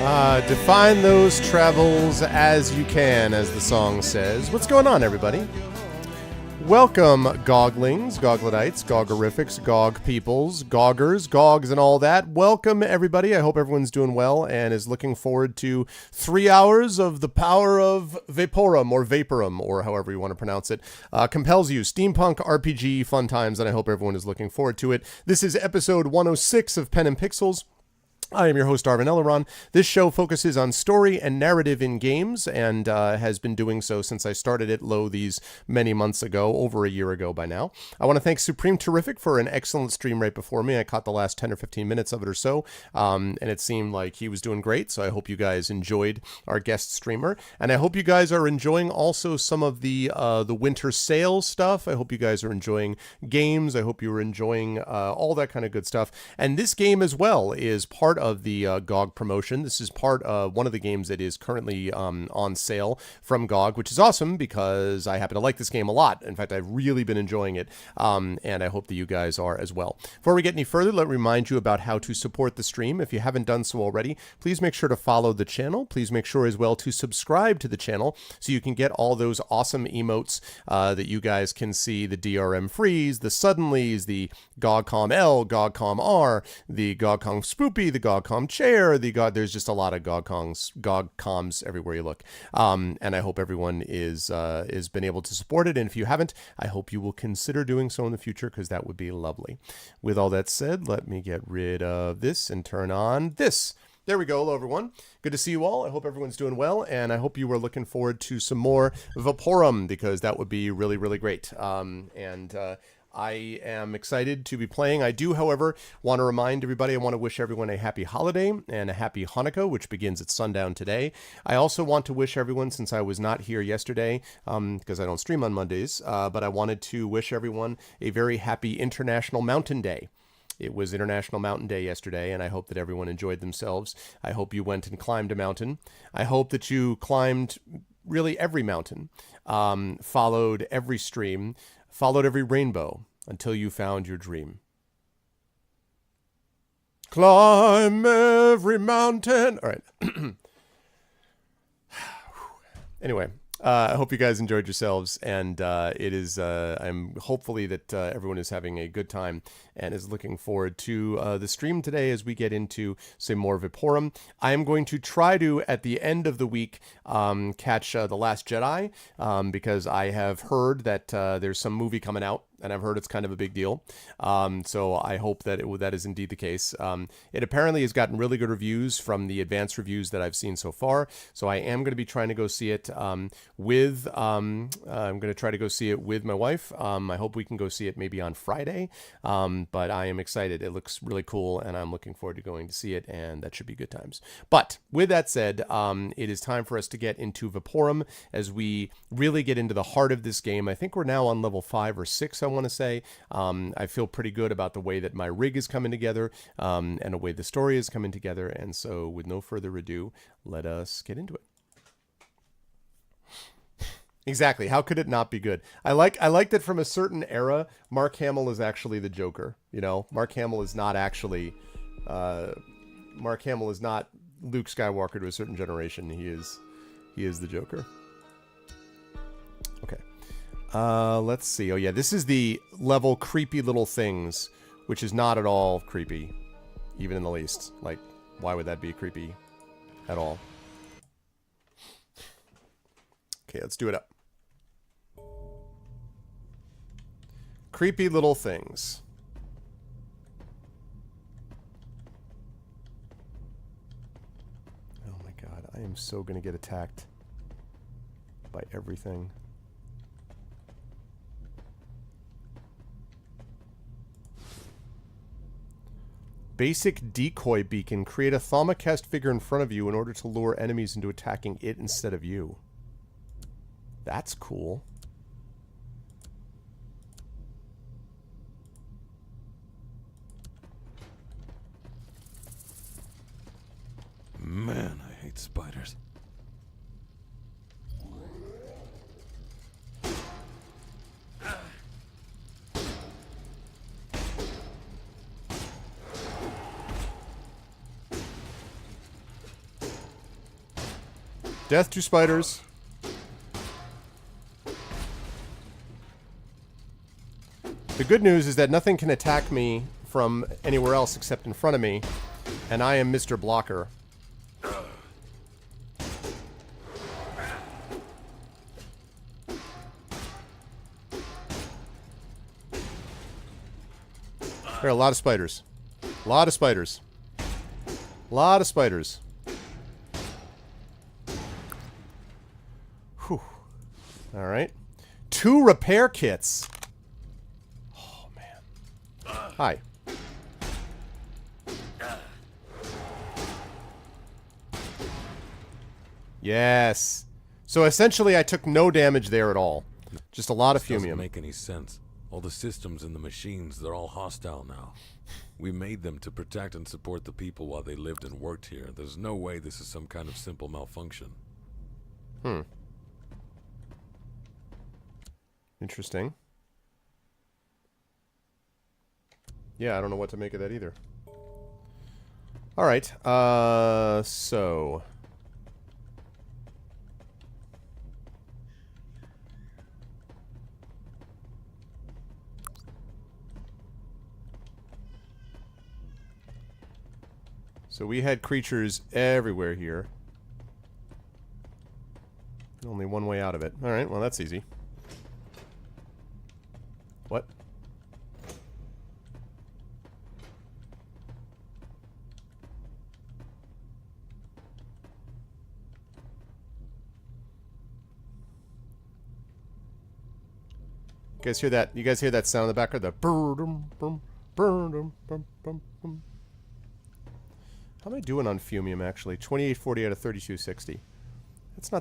Define those travels as you can, as the song says. What's going on, everybody? Welcome, Goglings, Gogletites, Gogorifics, Gog peoples, Goggers, Gogs, and all that. Welcome, everybody. I hope everyone's doing well and is looking forward to 3 hours of the power of Vaporum, or however you want to pronounce it. Compels you. Steampunk RPG fun times, and I hope everyone is looking forward to it. This is episode 106 of Pen and Pixels. I am your host, Arvin Elleron. This show focuses on story and narrative in games and has been doing so since I started it these many months ago, over a year ago by now. I want to thank Supreme Terrific for an excellent stream right before me. I caught the last 10 or 15 minutes of it or so, and it seemed like he was doing great, so I hope you guys enjoyed our guest streamer. And I hope you guys are enjoying also some of the winter sale stuff. I hope you guys are enjoying games. I hope you are enjoying all that kind of good stuff. And this game as well is part of the GOG promotion. This is part of one of the games that is currently on sale from GOG, which is awesome because I happen to like this game a lot. In fact, I've really been enjoying it, and I hope that you guys are as well. Before we get any further, let me remind you about how to support the stream. If you haven't done so already, please make sure to follow the channel. Please make sure as well to subscribe to the channel so you can get all those awesome emotes that you guys can see, the DRM freeze, the suddenlies, the GOGCOM L, GOGCOM R, the GOGCOM spoopy, the GOGCOM chair, there's just a lot of GOGCOMs everywhere you look. And I hope everyone is been able to support it. And if you haven't, I hope you will consider doing so in the future because that would be lovely. With all that said, let me get rid of this and turn on this. There we go. Hello, everyone. Good to see you all. I hope everyone's doing well, and I hope you are looking forward to some more Vaporum because that would be really, really great. I am excited to be playing. I do, however, want to remind everybody, I want to wish everyone a happy holiday and a happy Hanukkah, which begins at sundown today. I also want to wish everyone, since I was not here yesterday, because I don't stream on Mondays, but I wanted to wish everyone a very happy International Mountain Day. It was International Mountain Day yesterday, and I hope that everyone enjoyed themselves. I hope you went and climbed a mountain. I hope that you climbed really every mountain, followed every stream, followed every rainbow until you found your dream. Climb every mountain. All right. Anyway, I hope you guys enjoyed yourselves, and I'm hopefully that everyone is having a good time and is looking forward to the stream today as we get into some more Vaporum. I am going to try to, at the end of the week, catch The Last Jedi, because I have heard that there's some movie coming out, and I've heard it's kind of a big deal. So I hope that that is indeed the case. It apparently has gotten really good reviews from the advanced reviews that I've seen so far. So I am going to be trying to go see it I'm going to try to go see it with my wife. I hope we can go see it maybe on Friday. But I am excited. It looks really cool, and I'm looking forward to going to see it, and that should be good times. But with that said, it is time for us to get into Vaporum as we really get into the heart of this game. I think we're now on level 5 or 6, I want to say. I feel pretty good about the way that my rig is coming together, and the way the story is coming together. And so with no further ado, let us get into it. Exactly. How could it not be good? I like that from a certain era, Mark Hamill is actually the Joker. You know, Mark Hamill is not actually Mark Hamill is not Luke Skywalker to a certain generation. He is the Joker. Okay. Let's see. Oh yeah, this is the level Creepy Little Things, which is not at all creepy, even in the least. Like, why would that be creepy at all? Okay, let's do it up. Creepy Little Things. Oh my god, I am so gonna get attacked by everything. Basic decoy beacon. Create a Thaumaturge figure in front of you in order to lure enemies into attacking it instead of you. That's cool. Man, I hate spiders. Death to spiders. The good news is that nothing can attack me from anywhere else except in front of me, and I am Mr. Blocker. There are a lot of spiders. A lot of spiders. A lot of spiders. Whew. Alright. 2 repair kits. Oh, man. Hi. Yes. So essentially I took no damage there at all. Just a lot of fumium. Doesn't make any sense. All the systems and the machines, they're all hostile now. We made them to protect and support the people while they lived and worked here. There's no way this is some kind of simple malfunction. Interesting. Yeah, I don't know what to make of that either. Alright, so... So we had creatures everywhere here. Only one way out of it. Alright, well that's easy. What? You guys hear that? You guys hear that sound in the background? The brum brum brum brum brum brum. How am I doing on fumium actually? 2840 out of 3260. That's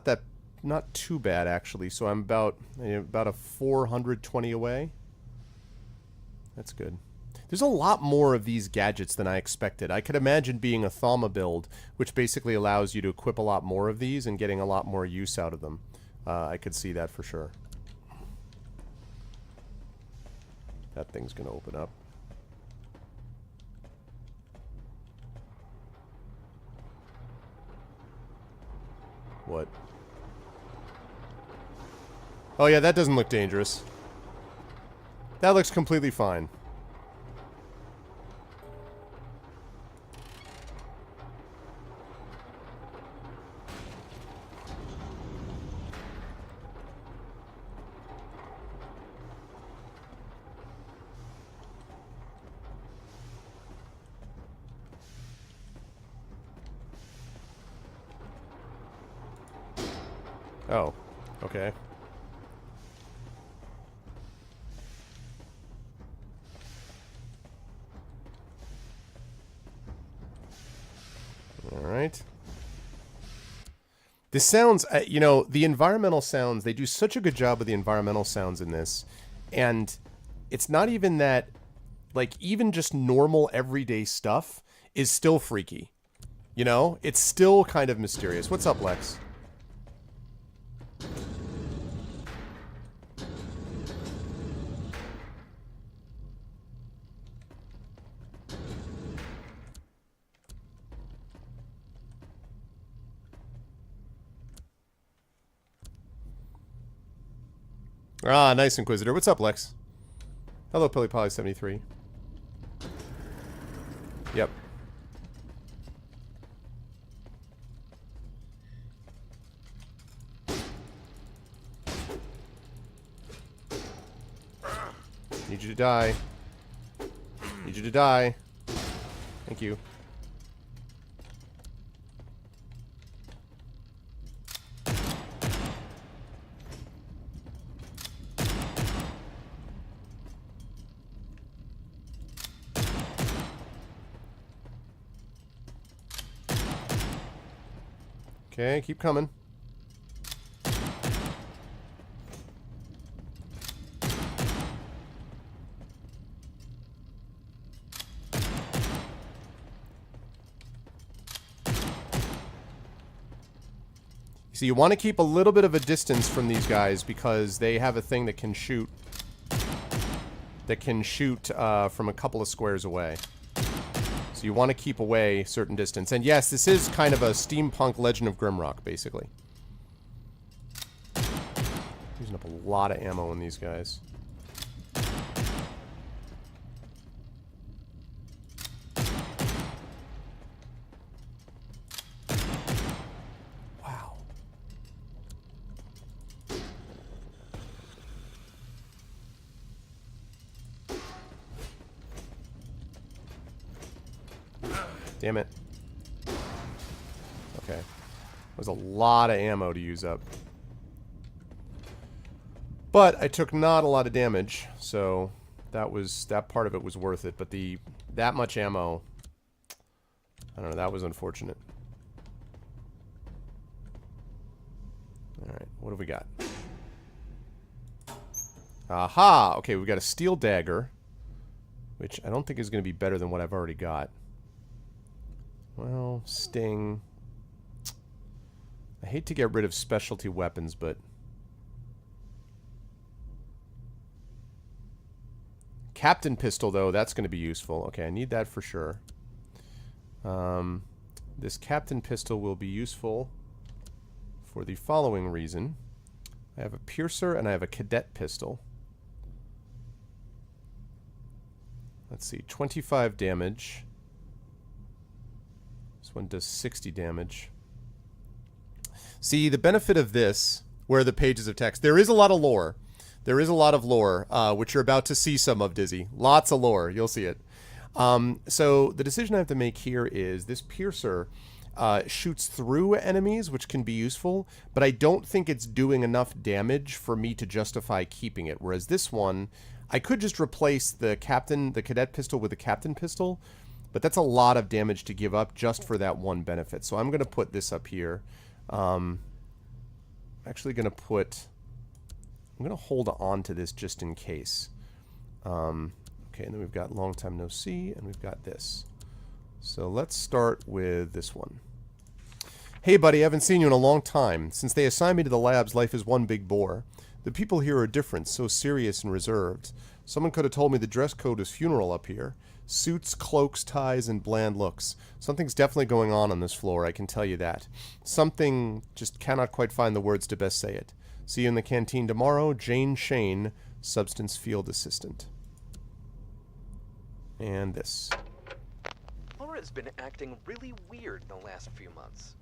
not too bad actually. So I'm about a 420 away. That's good. There's a lot more of these gadgets than I expected. I could imagine being a Thama build, which basically allows you to equip a lot more of these and getting a lot more use out of them. I could see that for sure. That thing's gonna open up. What? Oh yeah, that doesn't look dangerous. That looks completely fine. Oh, okay. All right. This sounds, you know, the environmental sounds, they do such a good job with the environmental sounds in this. And it's not even that, like, even just normal everyday stuff is still freaky. You know? It's still kind of mysterious. What's up, Lex? Ah, nice, Inquisitor. What's up, Lex? Hello, PillyPolly73. Yep. Need you to die. Need you to die. Thank you. Okay, keep coming. So you want to keep a little bit of a distance from these guys because they have a thing that can shoot. From a couple of squares away. So you want to keep away a certain distance. And yes, this is kind of a steampunk Legend of Grimrock, basically. Using up a lot of ammo on these guys. Wow. Damn it. Okay. There's a lot of ammo to use up. But I took not a lot of damage, so that part of it was worth it. But that much ammo, I don't know, that was unfortunate. Alright, what have we got? Aha! Okay, we've got a steel dagger, which I don't think is going to be better than what I've already got. Well, sting. I hate to get rid of specialty weapons, but Captain pistol, though, that's going to be useful. Okay, I need that for sure. This Captain pistol will be useful for the following reason. I have a piercer and I have a cadet pistol. Let's see, 25 damage. This one does 60 damage. See, the benefit of this, where are the pages of text? There is a lot of lore. There is a lot of lore, which you're about to see some of, Dizzy. Lots of lore. You'll see it. So the decision I have to make here is this piercer shoots through enemies, which can be useful, but I don't think it's doing enough damage for me to justify keeping it. Whereas this one, I could just replace the cadet pistol with the Captain pistol, but that's a lot of damage to give up just for that one benefit. So I'm going to put this up here. I'm actually going to put... I'm going to hold on to this just in case. Okay, and then we've got long time no see, and we've got this. So let's start with this one. Hey buddy, I haven't seen you in a long time. Since they assigned me to the labs, life is one big bore. The people here are different, so serious and reserved. Someone could have told me the dress code is funeral up here. Suits, cloaks, ties, and bland looks. Something's definitely going on this floor, I can tell you that. Something, just cannot quite find the words to best say it. See you in the canteen tomorrow. Jane Shane, Substance Field Assistant. And this. Laura's been acting really weird in the last few months.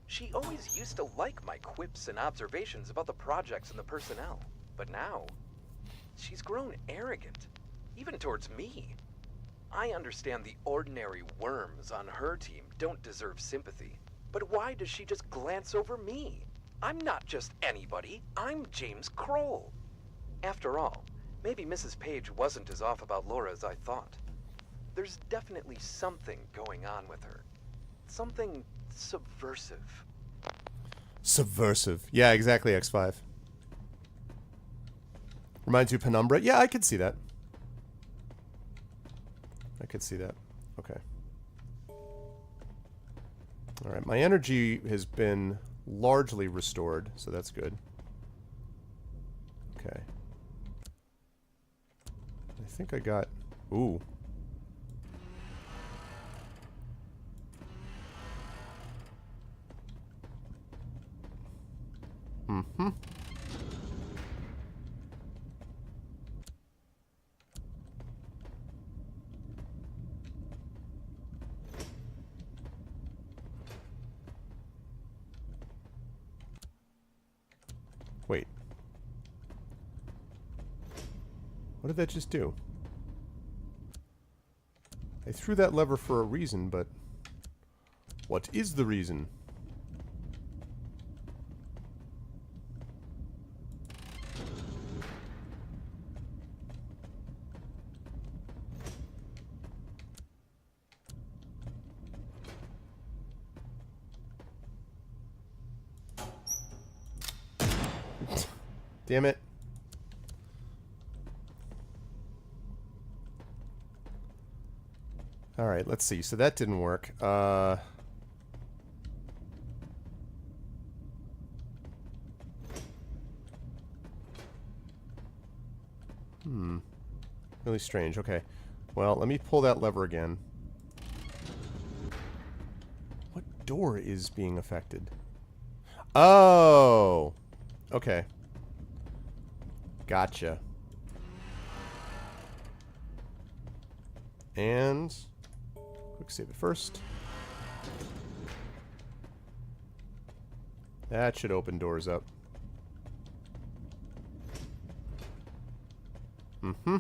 She always used to like my quips and observations about the projects and the personnel. But now, she's grown arrogant, even towards me. I understand the ordinary worms on her team don't deserve sympathy. But why does she just glance over me? I'm not just anybody. I'm James Kroll. After all, maybe Mrs. Page wasn't as off about Laura as I thought. There's definitely something going on with her. Something subversive. Subversive. Yeah, exactly, X5. Reminds you of Penumbra? Yeah, I could see that. I could see that. Okay. Alright, my energy has been largely restored, so that's good. Okay. I think I got... Ooh. Mm-hmm. Wait. What did that just do? I threw that lever for a reason, but... what is the reason? Damn it. Alright, let's see. So that didn't work. Really strange. Okay. Well, let me pull that lever again. What door is being affected? Oh! Okay. Gotcha. And quick save it first. That should open doors up. Mm-hmm.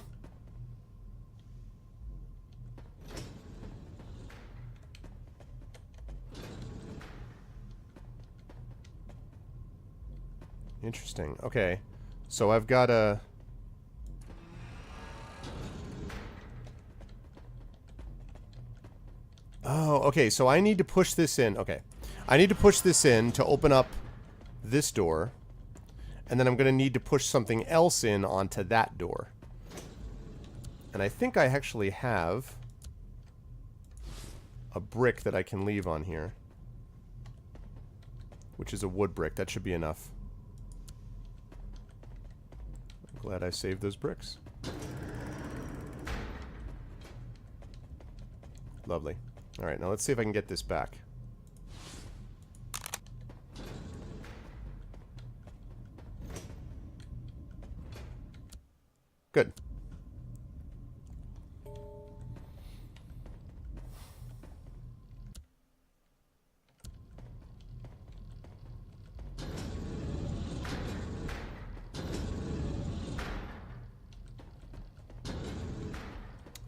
Interesting. Okay. So I've got a... Oh, okay. So I need to push this in. Okay. I need to push this in to open up this door. And then I'm going to need to push something else in onto that door. And I think I actually have a brick that I can leave on here. Which is a wood brick. That should be enough. I'm glad I saved those bricks. Lovely. Alright, now let's see if I can get this back. Good.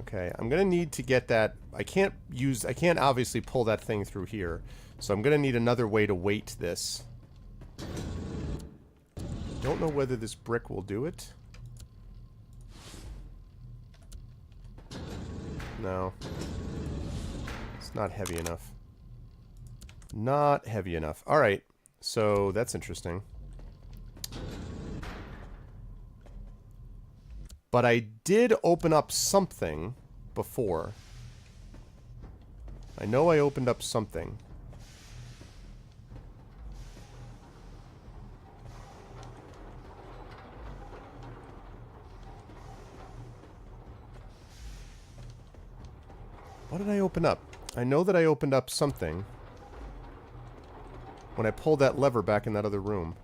Okay, I'm gonna need to get that. I can't obviously pull that thing through here. So I'm gonna need another way to weight this. Don't know whether this brick will do it. No. It's not heavy enough. Not heavy enough. Alright, so that's interesting. But I did open up something before. I know I opened up something. What did I open up? I know that I opened up something when I pulled that lever back in that other room.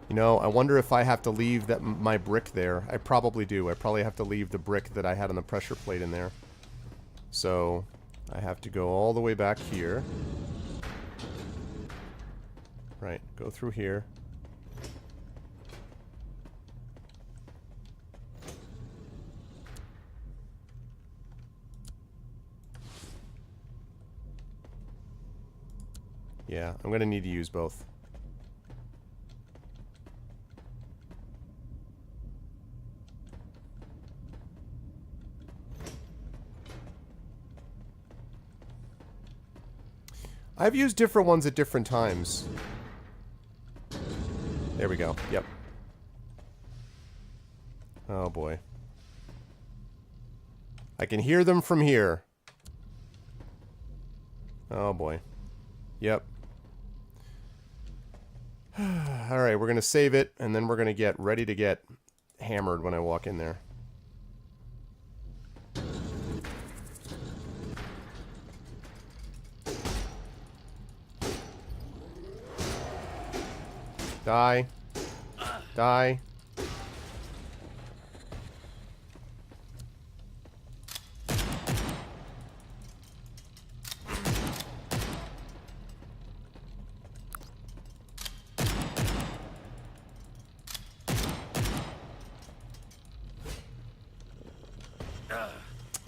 You know, I wonder if I have to leave my brick there. I probably do. I probably have to leave the brick that I had on the pressure plate in there. So, I have to go all the way back here. Right, go through here. Yeah, I'm gonna need to use both. I've used different ones at different times. There we go. Yep. Oh boy. I can hear them from here. Oh boy. Yep. Alright, we're going to save it, and then we're going to get ready to get hammered when I walk in there. Die. Die.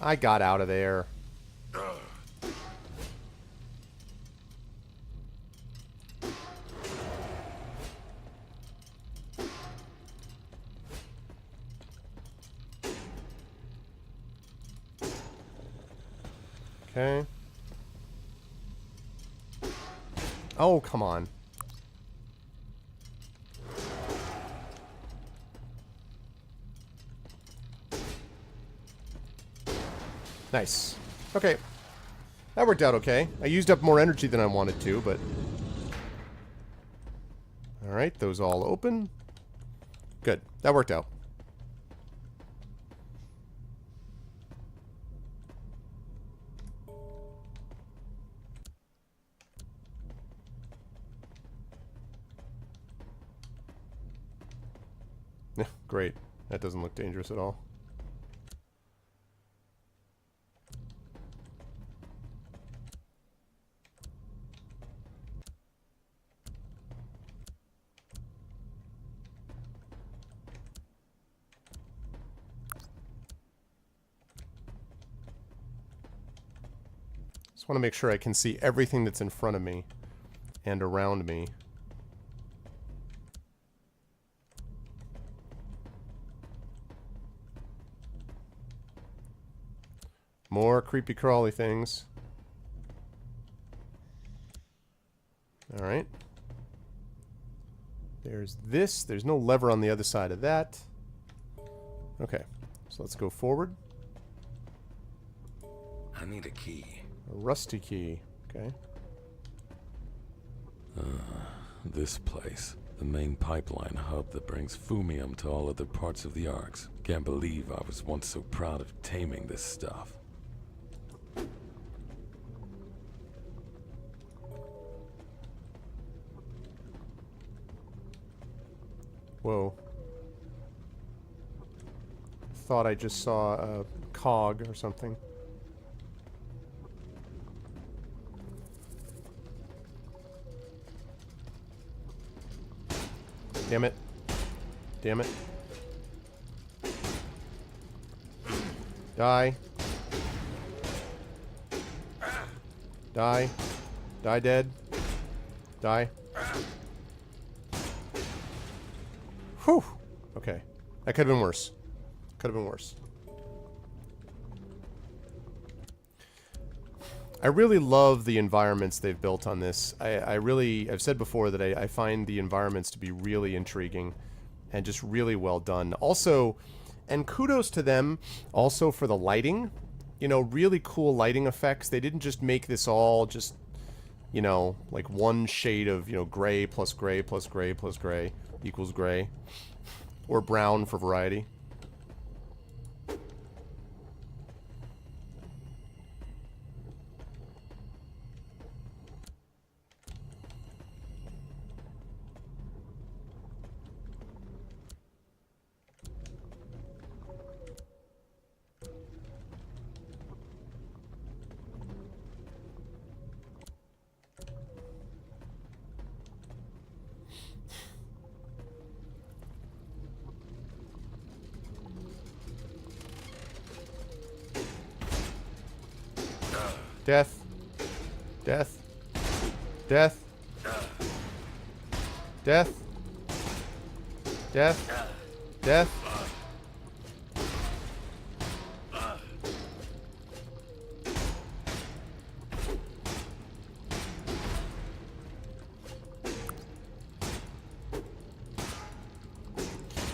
I got out of there. Okay. Oh, come on. Nice. Okay. That worked out okay. I used up more energy than I wanted to, but... Alright, those all open. Good. That worked out. Yeah, great. That doesn't look dangerous at all. Just want to make sure I can see everything that's in front of me and around me. More creepy crawly things. Alright. There's this. There's no lever on the other side of that. Okay. So let's go forward. I need a key. A rusty key. Okay. This place. The main pipeline hub that brings fumium to all other parts of the arcs. Can't believe I was once so proud of taming this stuff. Whoa. Thought I just saw a cog or something. Damn it. Damn it. Die. Die. Die dead. Die. Whew. Okay. That could have been worse. Could have been worse. I really love the environments they've built on this. I've said before that I find the environments to be really intriguing and just really well done. Also, and kudos to them also for the lighting. You know, really cool lighting effects. They didn't just make this all just, you know, like one shade of, you know, gray plus gray plus gray plus gray equals gray. Or brown for variety. Death. Death. Death. Death. Death. Death.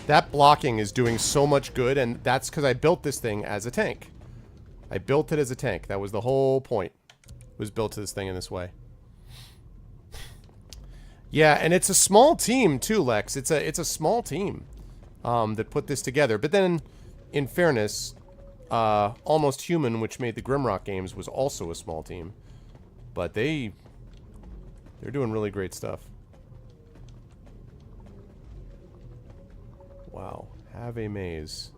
That blocking is doing so much good, and that's because I built this thing as a tank. I built it as a tank. That was the whole point. Was built to this thing in this way. Yeah, and it's a small team too, Lex. It's a small team that put this together. But then, in fairness, Almost Human, which made the Grimrock games, was also a small team. But they're doing really great stuff. Wow. Have a maze.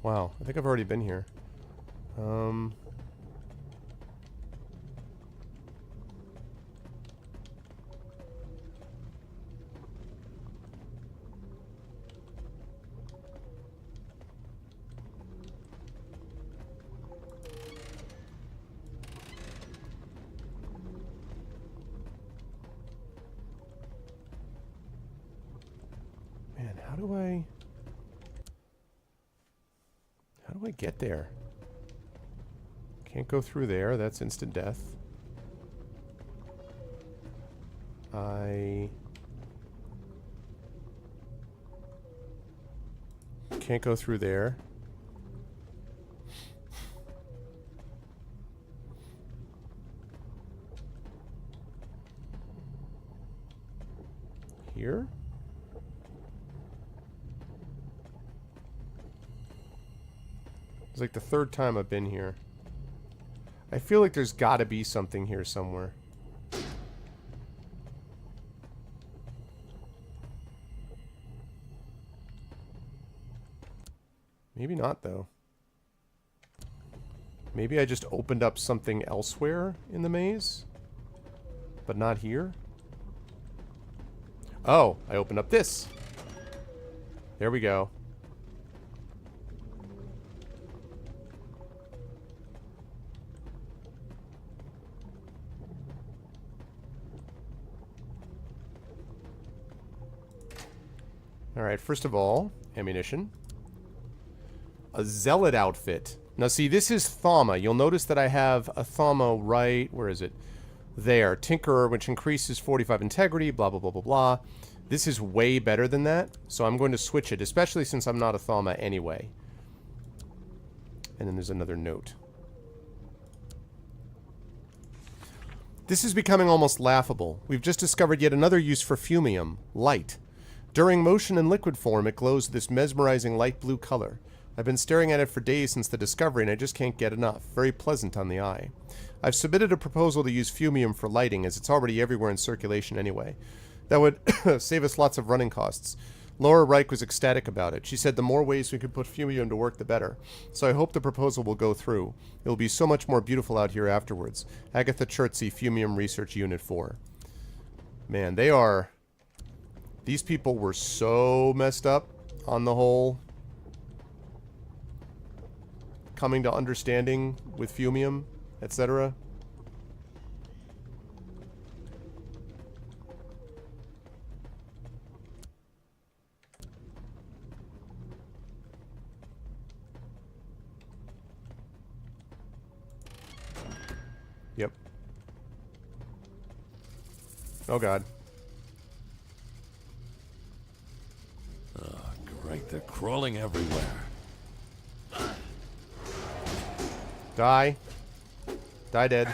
Wow, I think I've already been here. Man, how do I get there? Can't go through there. That's instant death. I can't go through there. Here? like the third time I've been here. I feel like there's got to be something here somewhere. Maybe not, though. Maybe I just opened up something elsewhere in the maze, but not here. Oh, I opened up this. There we go. Alright, first of all, ammunition. A zealot outfit. Now see, this is Thama. You'll notice that I have a Thama right... Where is it? There. Tinkerer, which increases 45 integrity, blah, blah, blah, blah, blah. This is way better than that, so I'm going to switch it, especially since I'm not a Thama anyway. And then there's another note. This is becoming almost laughable. We've just discovered yet another use for fumium, light. During motion in liquid form, it glows this mesmerizing light blue color. I've been staring at it for days since the discovery, and I just can't get enough. Very pleasant on the eye. I've submitted a proposal to use fumium for lighting, as it's already everywhere in circulation anyway. That would save us lots of running costs. Laura Reich was ecstatic about it. She said the more ways we could put fumium to work, the better. So I hope the proposal will go through. It will be so much more beautiful out here afterwards. Agatha Chertsey, Fumium Research Unit 4. Man, they are... These people were so messed up on the whole coming to understanding with fumium, etc. Yep. Oh god. Great, they're crawling everywhere. Die. Die dead.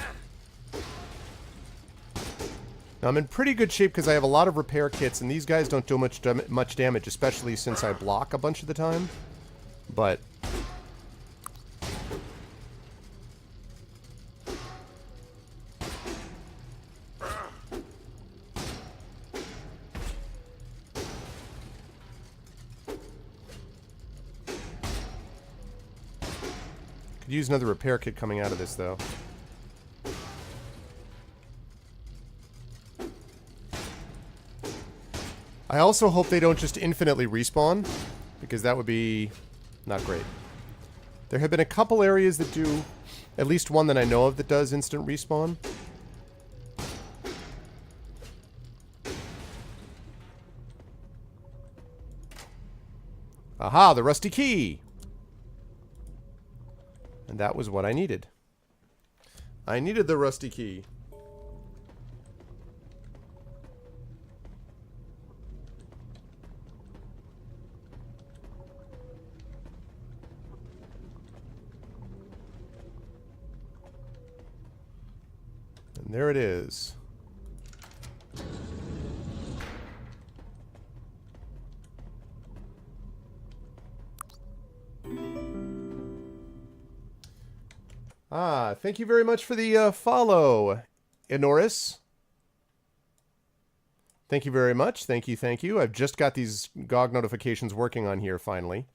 Now I'm in pretty good shape because I have a lot of repair kits, and these guys don't do much damage, especially since I block a bunch of the time. But... could use another repair kit coming out of this, though. I also hope they don't just infinitely respawn, because that would be not great. There have been a couple areas that do, at least one that I know of that does instant respawn. Aha, the rusty key! And that was what I needed. I needed the rusty key. And there it is. Ah, thank you very much for the follow, Enoris. Thank you very much. Thank you, thank you. I've just got these GOG notifications working on here finally.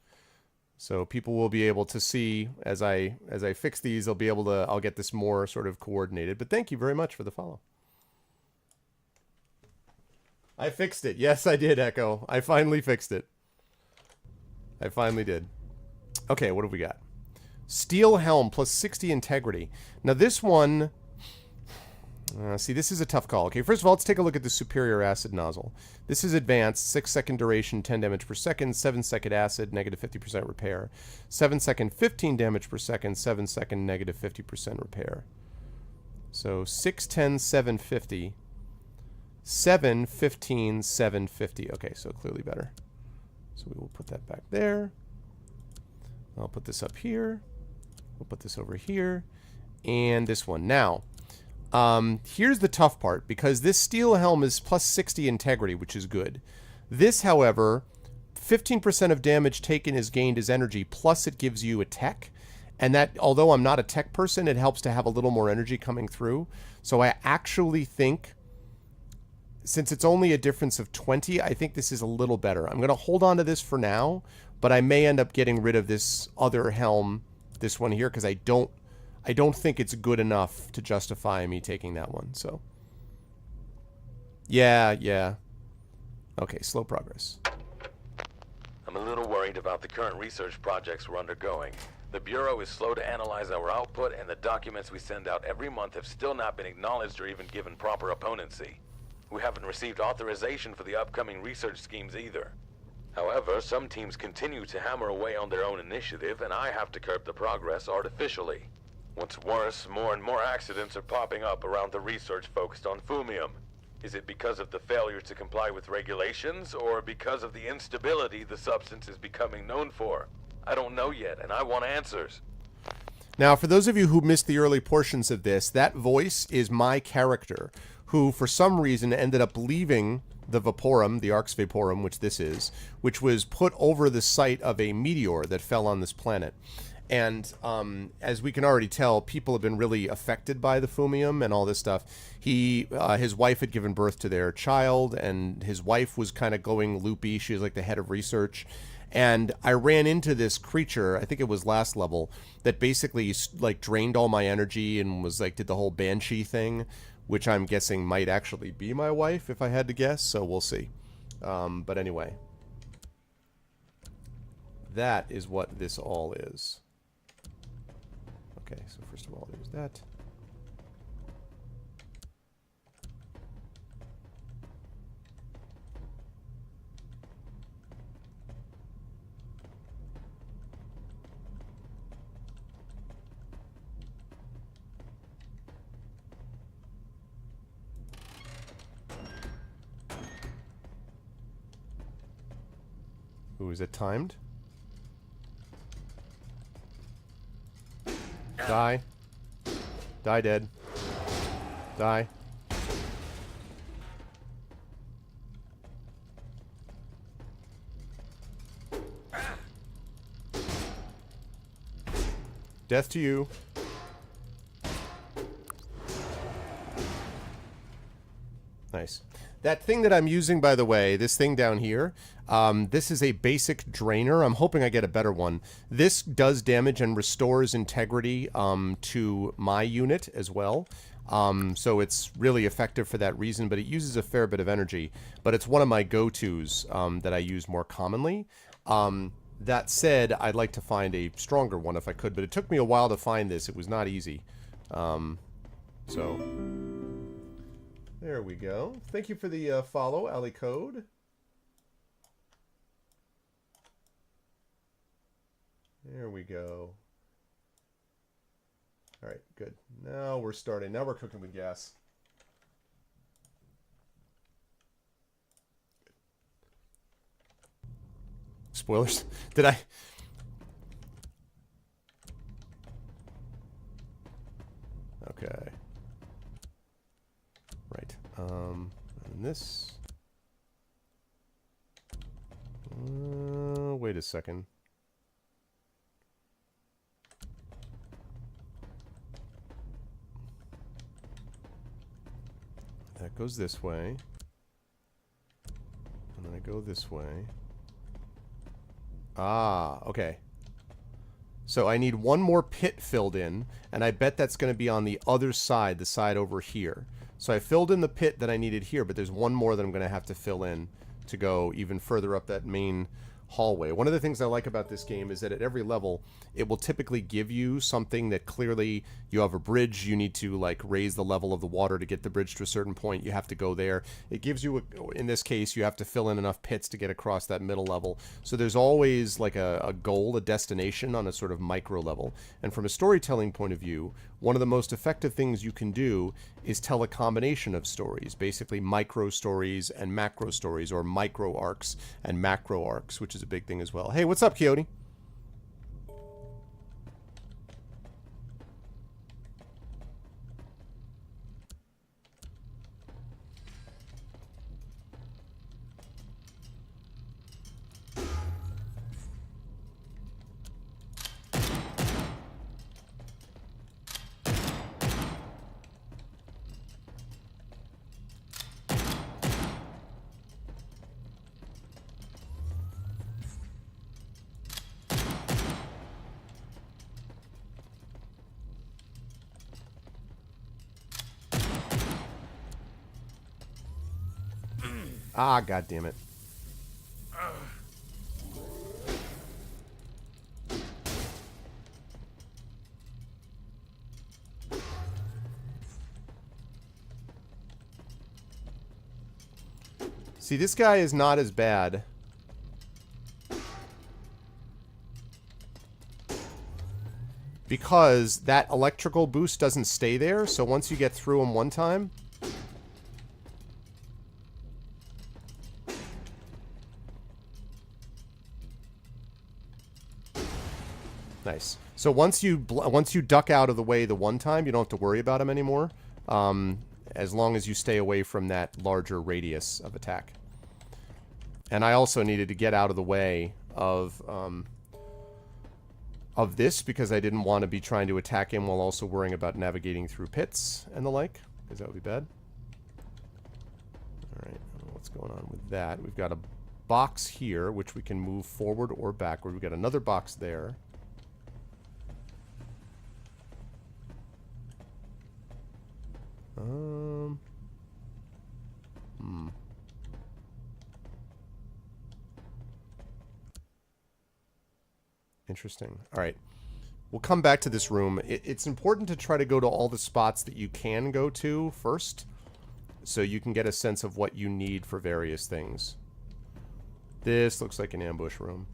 So people will be able to see as I fix these, they'll be able to, I'll get this more sort of coordinated. But thank you very much for the follow. I fixed it. Yes, I did, Echo. I finally fixed it. I finally did. Okay, what have we got? Steel helm plus 60 integrity. Now this one... see, this is a tough call. Okay, first of all, let's take a look at the superior acid nozzle. This is advanced, 6-second duration, 10 damage per second, 7-second acid, negative 50% repair. 7-second, 15 damage per second, 7-second, negative 50% repair. So 6, 10, 750. 7, 15, 750. Okay, so clearly better. So we will put that back there. I'll put this up here. We'll put this over here. And this one. Now, here's the tough part, because this steel helm is plus 60 integrity, which is good. This, however, 15% of damage taken is gained as energy, plus it gives you a tech. And that, although I'm not a tech person, it helps to have a little more energy coming through. So I actually think, since it's only a difference of 20, I think this is a little better. I'm going to hold on to this for now, but I may end up getting rid of this other helm, this one here, because I don't think it's good enough to justify me taking that one. So, yeah. Okay, slow progress. I'm a little worried about the current research projects we're undergoing. The Bureau is slow to analyze our output, and the documents we send out every month have still not been acknowledged or even given proper opponency. We haven't received authorization for the upcoming research schemes either. However, some teams continue to hammer away on their own initiative, and I have to curb the progress artificially. What's worse, more and more accidents are popping up around the research focused on Fumium. Is it because of the failure to comply with regulations, or because of the instability the substance is becoming known for? I don't know yet, and I want answers. Now, for those of you who missed the early portions of this, that voice is my character, who for some reason ended up leaving the Vaporum, the Arx Vaporum, which this is, which was put over the site of a meteor that fell on this planet. And as we can already tell, people have been really affected by the Fumium and all this stuff. His wife had given birth to their child, and his wife was kind of going loopy. She was like the head of research. And I ran into this creature, I think it was last level, that basically like drained all my energy and was like did the whole banshee thing, which I'm guessing might actually be my wife if I had to guess, so we'll see. But anyway, that is what this all is. Okay, so first of all, there's that. Ooh, is it timed? Die. Die dead. Die. Death to you. Nice. That thing that I'm using, by the way, this thing down here, this is a basic drainer. I'm hoping I get a better one. This does damage and restores integrity to my unit as well. So it's really effective for that reason, but it uses a fair bit of energy. But it's one of my go-tos that I use more commonly. That said, I'd like to find a stronger one if I could, but it took me a while to find this. It was not easy. So... there we go. Thank you for the follow, Ali Code. There we go. All right, good. Now we're starting. Now we're cooking with gas. Spoilers? Did I? Okay. Right. And this. Wait a second. That goes this way. And then I go this way. Ah, okay. So I need one more pit filled in, and I bet that's going to be on the other side, the side over here. So I filled in the pit that I needed here, but there's one more that I'm going to have to fill in to go even further up that main hallway. One of the things I like about this game is that at every level, it will typically give you something that clearly you have a bridge, you need to like raise the level of the water to get the bridge to a certain point, you have to go there. It gives you, in this case, you have to fill in enough pits to get across that middle level. So there's always like a goal, a destination on a sort of micro level. And from a storytelling point of view, one of the most effective things you can do is tell a combination of stories, basically micro stories and macro stories, or micro arcs and macro arcs, which is a big thing as well. Hey, what's up, Coyote? Ah, god damn it. See, this guy is not as bad. Because that electrical boost doesn't stay there, so once you get through him one time... Nice. So once you duck out of the way the one time, you don't have to worry about him anymore. As long as you stay away from that larger radius of attack. And I also needed to get out of the way of this because I didn't want to be trying to attack him while also worrying about navigating through pits and the like, because that would be bad. Alright, what's going on with that? We've got a box here, which we can move forward or backward. We've got another box there. Interesting. Alright. We'll come back to this room. It's important to try to go to all the spots that you can go to first, so you can get a sense of what you need for various things. This looks like an ambush room.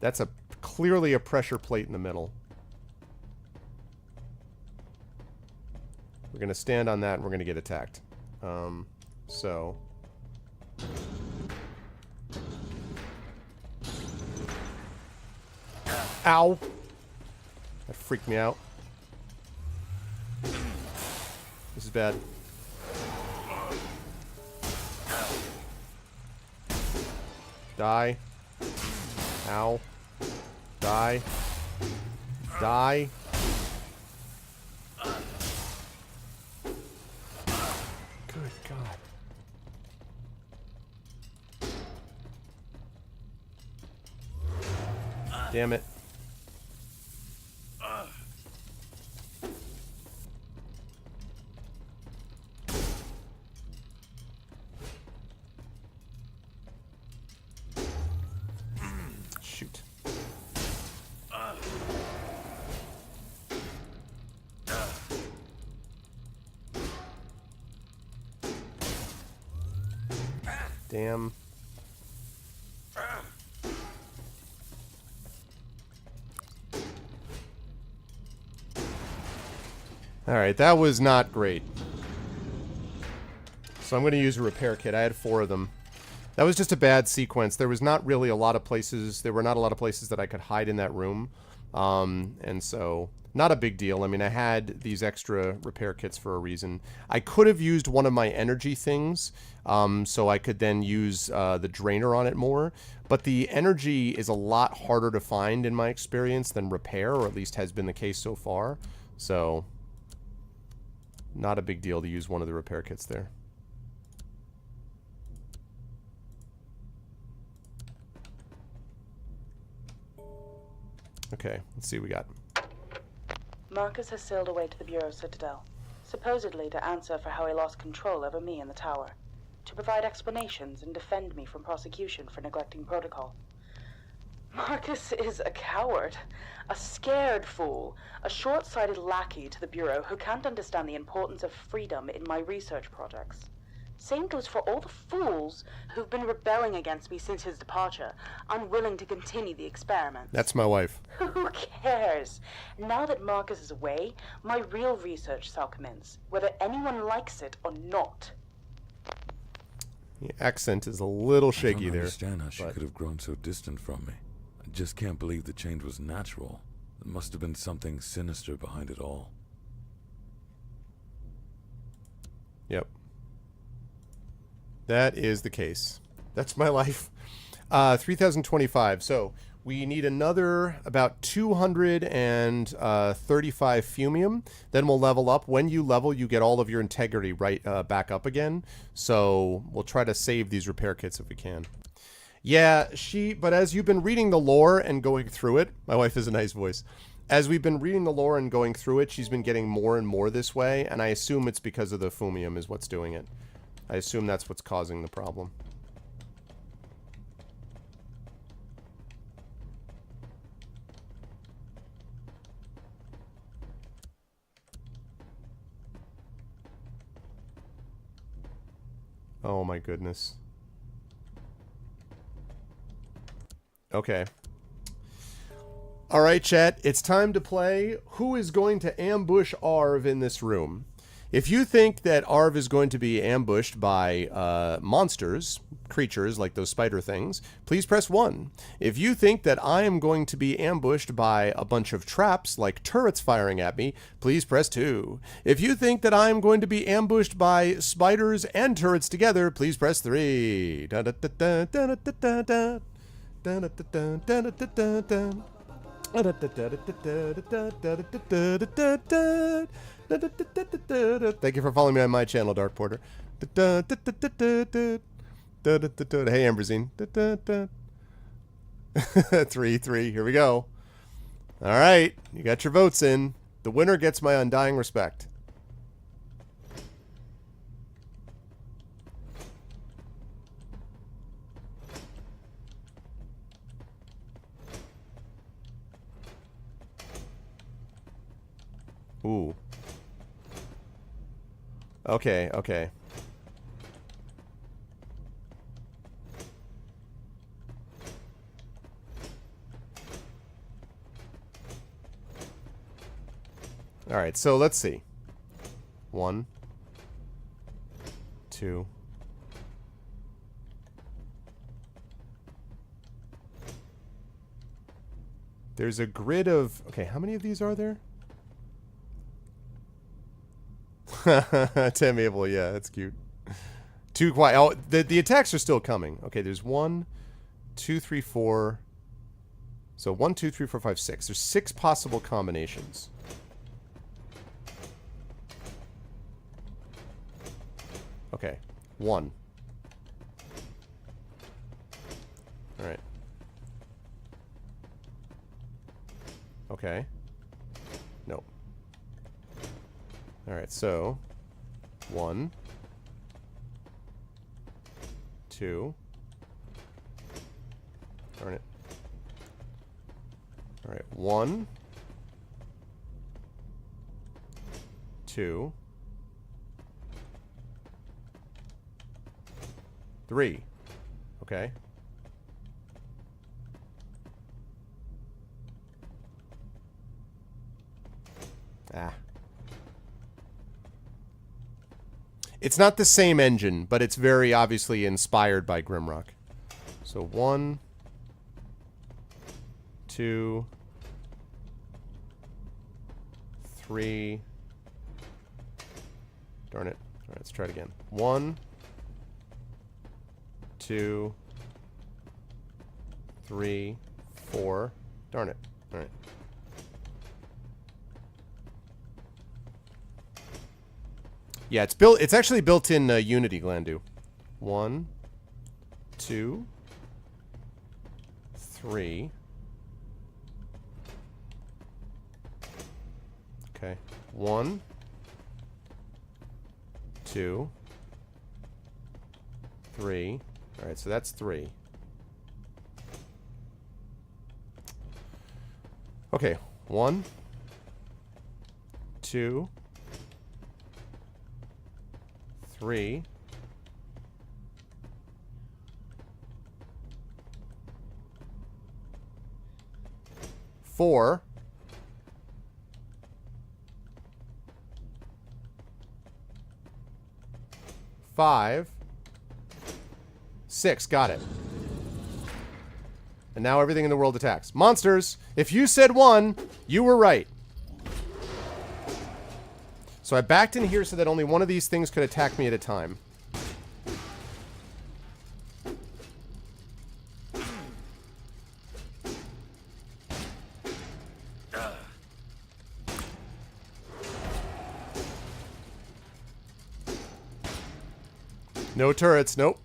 That's clearly a pressure plate in the middle. We're going to stand on that and we're going to get attacked. So... Ow! That freaked me out. This is bad. Die. Ow. Die. Die. Good God. Damn it. Shoot. Damn. Alright, that was not great. So I'm going to use a repair kit. I had 4 of them. That was just a bad sequence. There was not really a lot of places. There were not a lot of places that I could hide in that room. And so, not a big deal. I mean, I had these extra repair kits for a reason. I could have used one of my energy things, so I could then use the drainer on it more. But the energy is a lot harder to find in my experience than repair, or at least has been the case so far. So, not a big deal to use one of the repair kits there. Okay, let's see what we got. Marcus has sailed away to the Bureau Citadel, supposedly to answer for how he lost control over me in the tower, to provide explanations and defend me from prosecution for neglecting protocol. Marcus is a coward, a scared fool, a short-sighted lackey to the Bureau who can't understand the importance of freedom in my research projects. Same goes for all the fools who've been rebelling against me since his departure, unwilling to continue the experiment. That's my wife. Who cares? Now that Marcus is away, my real research shall commence, whether anyone likes it or not. The accent is a little shaky there. I don't understand how she could have grown so distant from me. I just can't believe the change was natural. There must have been something sinister behind it all. Yep. That is the case. That's my life. 3025. So we need another about 235 fumium. Then we'll level up. When you level, you get all of your integrity right back up again. So we'll try to save these repair kits if we can. Yeah, but as you've been reading the lore and going through it, my wife has a nice voice. as we've been reading the lore and going through it, she's been getting more and more this way, and I assume it's because of the Fumium is what's doing it. I assume that's what's causing the problem. Oh my goodness. Okay. Alright, chat. It's time to play Who is Going to Ambush Arv in this room? If you think that Arv is going to be ambushed by monsters, creatures like those spider things, please press 1. If you think that I am going to be ambushed by a bunch of traps like turrets firing at me, please press 2. If you think that I am going to be ambushed by spiders and turrets together, please press 3. Thank you for following me on my channel, Dark Porter. Hey, Amberzine. 3-3. Here we go. All right, you got your votes in. The winner gets my undying respect. Ooh. Okay, okay. All right, so let's see. 1, 2. There's a grid of... Okay, how many of these are there? 10 Mabel, yeah, that's cute. 2 quiet. Oh, the attacks are still coming. Okay, there's 1, 2, 3, 4. So 1, 2, 3, 4, 5, 6. There's 6 possible combinations. Okay, 1. All right. Okay. Nope. All right, so 1, 2. Darn it. All right, 1, 2, 3. Okay. Ah. It's not the same engine, but it's very obviously inspired by Grimrock. So 1, 2, 3. Darn it. All right, let's try it again. 1, 2, 3, 4. Darn it. All right. Yeah, it's built. It's actually built in Unity, Glandu. 1, 2, 3. Okay. 1, 2, 3. All right, so that's 3. Okay. 1, 2, 3. 4. 5. 6. Got it. And now everything in the world attacks. Monsters! If you said 1, you were right. So I backed in here so that only one of these things could attack me at a time. No turrets, nope.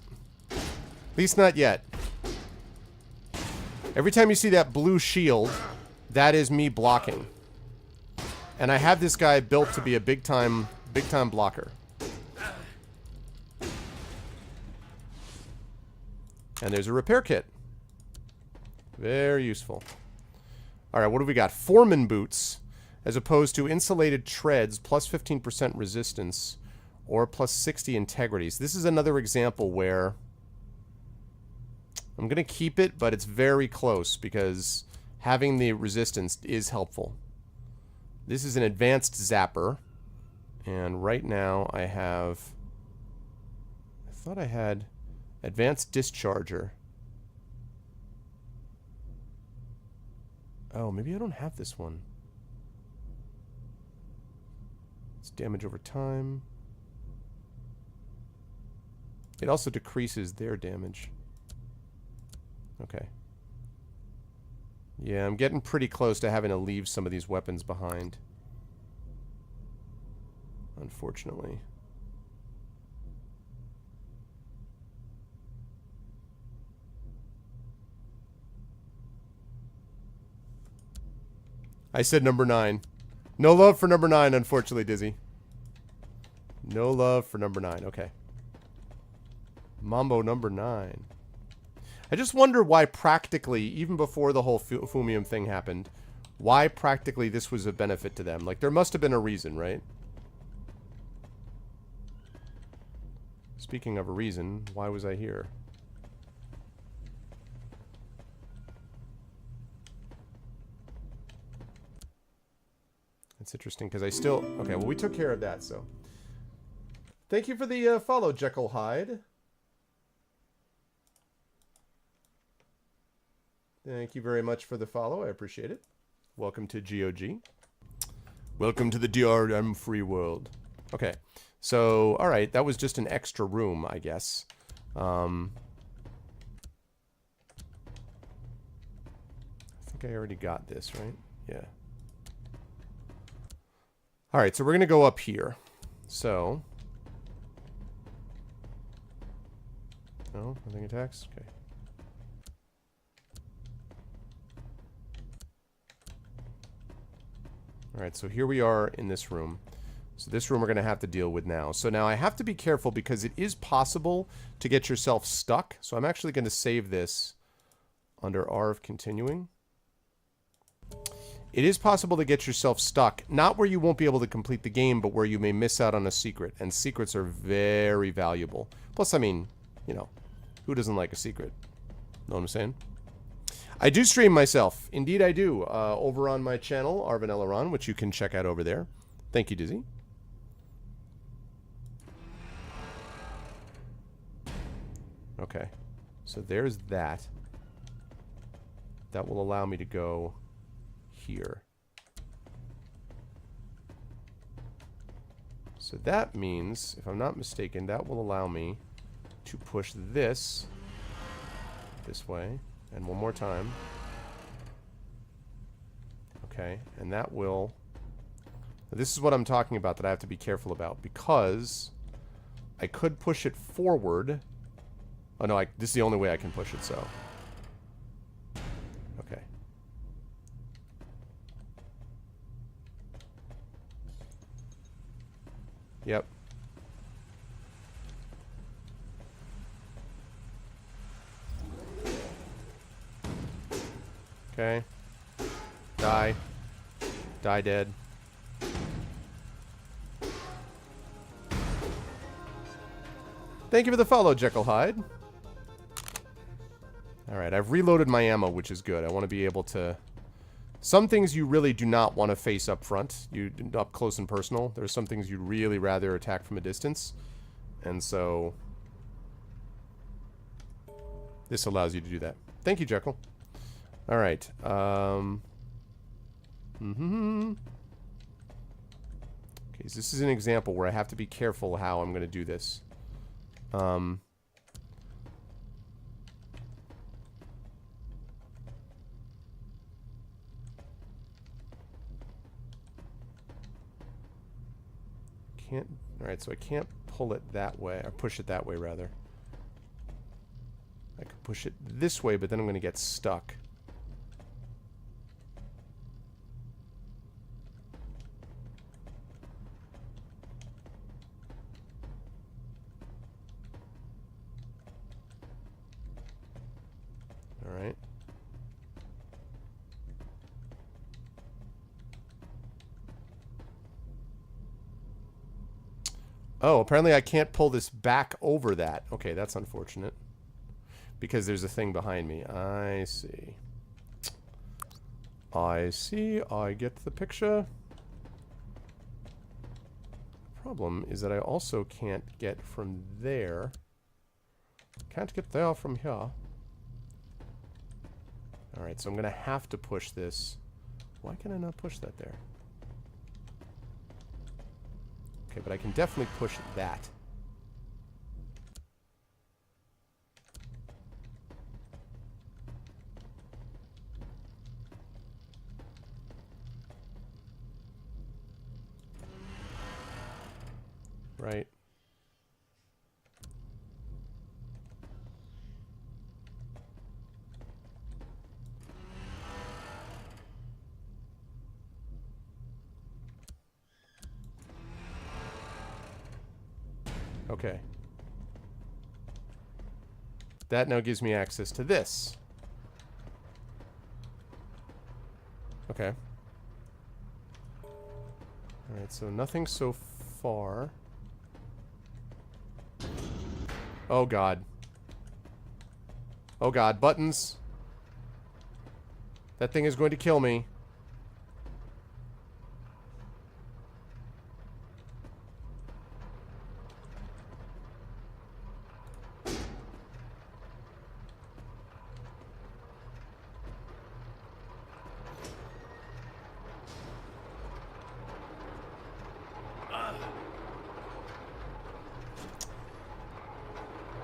At least not yet. Every time you see that blue shield, that is me blocking. And I have this guy built to be a big time blocker. And there's a repair kit. Very useful. Alright, what do we got? Foreman boots, as opposed to insulated treads, plus 15% resistance, or plus 60 integrity. So this is another example where I'm going to keep it, but it's very close, because having the resistance is helpful. This is an advanced zapper, and right now I have... I thought I had advanced discharger. Oh, maybe I don't have this one. It's damage over time. It also decreases their damage. Okay. Yeah, I'm getting pretty close to having to leave some of these weapons behind. Unfortunately. I said number 9. No love for number 9, unfortunately, Dizzy. No love for number 9. Okay. Mambo number 9. I just wonder why practically, even before the whole Fumium thing happened, why practically this was a benefit to them. Like, there must have been a reason, right? Speaking of a reason, why was I here? That's interesting, because I still... Okay, well, we took care of that, so... Thank you for the follow, Jekyll Hyde. Thank you very much for the follow. I appreciate it. Welcome to GOG. Welcome to the DRM free world. Okay, so, alright, that was just an extra room, I guess. I think I already got this, right? Yeah. Alright, so we're going to go up here. So... No, nothing attacks? Okay. Alright, so here we are in this room. So this room we're going to have to deal with now. So now I have to be careful because it is possible to get yourself stuck. So I'm actually going to save this under R of continuing. It is possible to get yourself stuck, not where you won't be able to complete the game, but where you may miss out on a secret. And secrets are very valuable. Plus, I mean, you know, who doesn't like a secret? Know what I'm saying? I do stream myself. Indeed I do. Over on my channel, Arvin Eleron, which you can check out over there. Thank you, Dizzy. Okay. So there's that. That will allow me to go here. So that means, if I'm not mistaken, that will allow me to push this way. And one more time. Okay, and that will... This is what I'm talking about that I have to be careful about, because I could push it forward. Oh no, this is the only way I can push it, so... Okay. Yep. Okay. Die. Die dead. Thank you for the follow, Jekyll Hyde. Alright, I've reloaded my ammo, which is good. I want to be able to... Some things you really do not want to face up front. Up close and personal. There's some things you'd really rather attack from a distance. And so... this allows you to do that. Thank you, Jekyll. Alright, Okay, so this is an example where I have to be careful how I'm going to do this. Alright, so I can't pull it that way, or push it that way, rather. I could push it this way, but then I'm going to get stuck. Alright. Oh, apparently I can't pull this back over that. Okay, that's unfortunate. Because there's a thing behind me. I see. I see. I get the picture. Problem is that I also can't get from there. Can't get there from here. Alright, so I'm going to have to push this. Why can I not push that there? Okay, but I can definitely push that. Right. Okay. That now gives me access to this. Okay. Alright, so nothing so far. Oh god. Oh god, buttons. That thing is going to kill me.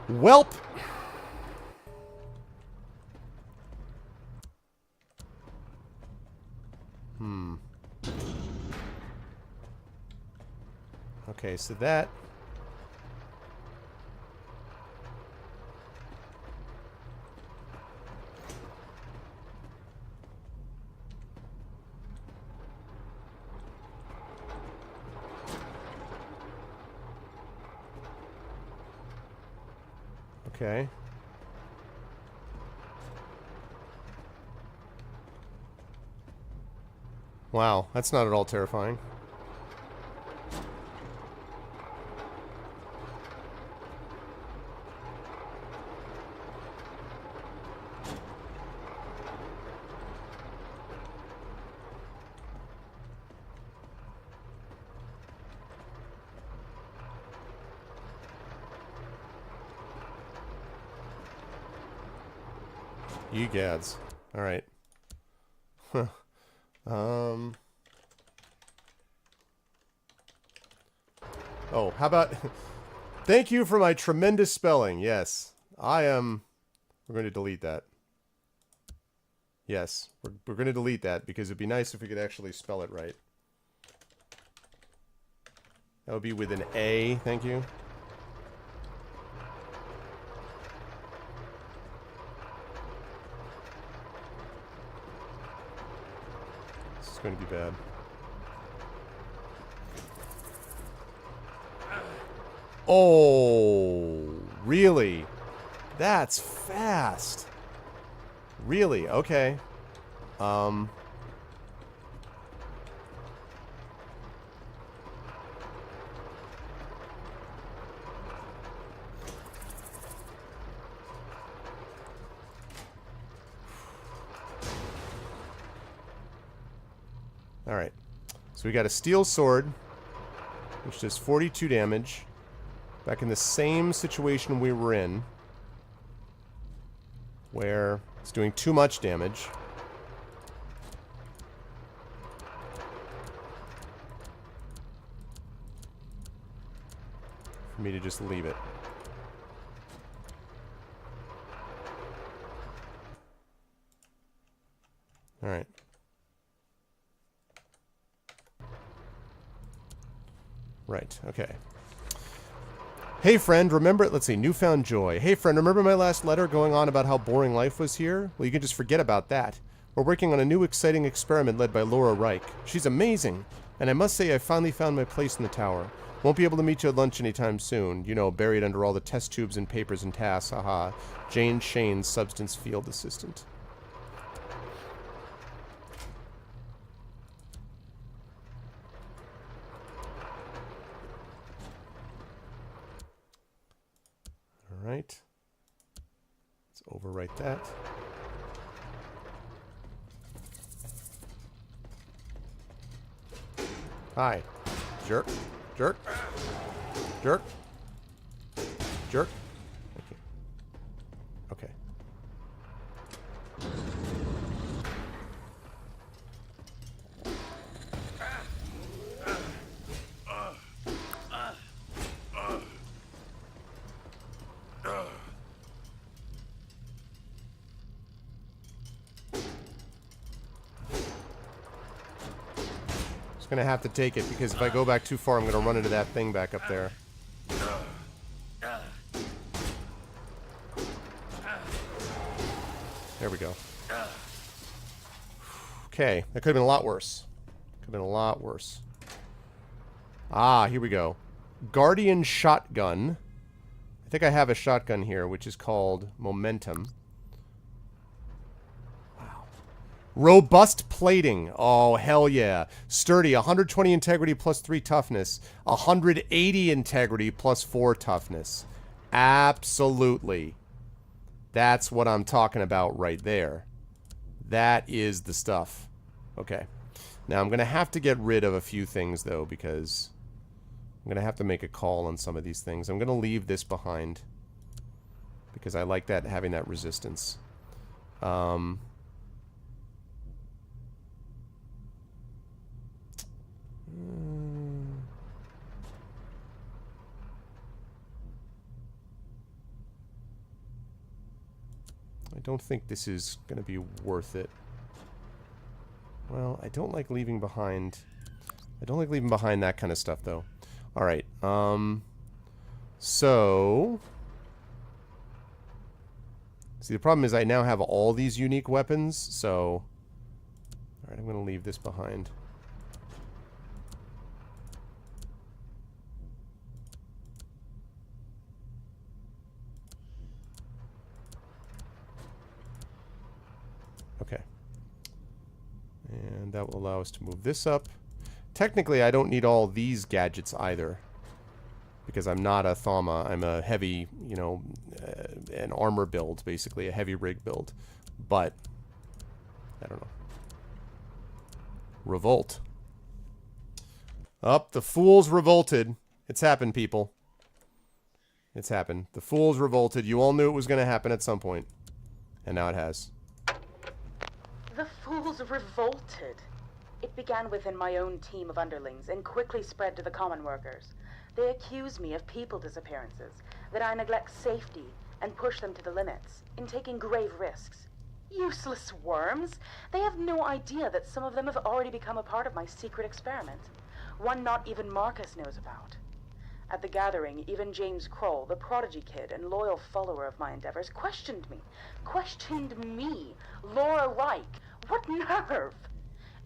Welp. Okay, so that... Okay. Wow, that's not at all terrifying. You gads. Alright. Huh. Oh, how about... Thank you for my tremendous spelling. Yes. I am... We're going to delete that. Yes. We're going to delete that because it'd be nice if we could actually spell it right. That would be with an A. Thank you. Going to be bad. Oh, really? That's fast. Really? Okay. All right. So we got a steel sword, which does 42 damage. Back in the same situation we were in, where it's doing too much damage. For me to just leave it. All right. Right, okay. Hey friend, remember... Let's see, newfound joy. Hey friend, remember my last letter going on about how boring life was here? Well, you can just forget about that. We're working on a new exciting experiment led by Laura Reich. She's amazing. And I must say I finally found my place in the tower. Won't be able to meet you at lunch anytime soon. You know, buried under all the test tubes and papers and tasks. Haha. Jane Shane's substance field assistant. All right. Let's overwrite that. Hi. Jerk. Jerk. Jerk. Jerk. Okay. Just gonna have to take it because if I go back too far, I'm gonna run into that thing back up there. There we go. Okay, that could have been a lot worse. Could have been a lot worse. Ah, here we go. Guardian shotgun. I think I have a shotgun here, which is called Momentum. Robust plating. Oh, hell yeah. Sturdy. 120 integrity plus 3 toughness. 180 integrity plus 4 toughness. Absolutely. That's what I'm talking about right there. That is the stuff. Okay. Now, I'm going to have to get rid of a few things, though, because I'm going to have to make a call on some of these things. I'm going to leave this behind because I like that, having that resistance. I don't think this is going to be worth it. Well, I don't like leaving behind... I don't like leaving behind that kind of stuff, though. Alright, so... See, the problem is I now have all these unique weapons, so... Alright, I'm going to leave this behind. Okay. And that will allow us to move this up. Technically, I don't need all these gadgets either. Because I'm not a Thama. I'm a heavy, you know, an armor build, basically. A heavy rig build. But, I don't know. Revolt. Up, the fools revolted. It's happened, people. It's happened. The fools revolted. You all knew it was going to happen at some point. And now it has. The fools revolted. It began within my own team of underlings and quickly spread to the common workers. They accuse me of people disappearances, that I neglect safety and push them to the limits, in taking grave risks. Useless worms! They have no idea that some of them have already become a part of my secret experiment. One not even Marcus knows about. At the gathering, even James Kroll, the prodigy kid and loyal follower of my endeavors, questioned me. Questioned me! Laura Reich! What nerve!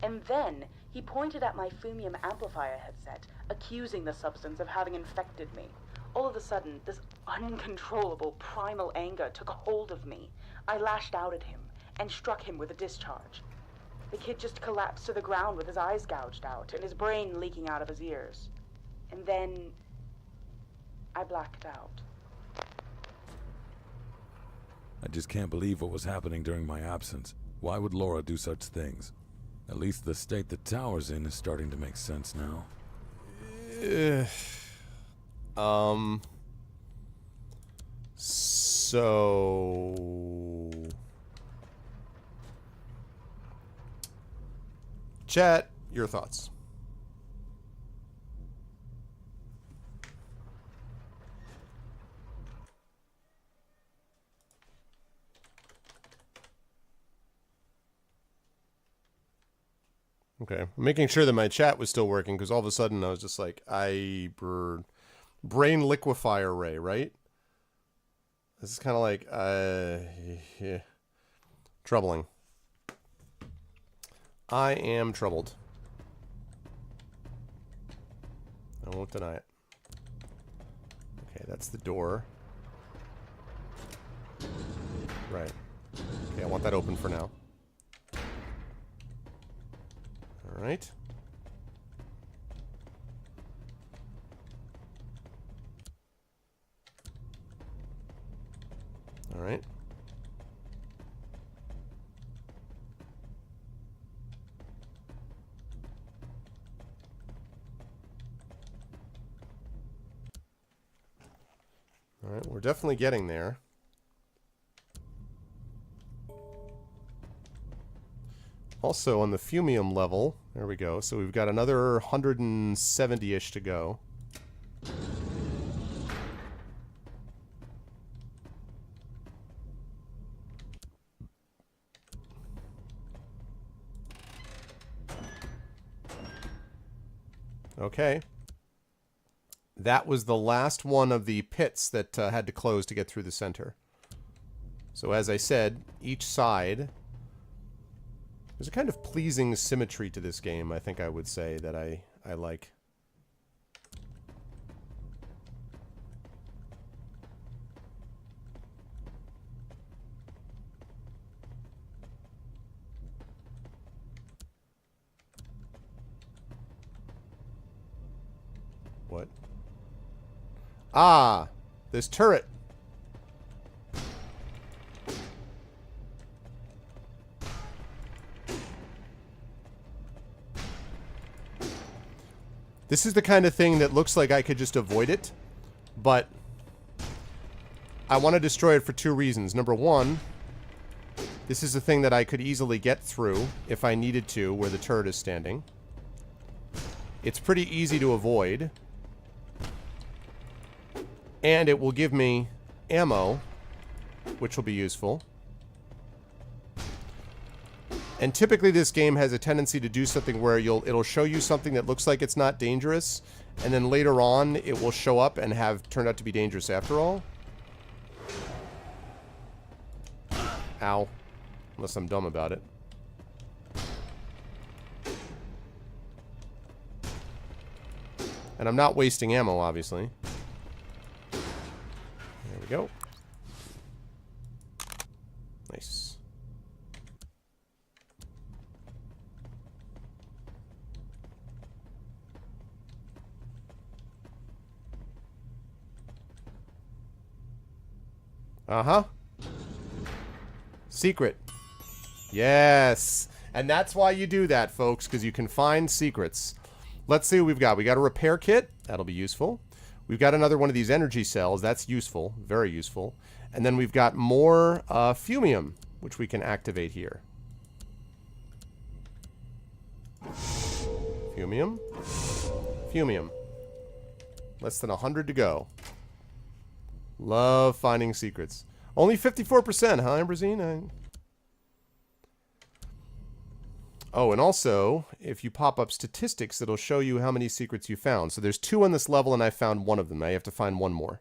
And then, he pointed at my Fumium amplifier headset, accusing the substance of having infected me. All of a sudden, this uncontrollable primal anger took a hold of me. I lashed out at him, and struck him with a discharge. The kid just collapsed to the ground with his eyes gouged out, and his brain leaking out of his ears. And then... I blacked out. I just can't believe what was happening during my absence. Why would Laura do such things? At least the state the tower's in is starting to make sense now. So... Chat, your thoughts. Okay, I'm making sure that my chat was still working because all of a sudden I was just like, brain liquefy array, right? This is kind of like, yeah. Troubling. I am troubled. I won't deny it. that's the door. Right. Okay, I want that open for now. Alright. Alright. Alright, we're definitely getting there. Also, on the fumium level, there we go. So we've got another 170-ish to go. Okay. That was the last one of the pits that had to close to get through the center. So as I said, each side... There's a kind of pleasing symmetry to this game, I think I would say, that I like. What? Ah! This turret! This is the kind of thing that looks like I could just avoid it, but I want to destroy it for two reasons. Number one, this is a thing that I could easily get through if I needed to, where the turret is standing. It's pretty easy to avoid. And it will give me ammo, which will be useful. And typically this game has a tendency to do something where it'll show you something that looks like it's not dangerous, and then later on it will show up and have turned out to be dangerous after all. Ow. Unless I'm dumb about it. And I'm not wasting ammo, obviously. There we go. Nice. Uh-huh. Secret. Yes. And that's why you do that, folks, because you can find secrets. Let's see what we've got. We got a repair kit. That'll be useful. We've got another one of these energy cells. That's useful. Very useful. And then we've got more fumium, which we can activate here. Fumium. Fumium. Less than 100 to go. Love finding secrets. Only 54%, huh, Ambrosine? Oh, and also, if you pop up statistics, it'll show you how many secrets you found. So there's 2 on this level, and I found 1 of them. Now you have to find 1 more.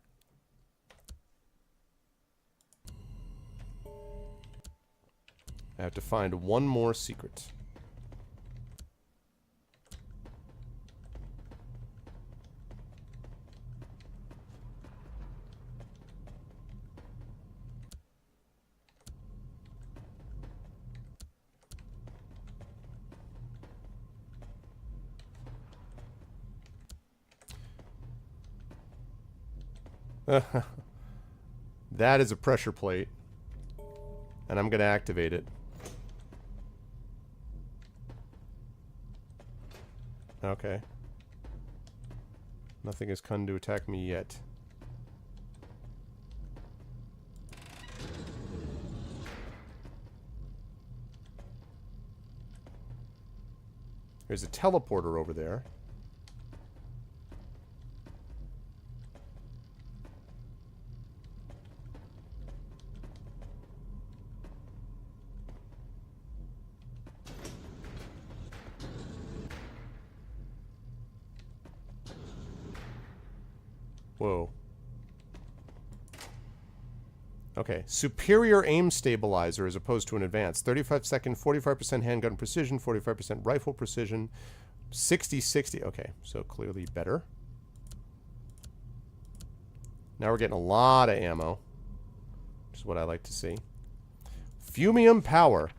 I have to find 1 more secret. That is a pressure plate. And I'm going to activate it. Okay. Nothing has come to attack me yet. There's a teleporter over there. Whoa. Okay. Superior aim stabilizer as opposed to an advanced. 35-second, 45% handgun precision, 45% rifle precision, 60-60. Okay, so clearly better. Now we're getting a lot of ammo, which is what I like to see. Fumium power.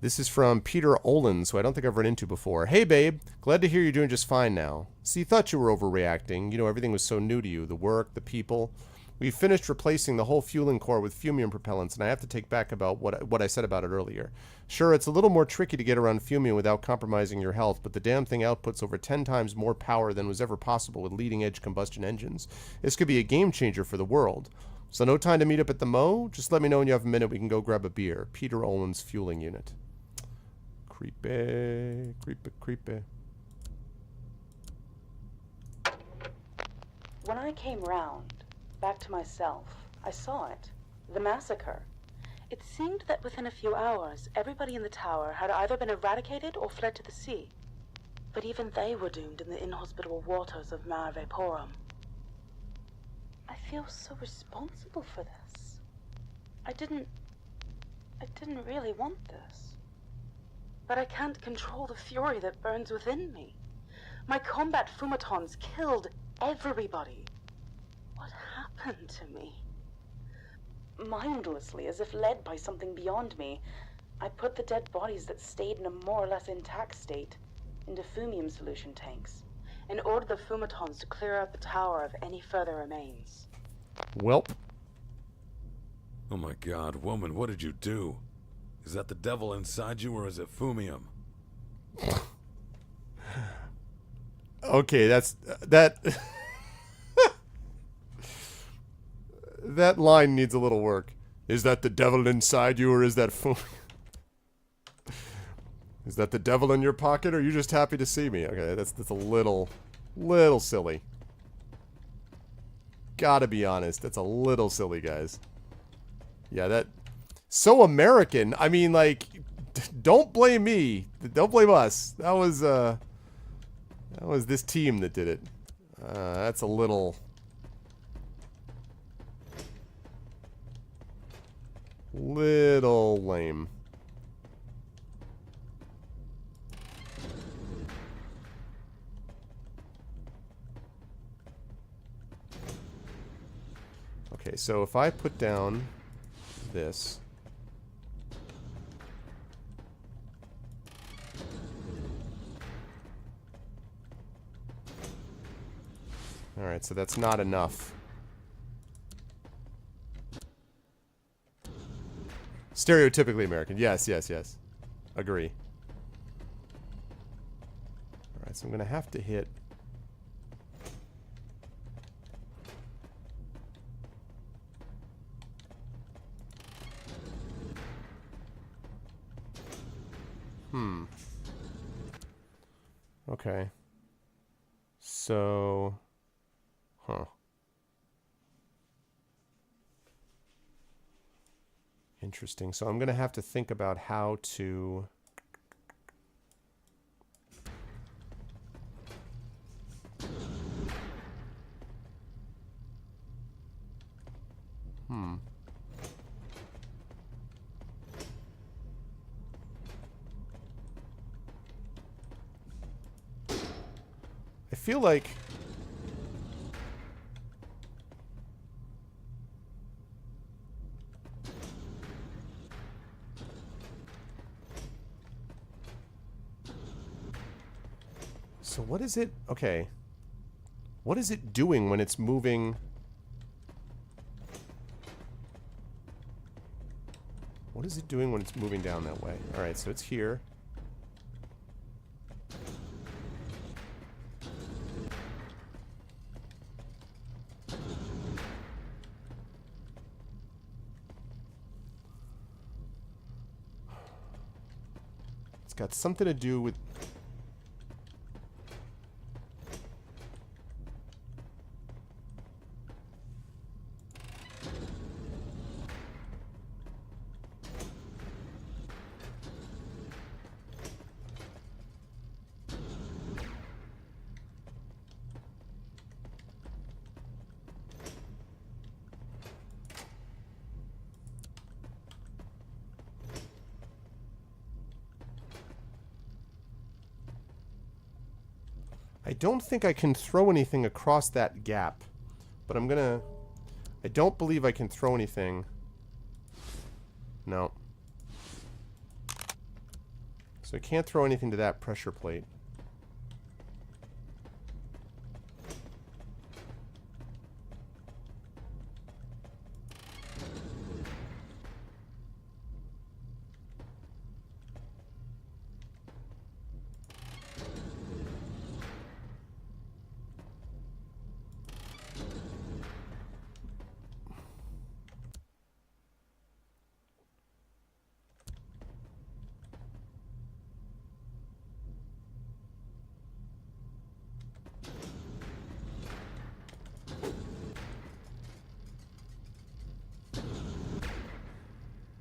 This is from Peter Olins, who I don't think I've run into before. Hey, babe. Glad to hear you're doing just fine now. See, thought you were overreacting. You know, everything was so new to you. The work, the people. We've finished replacing the whole fueling core with fumium propellants, and I have to take back about what I said about it earlier. Sure, it's a little more tricky to get around fumium without compromising your health, but the damn thing outputs over 10 times more power than was ever possible with leading-edge combustion engines. This could be a game-changer for the world. So no time to meet up at the Mo? Just let me know when you have a minute. We can go grab a beer. Peter Olin's fueling unit. Creepy, creepy, creepy. When I came round, back to myself, I saw it. The massacre. It seemed that within a few hours, everybody in the tower had either been eradicated or fled to the sea. But even they were doomed in the inhospitable waters of Mare Vaporum. I feel so responsible for this. I didn't really want this. But I can't control the fury that burns within me. My combat fumatons killed everybody. What happened to me? Mindlessly, as if led by something beyond me, I put the dead bodies that stayed in a more or less intact state into fumium solution tanks, and ordered the fumatons to clear out the tower of any further remains. Welp. Oh my god, woman, what did you do? Is that the devil inside you, or is it fumium? Okay, that that line needs a little work. Is that the devil inside you, or is that is that the devil in your pocket, or are you just happy to see me? Okay, that's a little silly. Gotta be honest, that's a little silly, guys. Yeah, that so American. I mean, like, don't blame me. Don't blame us. That was this team that did it. That's a little lame. Okay, so if I put down this. Alright, so that's not enough. Stereotypically American. Yes, yes, yes. Agree. Alright, so I'm gonna have to hit... Okay. So... Huh. Interesting. So I'm going to have to think about how to... I feel like... So what is it? Okay. What is it doing when it's moving? What is it doing when it's moving down that way? Alright, so it's here. It's got something to do with... I don't think I can throw anything across that gap, but I'm gonna I don't believe I can throw anything. No. So I can't throw anything to that pressure plate.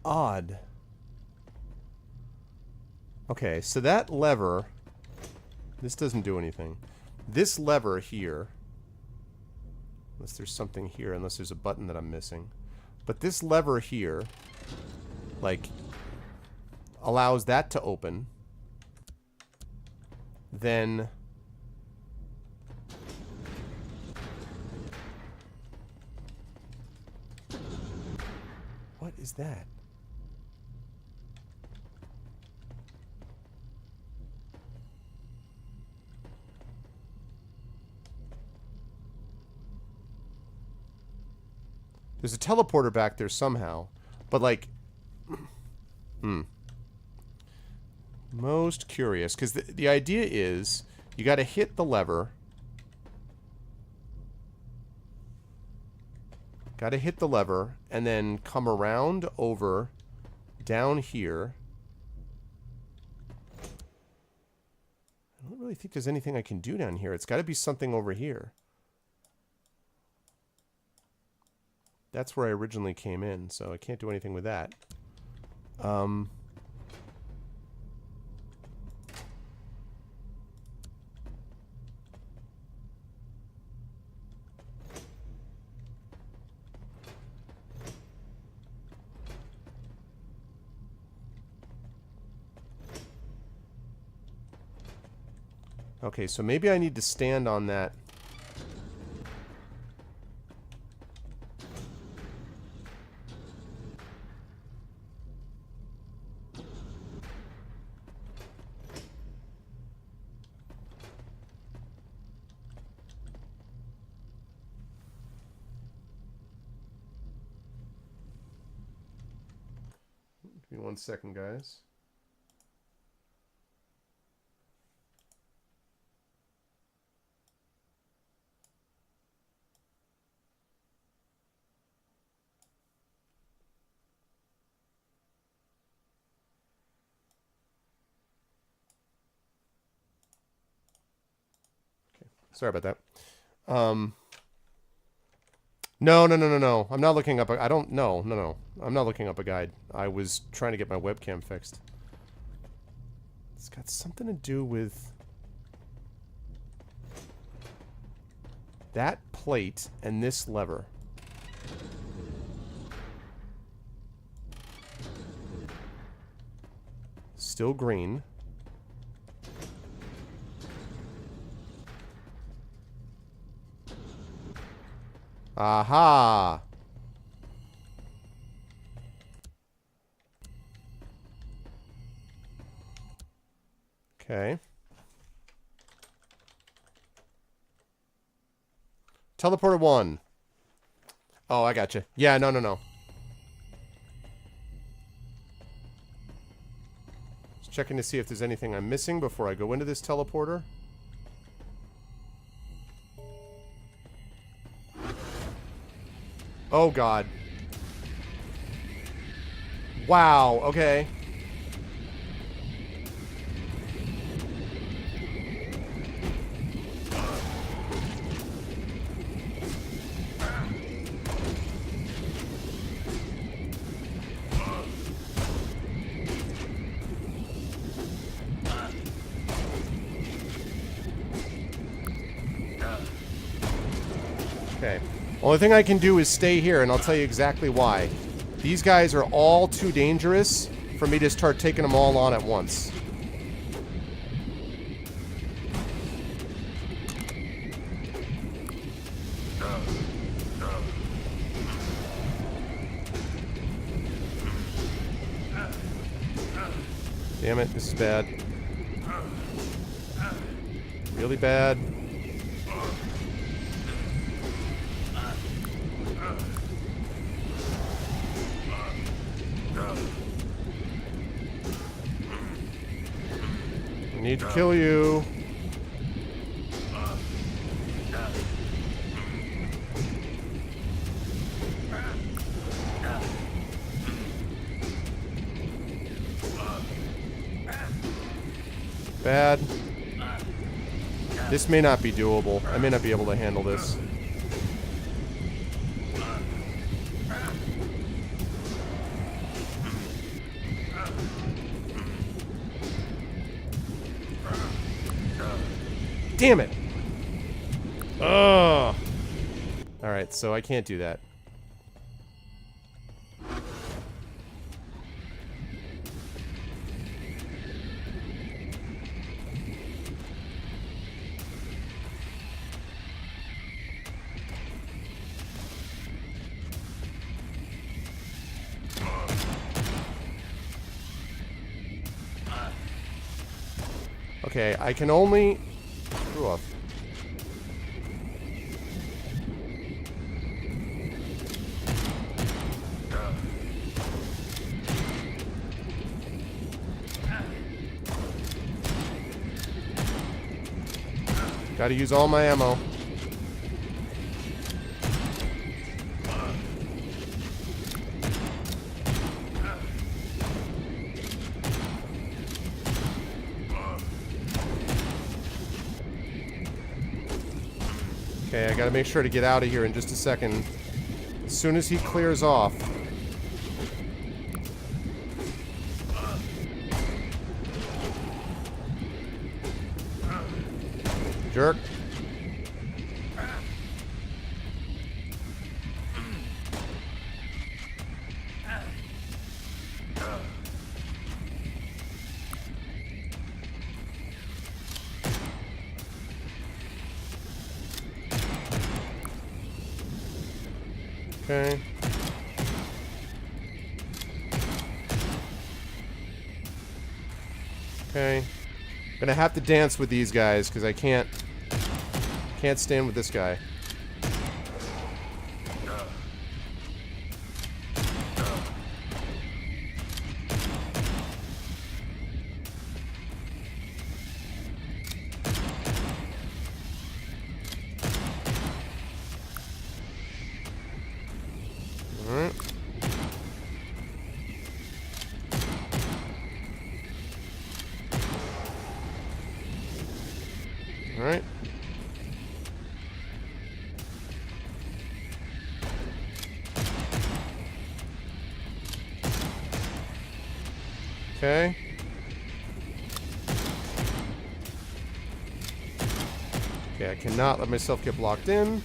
Odd. Okay, so that lever, this doesn't do anything. This lever here, unless there's something here, unless there's a button that I'm missing. But this lever here, like, allows that to open. Then what is that? There's a teleporter back there somehow, but like, most curious, because the idea is you got to hit the lever. Got to hit the lever and then come around over down here. I don't really think there's anything I can do down here. It's got to be something over here. That's where I originally came in, so I can't do anything with that. Okay, so maybe I need to stand on that. Give me 1 second, guys. Sorry about that. No. I'm not looking up. I don't. No. I'm not looking up a guide. I was trying to get my webcam fixed. It's got something to do with that plate and this lever. Still green. Aha! Okay. Teleporter 1. Oh, I gotcha. Yeah, no. Just checking to see if there's anything I'm missing before I go into this teleporter. Oh, God. Wow, okay. Okay. Only thing I can do is stay here, and I'll tell you exactly why. These guys are all too dangerous for me to start taking them all on at once. Damn it, this is bad. Really bad. I need to kill you. Bad. This may not be doable. I may not be able to handle this. Damn it! Ugh! Alright, so I can't do that. Okay, I can only... Screw off. Gotta use all my ammo. Okay, I gotta make sure to get out of here in just a second. As soon as he clears off. Jerk. Okay. Okay. I'm gonna have to dance with these guys because I can't stand with this guy. Alright. Alright. Okay. Okay, I cannot let myself get blocked in.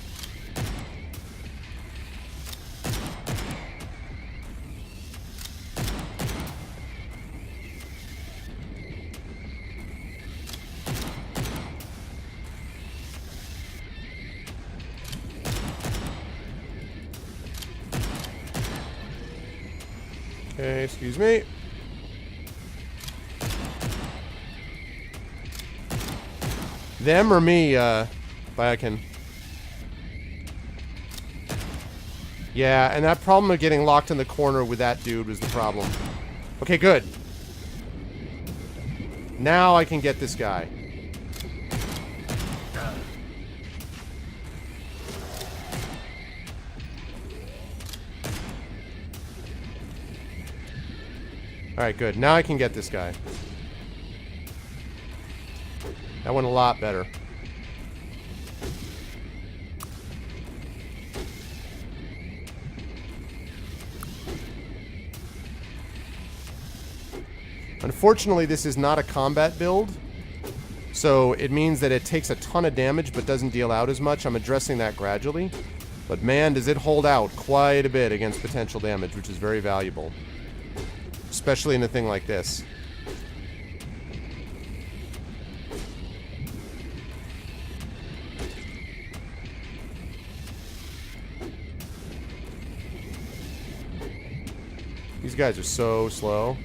Okay, excuse me. Them or me, Biokin? Yeah, and that problem of getting locked in the corner with that dude was the problem. Okay, good. Now I can get this guy. Alright, good. Now I can get this guy. That went a lot better. Unfortunately, this is not a combat build, so it means that it takes a ton of damage but doesn't deal out as much. I'm addressing that gradually. But man, does it hold out quite a bit against potential damage, which is very valuable. Especially in a thing like this. These guys are so slow.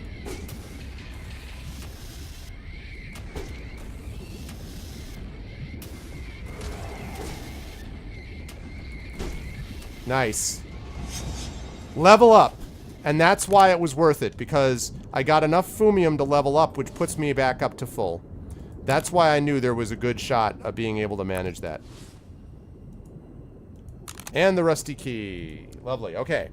Nice. Level up. And that's why it was worth it, because I got enough Fumium to level up, which puts me back up to full. That's why I knew there was a good shot of being able to manage that. And the rusty key. Lovely. Okay.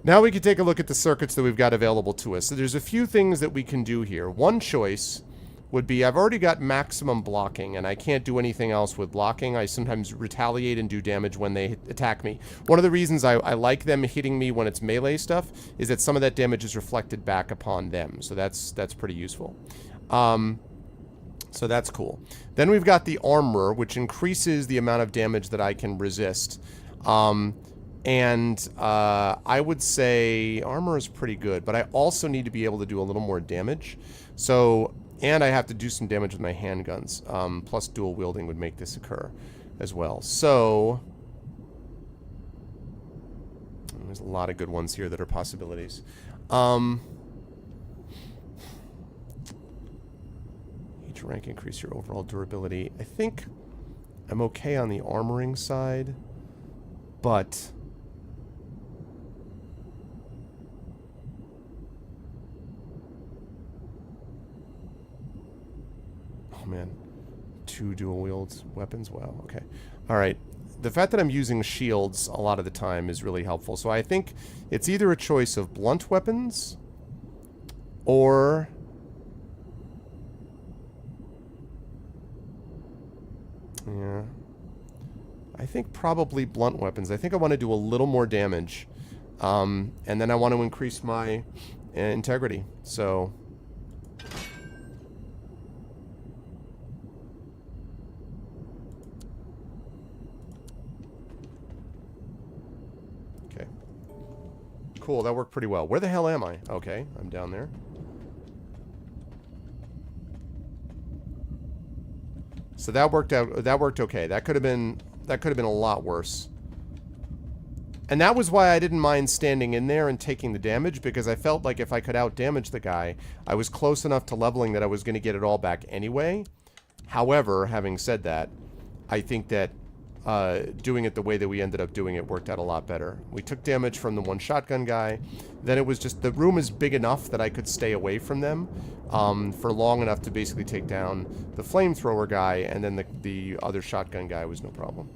Now we can take a look at the circuits that we've got available to us. So there's a few things that we can do here. One choice would be, I've already got maximum blocking, and I can't do anything else with blocking. I sometimes retaliate and do damage when they attack me. One of the reasons I like them hitting me when it's melee stuff is that some of that damage is reflected back upon them. So that's pretty useful. So that's cool. Then we've got the armor, which increases the amount of damage that I can resist. I would say armor is pretty good, but I also need to be able to do a little more damage. So, and I have to do some damage with my handguns. Plus dual wielding would make this occur as well. So, there's a lot of good ones here that are possibilities. Each rank increase your overall durability. I think I'm okay on the armoring side, but oh man, 2 dual wield weapons. Wow. Okay. All right. The fact that I'm using shields a lot of the time is really helpful. So I think it's either a choice of blunt weapons or yeah, I think probably blunt weapons. I think I want to do a little more damage, and then I want to increase my integrity. So okay, cool. That worked pretty well. Where the hell am I? Okay, I'm down there. So that worked out. That worked okay. That could have been a lot worse. And that was why I didn't mind standing in there and taking the damage, because I felt like if I could out-damage the guy, I was close enough to leveling that I was going to get it all back anyway. However, having said that, I think that doing it the way that we ended up doing it worked out a lot better. We took damage from the one shotgun guy. Then it was just, the room is big enough that I could stay away from them for long enough to basically take down the flamethrower guy, and then the other shotgun guy was no problem.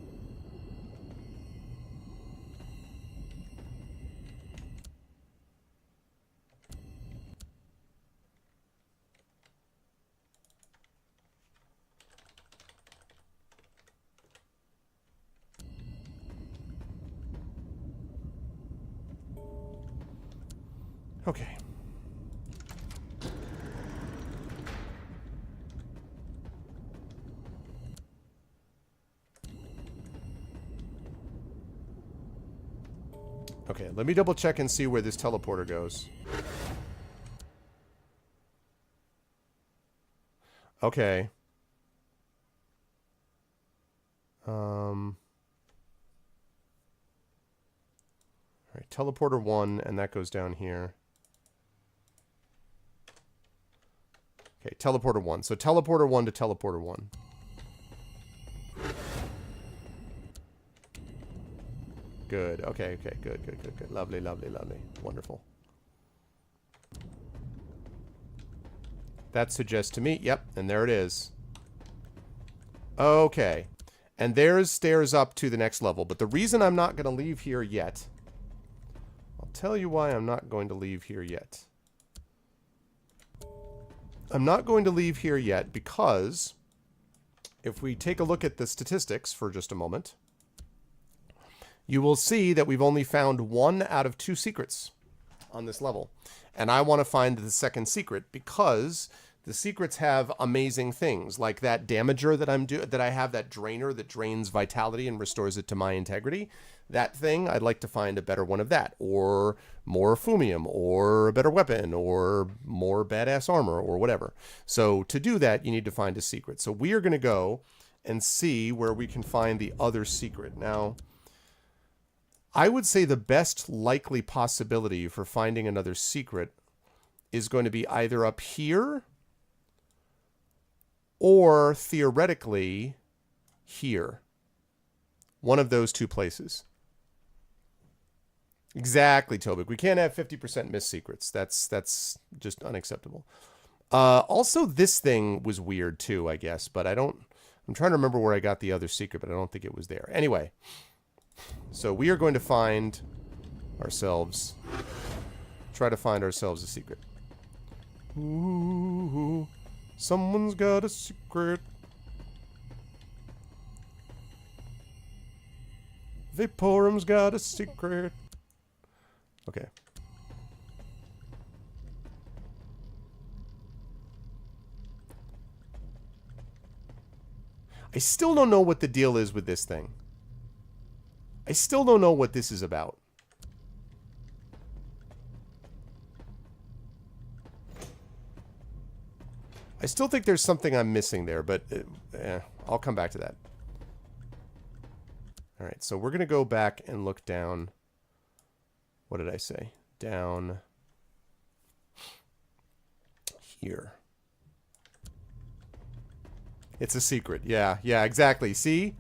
Okay. Okay, let me double check and see where this teleporter goes. Okay. Alright, teleporter 1, and that goes down here. Okay, teleporter 1. So teleporter 1 to teleporter 1. Good. Okay, okay, good. Lovely. Wonderful. That suggests to me, yep, and there it is. Okay. And there's stairs up to the next level. But the reason I'm not going to leave here yet, I'll tell you why I'm not going to leave here yet. I'm not going to leave here yet because if we take a look at the statistics for just a moment, you will see that we've only found 1 out of 2 secrets on this level. And I want to find the second secret because the secrets have amazing things, like that damager that I have, that drainer that drains vitality and restores it to my integrity. That thing, I'd like to find a better one of that, or more Fumium, or a better weapon, or more badass armor, or whatever. So to do that, you need to find a secret. So we are going to go and see where we can find the other secret. Now, I would say the best likely possibility for finding another secret is going to be either up here or theoretically here. One of those two places. Exactly, Tobik. We can't have 50% missed secrets. That's just unacceptable. Also, this thing was weird too, I guess, but I'm trying to remember where I got the other secret, but I don't think it was there. Anyway, so we are going to try to find ourselves a secret. Ooh, someone's got a secret. Vaporum's got a secret. Okay. I still don't know what the deal is with this thing. I still don't know what this is about. I still think there's something I'm missing there, but I'll come back to that. All right, so we're going to go back and look down. What did I say? Down here. It's a secret. Yeah, exactly. See?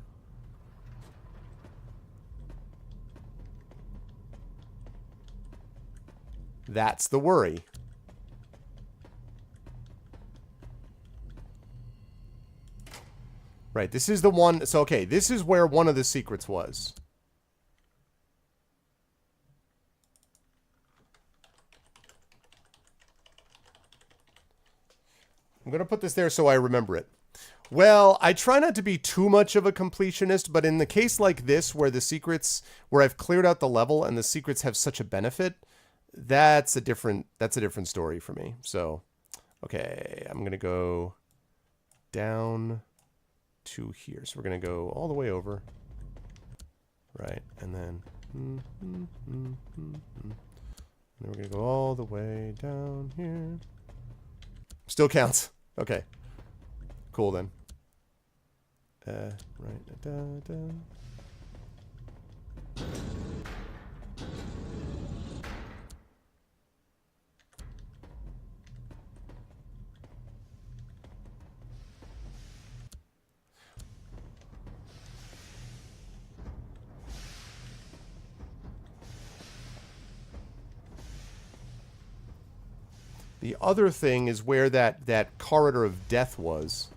That's the worry. Right, this is the one. So, okay, this is where one of the secrets was. I'm going to put this there so I remember it. Well, I try not to be too much of a completionist, but in the case like this, where I've cleared out the level and the secrets have such a benefit, that's a different story for me. So, okay, I'm going to go down to here. So we're going to go all the way over. Right, and then and then we're going to go all the way down here. Still counts. Okay. Cool then. Right. The other thing is where that corridor of death was.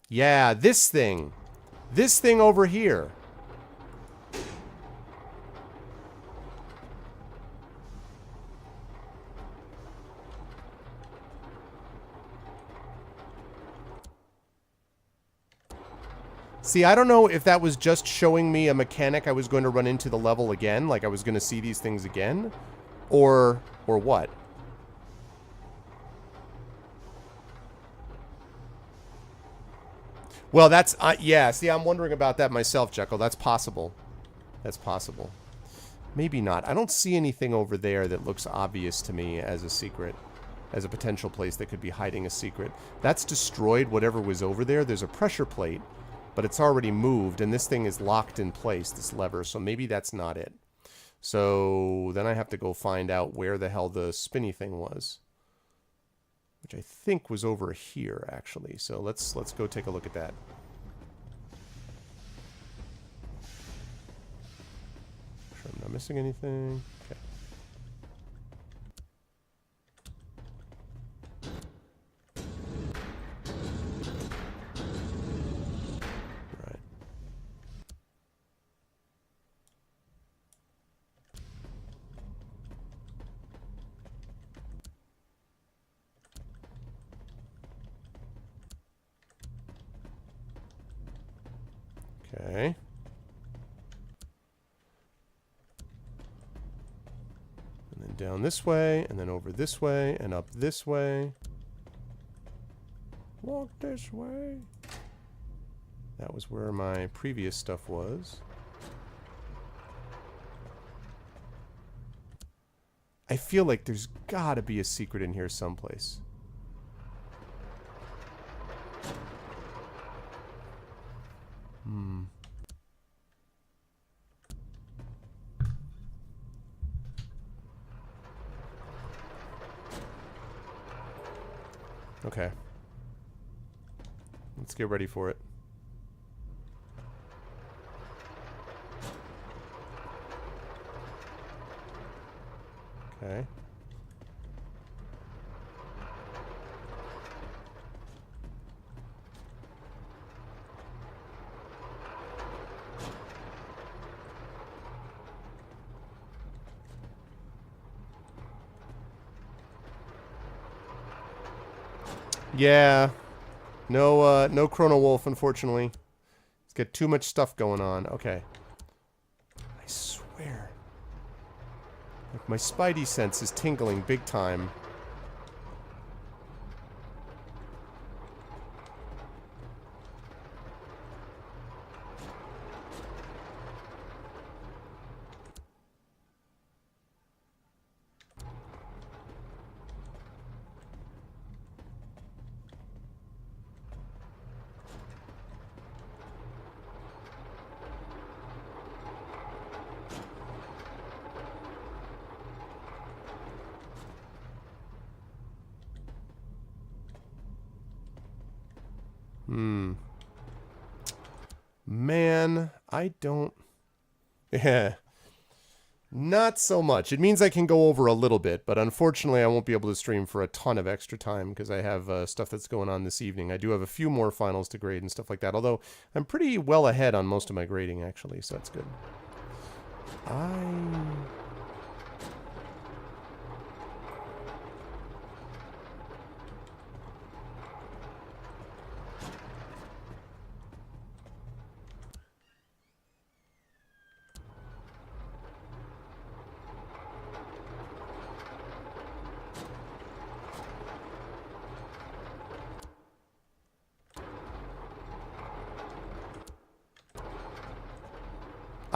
Yeah, this thing. This thing over here. See, I don't know if that was just showing me a mechanic I was going to run into the level again, like I was going to see these things again, or what. Well, that's, yeah, see, I'm wondering about that myself, Jekyll. That's possible. That's possible. Maybe not. I don't see anything over there that looks obvious to me as a secret, as a potential place that could be hiding a secret. That's destroyed whatever was over there. There's a pressure plate, but it's already moved, and this thing is locked in place, this lever, so maybe that's not it. So then I have to go find out where the hell the spinny thing was, which I think was over here, actually. So let's go take a look at that. Sure I'm not missing anything. Okay. Right. Okay. And then down this way, and then over this way, and up this way. Walk this way. That was where my previous stuff was. I feel like there's gotta be a secret in here someplace. Okay. Let's get ready for it. Okay. Yeah. No, no Chrono Wolf, unfortunately. It's got too much stuff going on. Okay. I swear. Like, my spidey sense is tingling big time. Man, I don't... Yeah. Not so much. It means I can go over a little bit, but unfortunately I won't be able to stream for a ton of extra time because I have stuff that's going on this evening. I do have a few more finals to grade and stuff like that, although I'm pretty well ahead on most of my grading, actually, so that's good.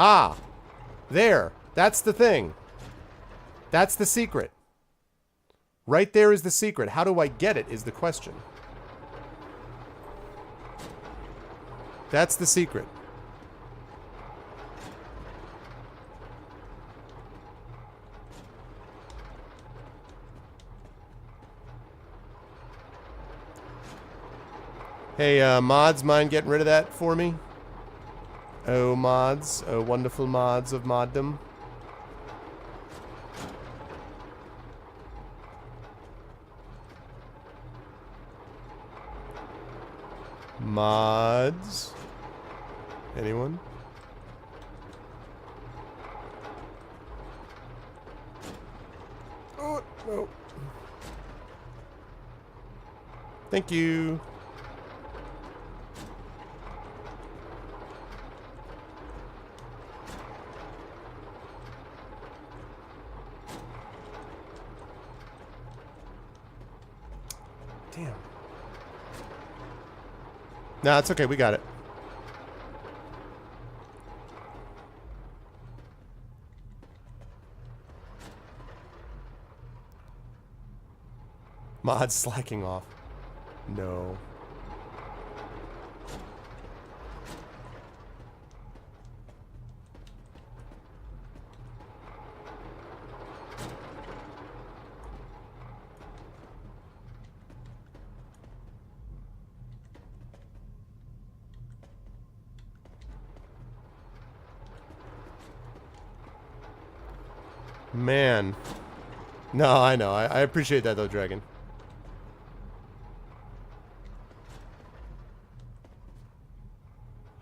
Ah! There! That's the thing. That's the secret. Right there is the secret. How do I get it is the question. That's the secret. Hey, mods, mind getting rid of that for me? Oh, mods. Oh, wonderful mods of moddom. Mods? Anyone? Oh, no. Thank you. Damn. Nah, it's okay. We got it. Mod's slacking off. No. Man. No, I know. I appreciate that, though, Dragon.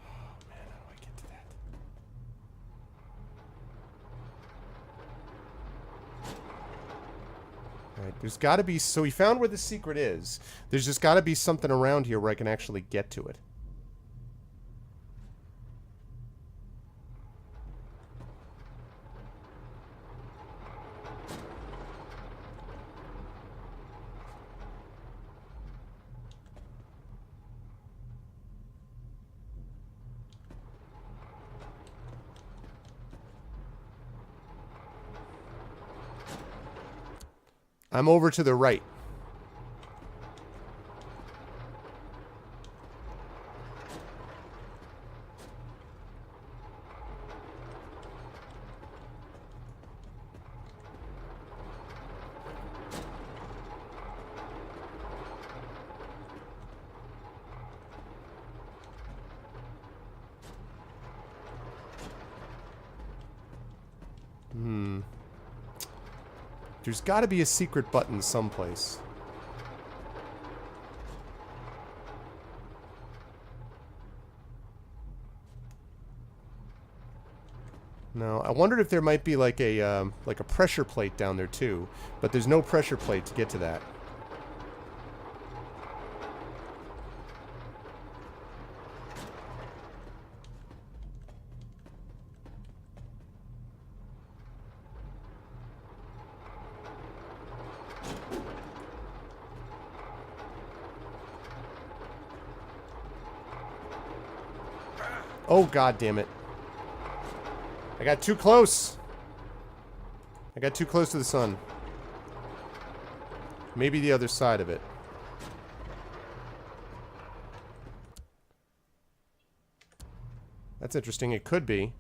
Oh, man. How do I get to that? Alright, there's got to be... So we found where the secret is. There's just got to be something around here where I can actually get to it. I'm over to the right. There's got to be a secret button someplace. No, I wondered if there might be like a pressure plate down there too, but there's no pressure plate to get to that. Oh, God damn it. I got too close. I got too close to the sun. Maybe the other side of it. That's interesting. It could be.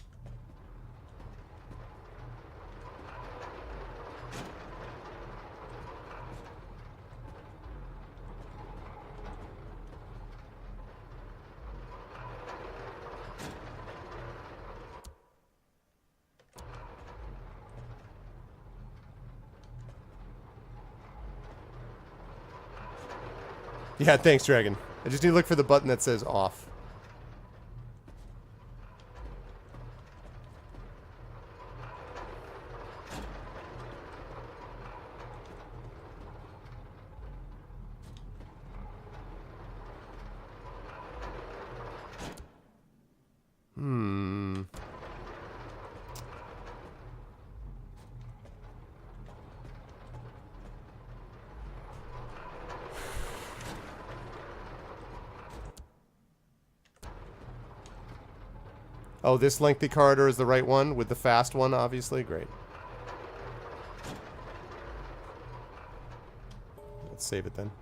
Yeah, thanks, Dragon. I just need to look for the button that says off. Oh, this lengthy corridor is the right one with the fast one, obviously. Great. Let's save it then.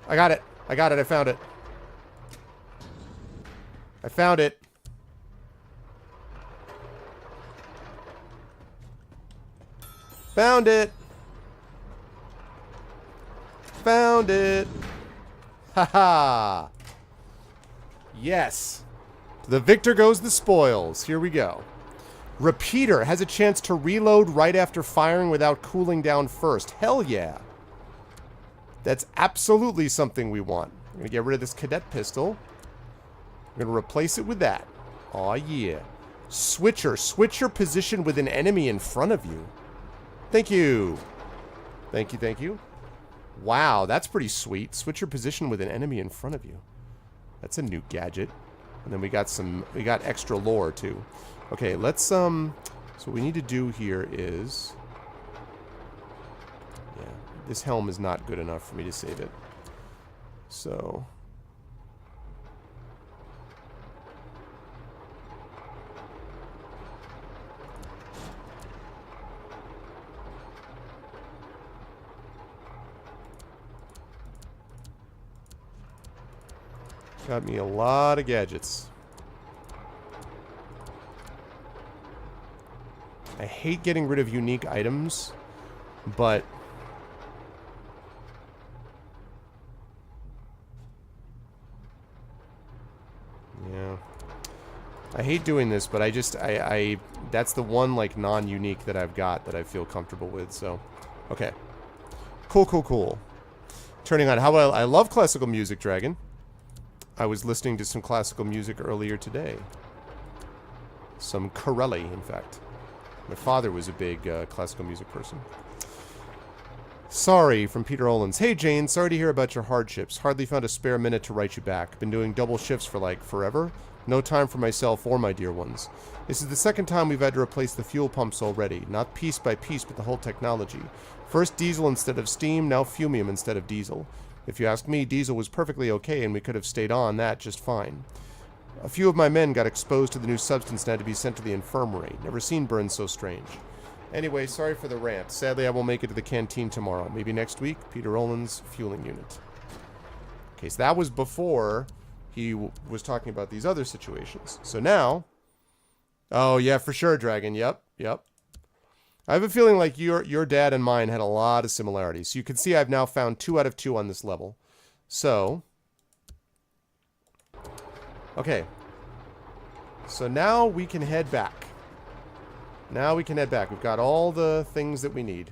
I got it. I got it. I found it. I found it. Found it. Found it. Haha. Yes. To the victor goes the spoils. Here we go. Repeater has a chance to reload right after firing without cooling down first. Hell yeah. That's absolutely something we want. We're going to get rid of this cadet pistol. We're going to replace it with that. Aw, yeah. Switcher. Switch your position with an enemy in front of you. Thank you. Thank you, thank you. Wow, that's pretty sweet. Switch your position with an enemy in front of you. That's a new gadget. And then we got extra lore, too. Okay, let's, so what we need to do here is... Yeah. This helm is not good enough for me to save it. So... Got me a lot of gadgets. I hate getting rid of unique items, but... Yeah. I hate doing this, but that's the one, like, non-unique that I've got that I feel comfortable with, so... Okay. Cool, cool, cool. Turning on. I love classical music, Dragon. I was listening to some classical music earlier today. Some Corelli, in fact. My father was a big classical music person. Sorry, from Peter Olins. Hey, Jane, sorry to hear about your hardships. Hardly found a spare minute to write you back. Been doing double shifts for, like, forever. No time for myself or my dear ones. This is the second time we've had to replace the fuel pumps already. Not piece by piece, but the whole technology. First diesel instead of steam, now fumium instead of diesel. If you ask me, diesel was perfectly okay and we could have stayed on that just fine. A few of my men got exposed to the new substance and had to be sent to the infirmary. Never seen burns so strange. Anyway, sorry for the rant. Sadly, I won't make it to the canteen tomorrow. Maybe next week. Peter Olin's fueling unit. Okay, so that was before he was talking about these other situations. So now... Oh, yeah, for sure, Dragon. Yep, yep. I have a feeling like your dad and mine had a lot of similarities. So you can see I've now found 2 out of 2 on this level. So, okay. So now we can head back. Now we can head back. We've got all the things that we need.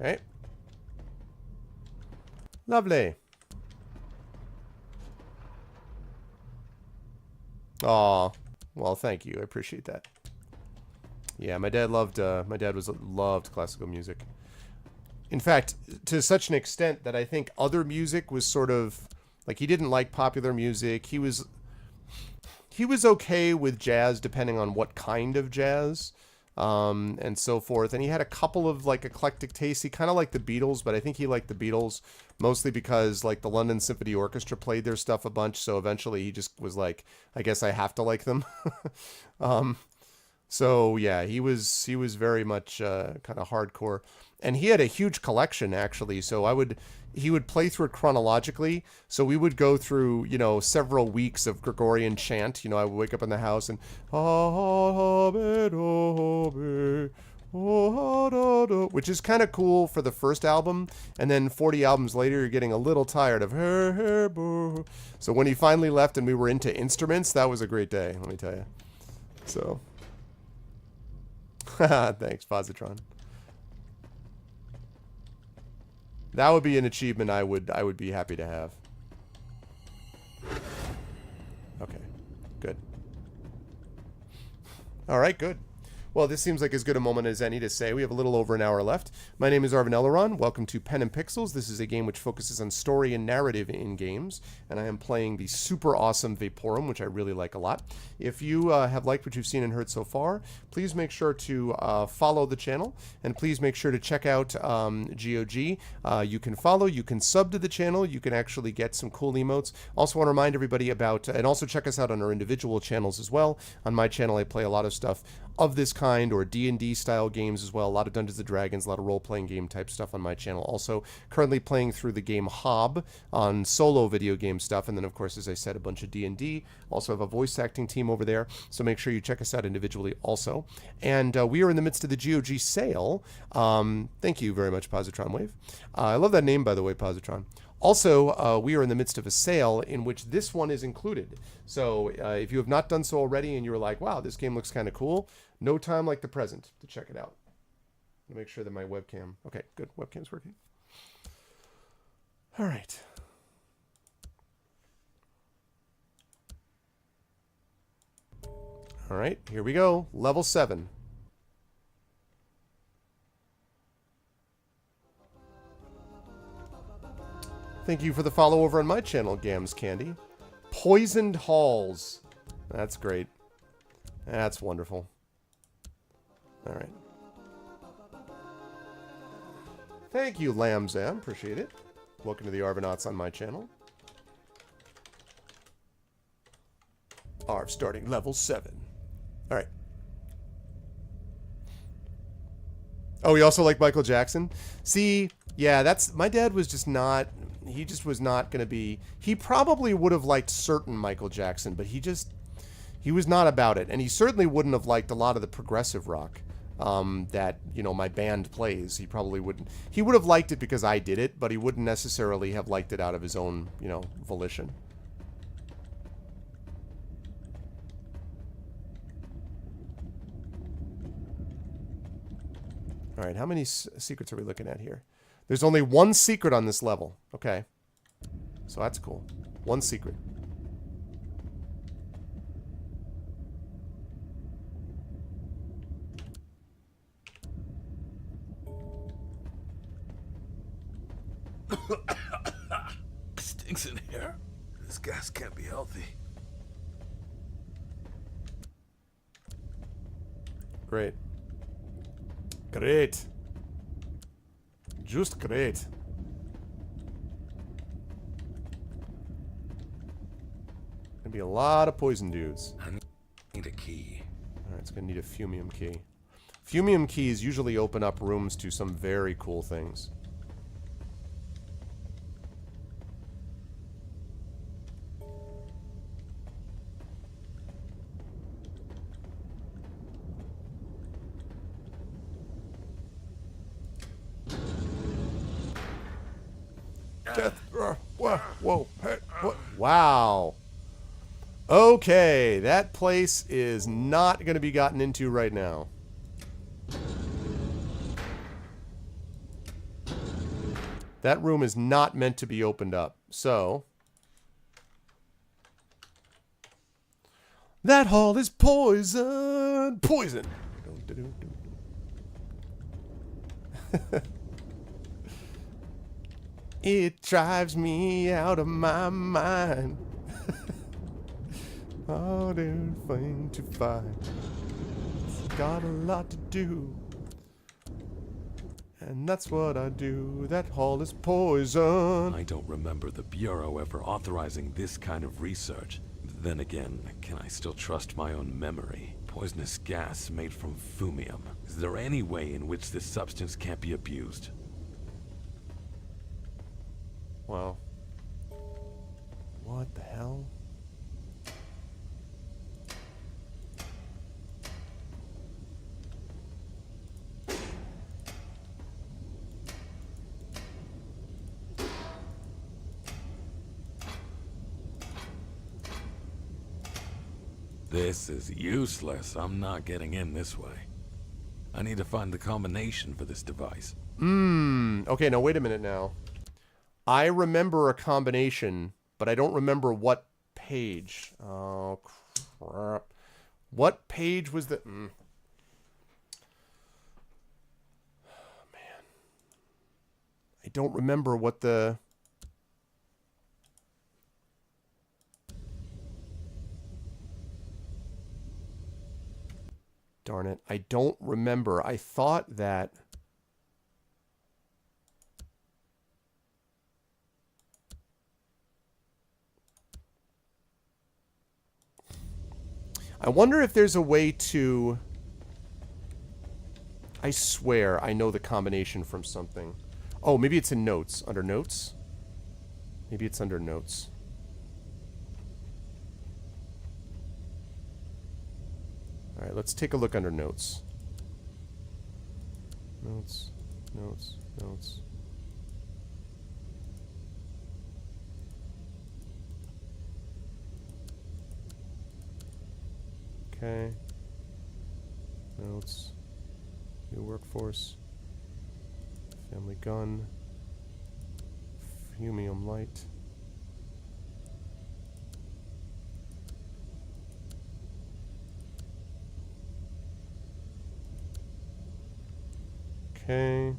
Okay. Lovely. Aw. Well, thank you. I appreciate that. Yeah, my dad loved classical music. In fact, to such an extent that I think other music was sort of like he didn't like popular music. He was okay with jazz depending on what kind of jazz. And so forth. And he had a couple of like eclectic tastes. He kind of liked the Beatles, but I think he liked the Beatles mostly because like the London Symphony Orchestra played their stuff a bunch. So eventually he just was like, I guess I have to like them. So yeah, he was very much kind of hardcore, and he had a huge collection actually. So he would play through it chronologically. So we would go through, several weeks of Gregorian chant. I would wake up in the house and which is kind of cool for the first album, and then 40 albums later you're getting a little tired of so when he finally left and we were into instruments, that was a great day, let me tell you. So thanks, Positron. That would be an achievement I would be happy to have. Okay, good. All right, good. Well, this seems like as good a moment as any to say we have a little over an hour left. My name is Arvin Eleron. Welcome to Pen and Pixels. This is a game which focuses on story and narrative in games, and I am playing the super awesome Vaporum, which I really like a lot. If you have liked what you've seen and heard so far, please make sure to follow the channel, and please make sure to check out GOG. You can follow, you can sub to the channel, you can actually get some cool emotes. Also want to remind everybody about, and also check us out on our individual channels as well. On my channel, I play a lot of stuff of this kind, or D&D style games as well. A lot of Dungeons & Dragons, a lot of role-playing game type stuff on my channel. Also, currently playing through the game Hob on solo video game stuff. And then, of course, as I said, a bunch of D&D. Also have a voice acting team over there, so make sure you check us out individually also. And we are in the midst of the GOG sale. Thank you very much, Positron Wave. I love that name, by the way, Positron. Also, we are in the midst of a sale in which this one is included. So if you have not done so already and you're like, wow, this game looks kind of cool, no time like the present to check it out. Let me make sure that my webcam... Okay, good. Webcam's working. All right. All right, here we go. Level 7. Thank you for the follow over on my channel, Gams Candy. Poisoned Halls. That's great. That's wonderful. All right. Thank you, Lamzam. Appreciate it. Welcome to the Arvanauts on my channel. Arv starting level 7. All right. Oh, you also like Michael Jackson? See, yeah, that's... My dad was just not... He just was not going to be... He probably would have liked certain Michael Jackson, but he was not about it. And he certainly wouldn't have liked a lot of the progressive rock that, my band plays. He probably wouldn't... He would have liked it because I did it, but he wouldn't necessarily have liked it out of his own, volition. All right, how many secrets are we looking at here? There's only one secret on this level. Okay. So that's cool. One secret. Stinks in here. This gas can't be healthy. Great. Great. Just great. Gonna be a lot of poison dudes. I need a key. Alright, it's gonna need a fumium key. Fumium keys usually open up rooms to some very cool things. Death. Whoa. Hey, what? Wow. Okay, that place is not going to be gotten into right now. That room is not meant to be opened up. So, that hall is poison. Poison. It drives me out of my mind. Harder thing to find. It's got a lot to do. And that's what I do. That hall is poison. I don't remember the Bureau ever authorizing this kind of research. Then again, can I still trust my own memory? Poisonous gas made from fumium. Is there any way in which this substance can't be abused? Wow. What the hell? This is useless. I'm not getting in this way. I need to find the combination for this device. Okay, now wait a minute now. I remember a combination, but I don't remember what page. Oh, crap. What page was the... Man. I don't remember what the... Darn it. I don't remember. I thought that... I wonder if there's a way to... I swear I know the combination from something. Oh, maybe it's in notes. Under notes? Maybe it's under notes. Alright, let's take a look under notes. Notes, notes, notes. Okay. Notes. New workforce. Family gun. Fumium light. Okay.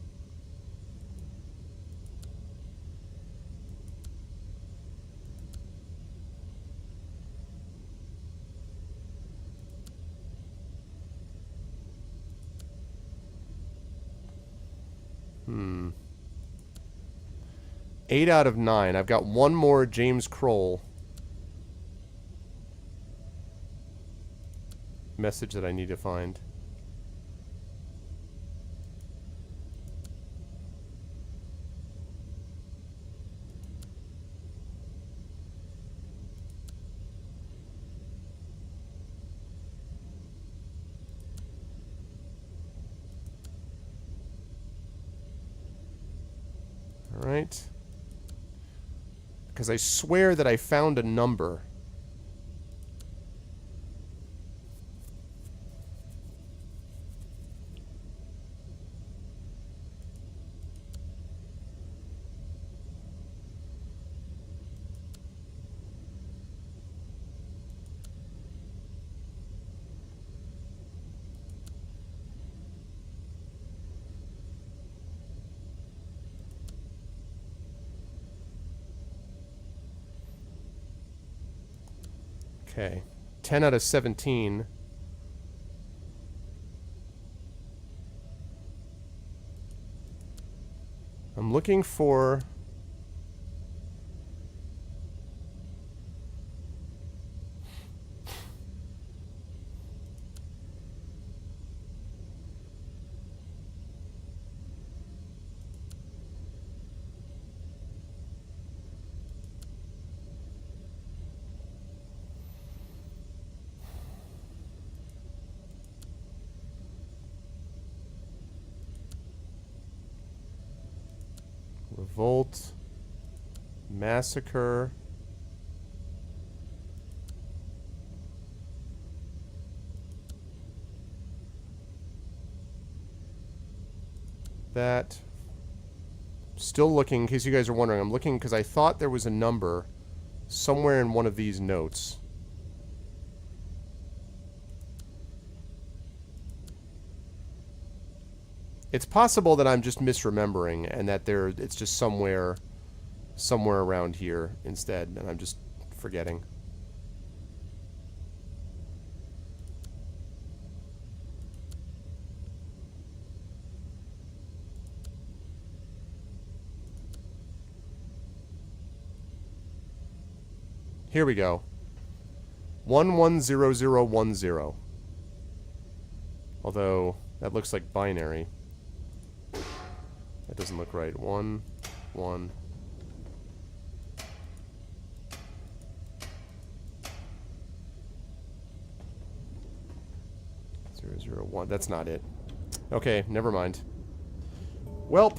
Hmm. 8 out of 9. I've got one more James Kroll message that I need to find. Alright. Because I swear that I found a number. Okay. 10 out of 17. I'm looking for... Revolt. Massacre. That. Still looking, in case you guys are wondering, I'm looking because I thought there was a number somewhere in one of these notes. It's possible that I'm just misremembering and that it's just somewhere around here instead, and I'm just forgetting. Here we go. 110010. Although that looks like binary. That doesn't look right. 1 1 0 1. That's not it. Okay, never mind. Welp.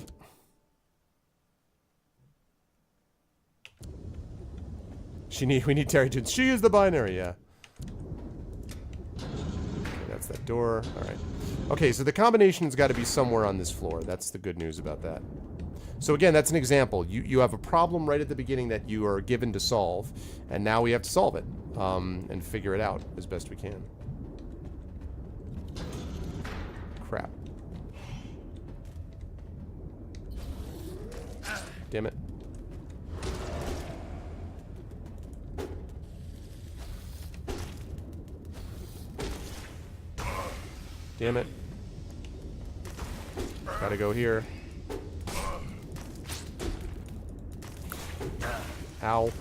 We need Terry Jones. She is the binary, yeah. Okay, that's that door. Alright. Okay, so the combination's got to be somewhere on this floor. That's the good news about that. So again, that's an example. You have a problem right at the beginning that you are given to solve, and now we have to solve it and figure it out as best we can. Crap. Damn it. Damn it. Gotta go here. Ow.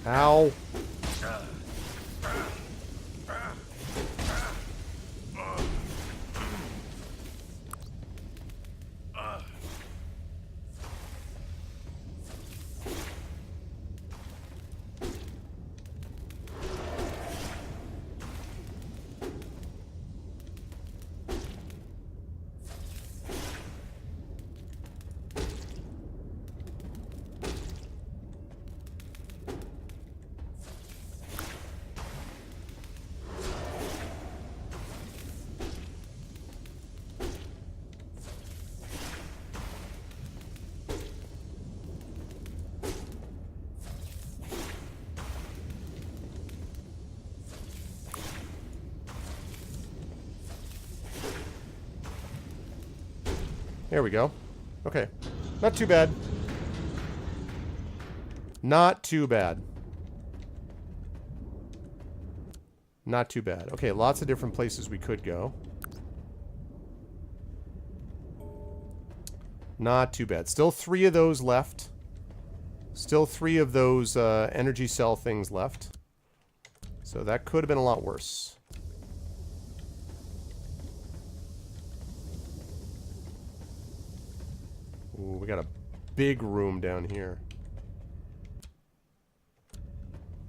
Ow. There we go. Okay. Not too bad. Not too bad. Not too bad. Okay, lots of different places we could go. Not too bad. Still 3 of those left. Still 3 of those energy cell things left. So that could have been a lot worse. Ooh, we got a big room down here.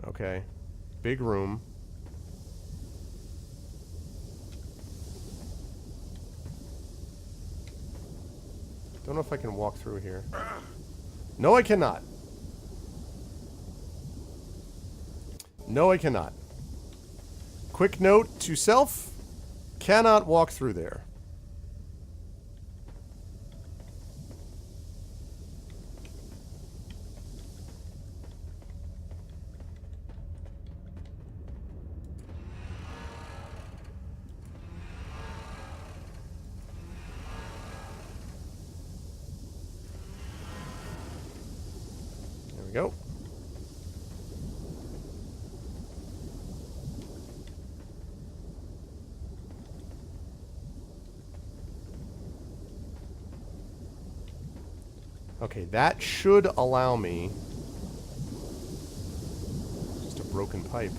Okay. Big room. Don't know if I can walk through here. No, I cannot. No, I cannot. Quick note to self. Cannot walk through there. Go. Okay, that should allow me. Just a broken pipe.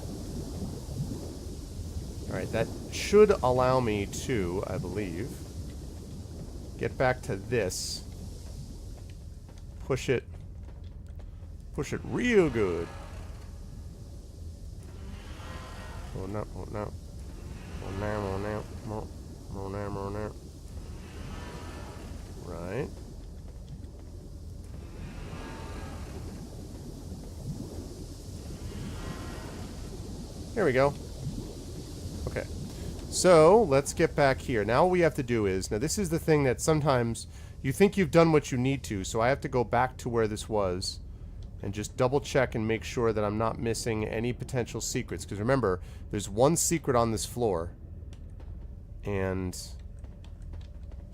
Alright, that should allow me to, I believe, get back to this. Push it. Push it real good. Oh no, oh no. Right. There we go. Okay. So, let's get back here. Now what we have to do is, now this is the thing that sometimes you think you've done what you need to, so I have to go back to where this was and just double check and make sure that I'm not missing any potential secrets. Because remember, there's one secret on this floor. And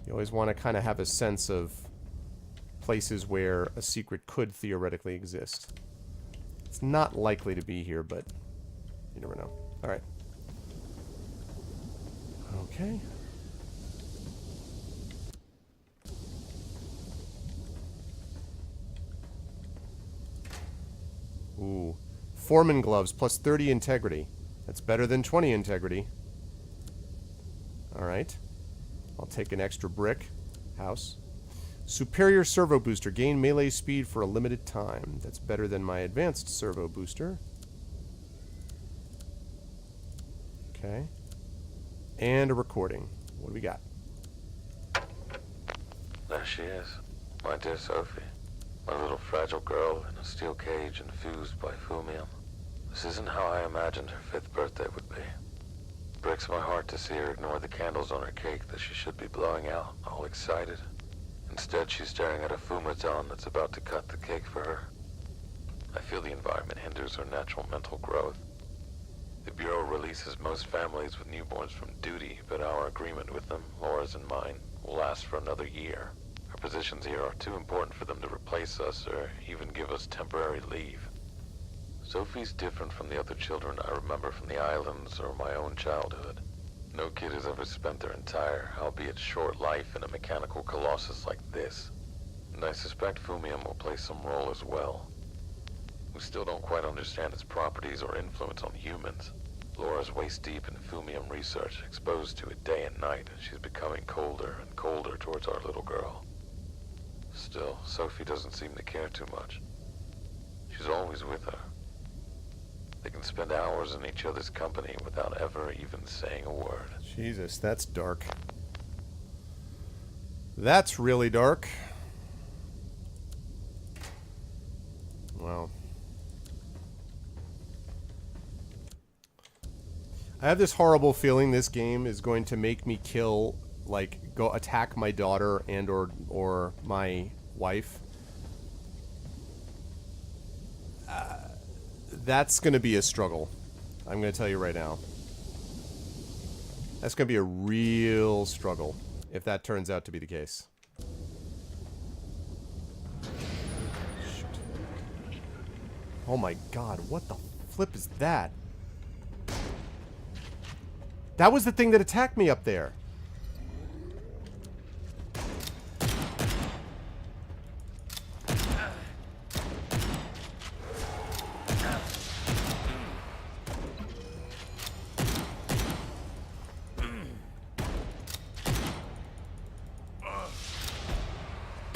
you always want to kind of have a sense of places where a secret could theoretically exist. It's not likely to be here, but you never know. Alright. Okay. Ooh. Foreman gloves, plus 30 integrity. That's better than 20 integrity. Alright. I'll take an extra brick. House. Superior servo booster. Gain melee speed for a limited time. That's better than my advanced servo booster. Okay. And a recording. What do we got? There she is. My dear Sophie. My little fragile girl in a steel cage infused by fumium. This isn't how I imagined her 5th birthday would be. It breaks my heart to see her ignore the candles on her cake that she should be blowing out, all excited. Instead, she's staring at a fumaton that's about to cut the cake for her. I feel the environment hinders her natural mental growth. The Bureau releases most families with newborns from duty, but our agreement with them, Laura's and mine, will last for another year. Our positions here are too important for them to replace us or even give us temporary leave. Sophie's different from the other children I remember from the islands or my own childhood. No kid has ever spent their entire, albeit short life in a mechanical colossus like this. And I suspect fumium will play some role as well. We still don't quite understand its properties or influence on humans. Laura's waist-deep in fumium research, exposed to it day and night, and she's becoming colder and colder towards our little girl. Still, Sophie doesn't seem to care too much. She's always with her. They can spend hours in each other's company without ever even saying a word. Jesus, that's dark. That's really dark. Wow. I have this horrible feeling this game is going to make me kill, like, go attack my daughter and or my wife. That's going to be a struggle. I'm going to tell you right now. That's going to be a real struggle if that turns out to be the case. Shoot. Oh my god, what the flip is that? That was the thing that attacked me up there.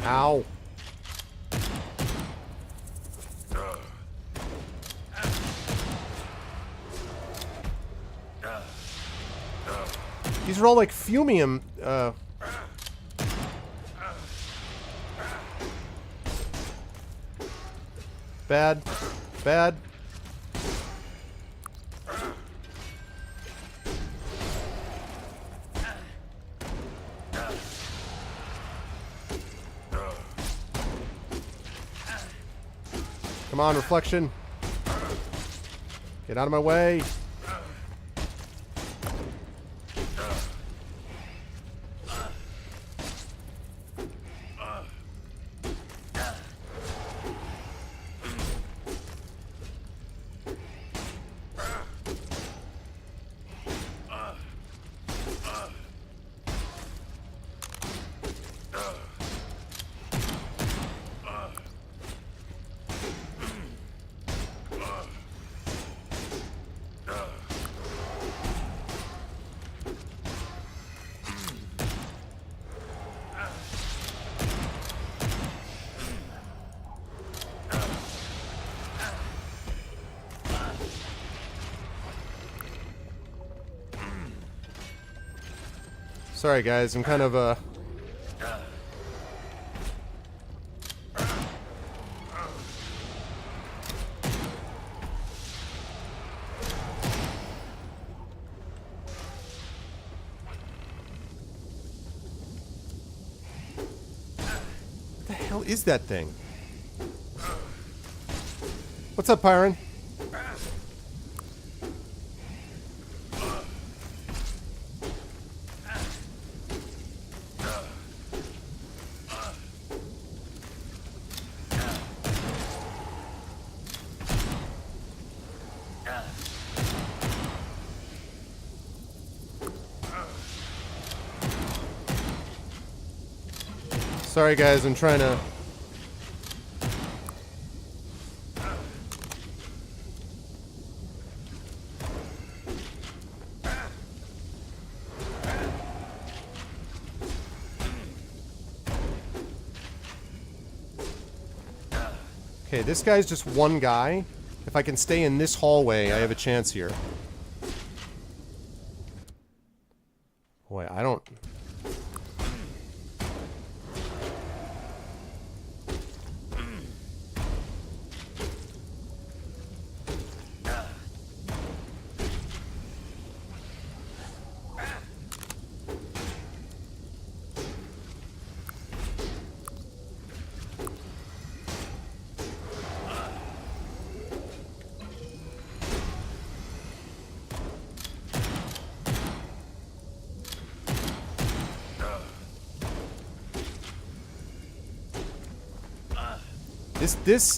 Ow. These are all like fumium, Bad. Bad. Come on, reflection. Get out of my way. Sorry, guys. I'm kind of, What the hell is that thing? What's up, Pyron? Sorry, guys. I'm trying to... Okay, this guy's just one guy. If I can stay in this hallway, I have a chance here. Boy, I don't...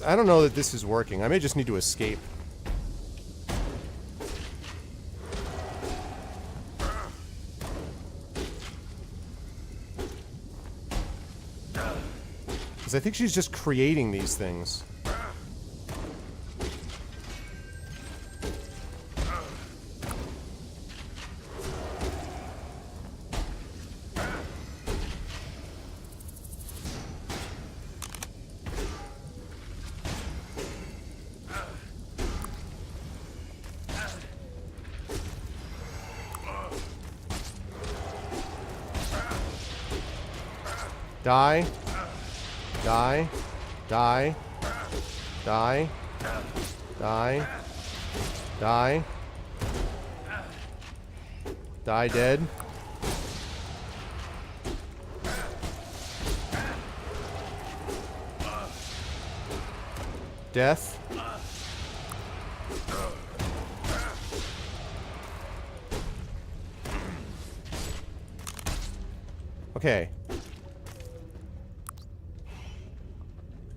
I don't know that this is working. I may just need to escape. Because I think she's just creating these things. Die. Die. Die. Die. Die. Die. Die dead. Death. Okay.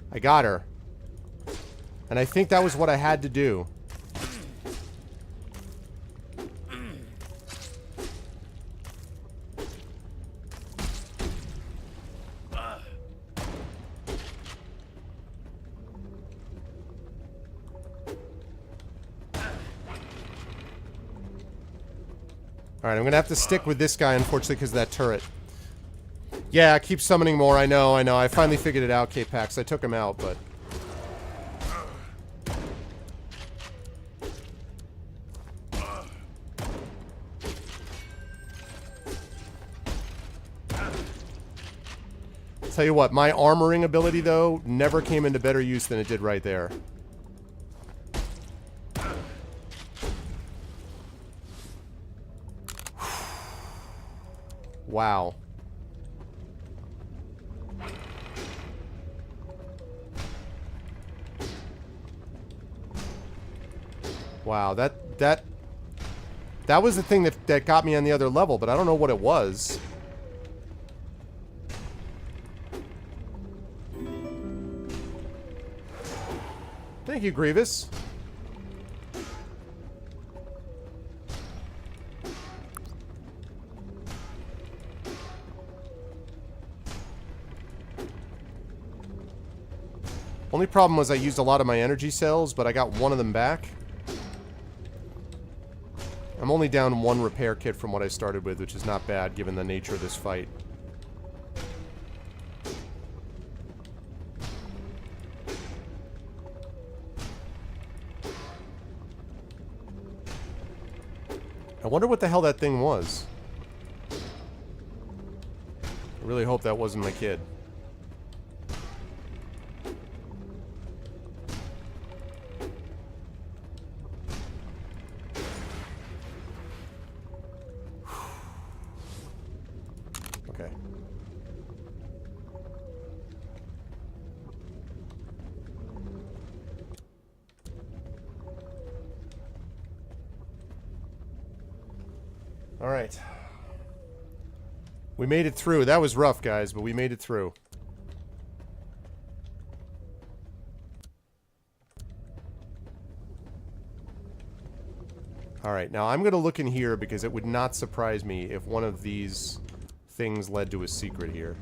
I got her. And I think that was what I had to do. Alright, I'm gonna have to stick with this guy, unfortunately, because of that turret. Yeah, I keep summoning more, I know. I finally figured it out, K-Pax. I took him out, but... Tell you what, my armoring ability, though, never came into better use than it did right there. Wow. Wow, that was the thing that got me on the other level, but I don't know what it was. Thank you, Grievous. Only problem was I used a lot of my energy cells, but I got one of them back. I'm only down one repair kit from what I started with, which is not bad given the nature of this fight. I wonder what the hell that thing was. really hope that wasn't my kid. Okay. All right. We made it through. That was rough, guys, but we made it through. Alright, now I'm going to look in here because it would not surprise me if one of these things led to a secret here.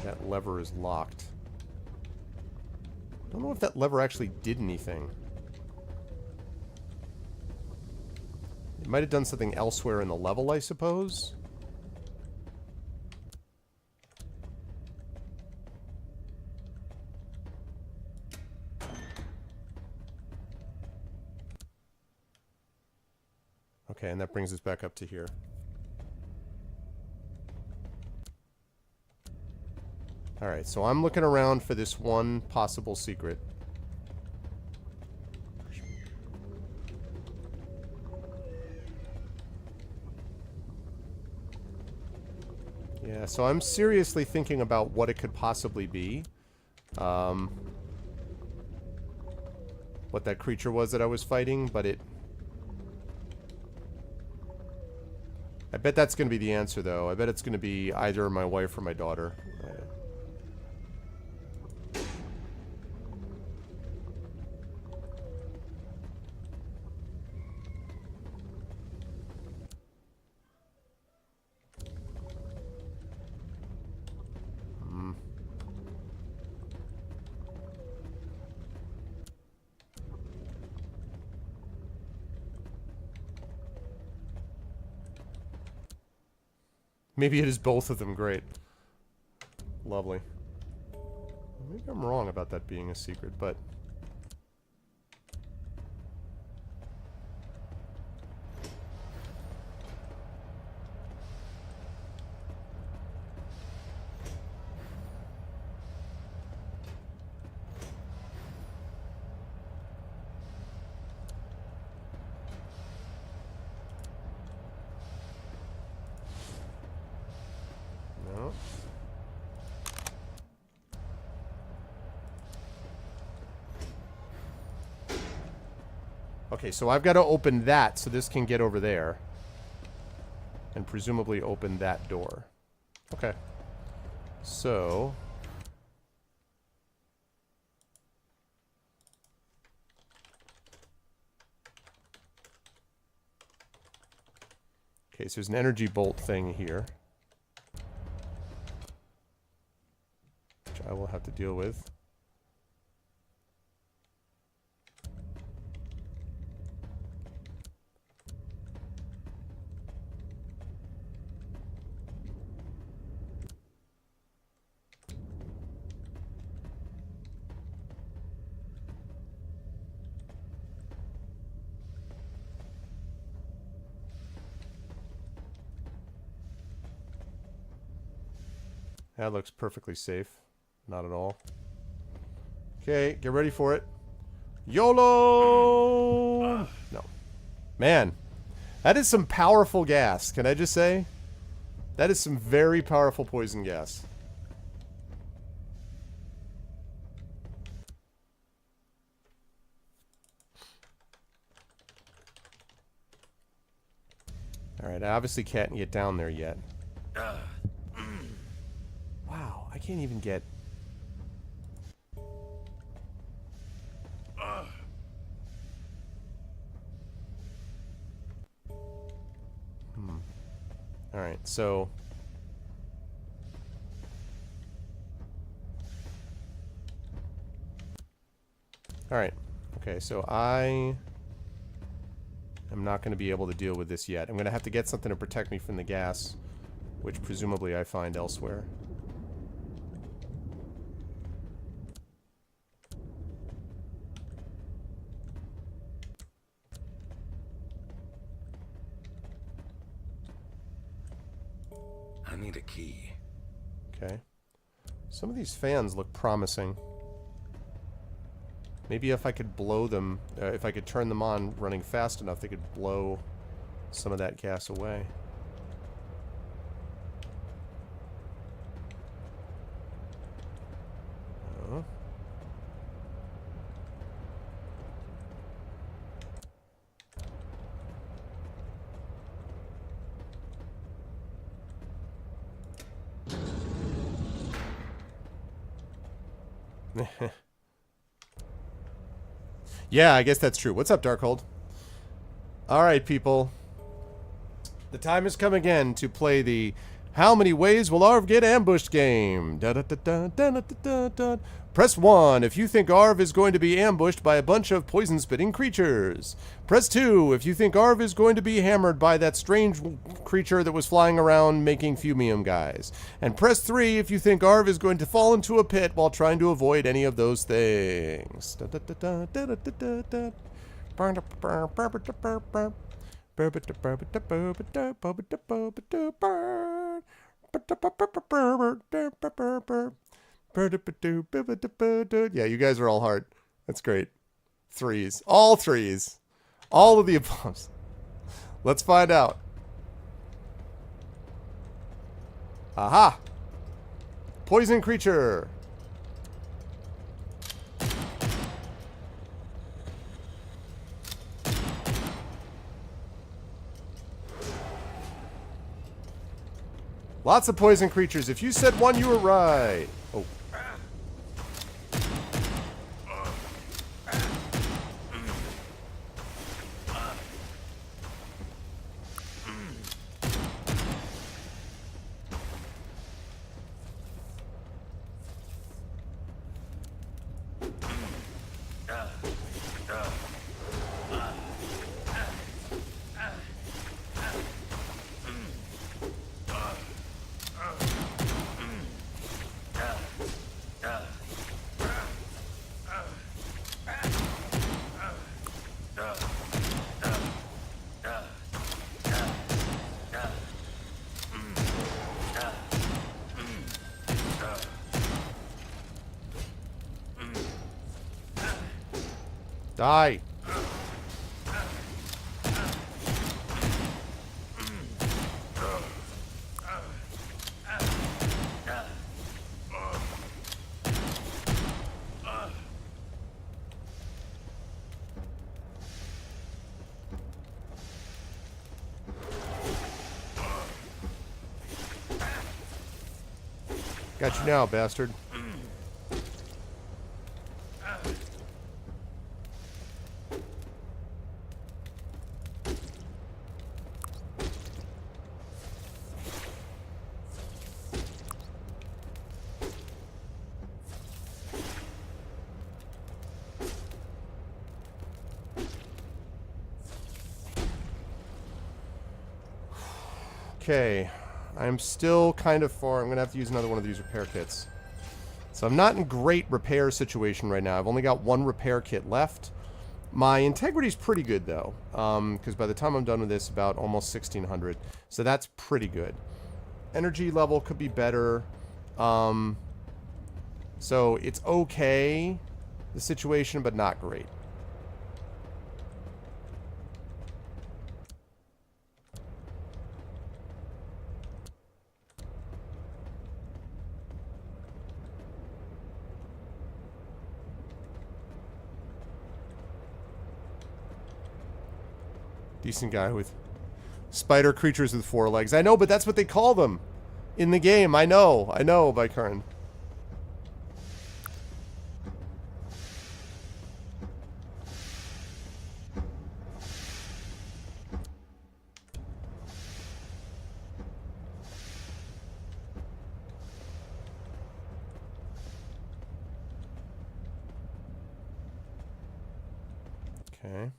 That lever is locked. I don't know if that lever actually did anything. It might have done something elsewhere in the level, I suppose. Okay, and that brings us back up to here. Alright, so I'm looking around for this one possible secret. Yeah, so I'm seriously thinking about what it could possibly be. What that creature was that I was fighting, but it... I bet that's going to be the answer, though. I bet it's going to be either my wife or my daughter. Maybe it is both of them. Great. Lovely. Maybe I'm wrong about that being a secret, but... No. Okay, so I've got to open that so this can get over there. And presumably open that door. Okay. So... Okay, so there's an energy bolt thing here. Which I will have to deal with. That looks perfectly safe. Not at all. Okay, get ready for it. YOLO! No. Man, that is some powerful gas, can I just say? That is some very powerful poison gas. Alright, I obviously can't get down there yet. Wow, I can't even get... Alright, so... Alright. Okay, so I am not going to be able to deal with this yet. I'm going to have to get something to protect me from the gas, which presumably I find elsewhere. I need a key. Okay. Some of these fans look promising. Maybe if I could blow them, if I could turn them on running fast enough, they could blow some of that gas away. Oh. Yeah, I guess that's true. What's up, Darkhold? Alright, people. The time has come again to play the How Many Ways Will Arv Get Ambushed game. Da, da, da, da, da, da, da, da. Press 1 if you think Arv is going to be ambushed by a bunch of poison-spitting creatures. Press 2 if you think Arv is going to be hammered by that strange creature that was flying around making fumium guys. And press 3 if you think Arv is going to fall into a pit while trying to avoid any of those things. Da, da, da, da, da, da, da, da. Yeah, you guys are all hard. That's great. Threes. All threes. All of the above. Let's find out. Aha! Poison creature. Lots of poison creatures. If you said one, you were right. Oh. Die. Got you now, bastard. Okay, I'm still kind of far. I'm going to have to use another one of these repair kits. So I'm not in great repair situation right now. I've only got one repair kit left. My integrity's pretty good, though, because by the time I'm done with this, about almost 1,600. So that's pretty good. Energy level could be better. So it's okay, the situation, but not great. Decent guy with spider creatures with 4 legs. I know, but that's what they call them in the game. I know, Vicurn. Okay.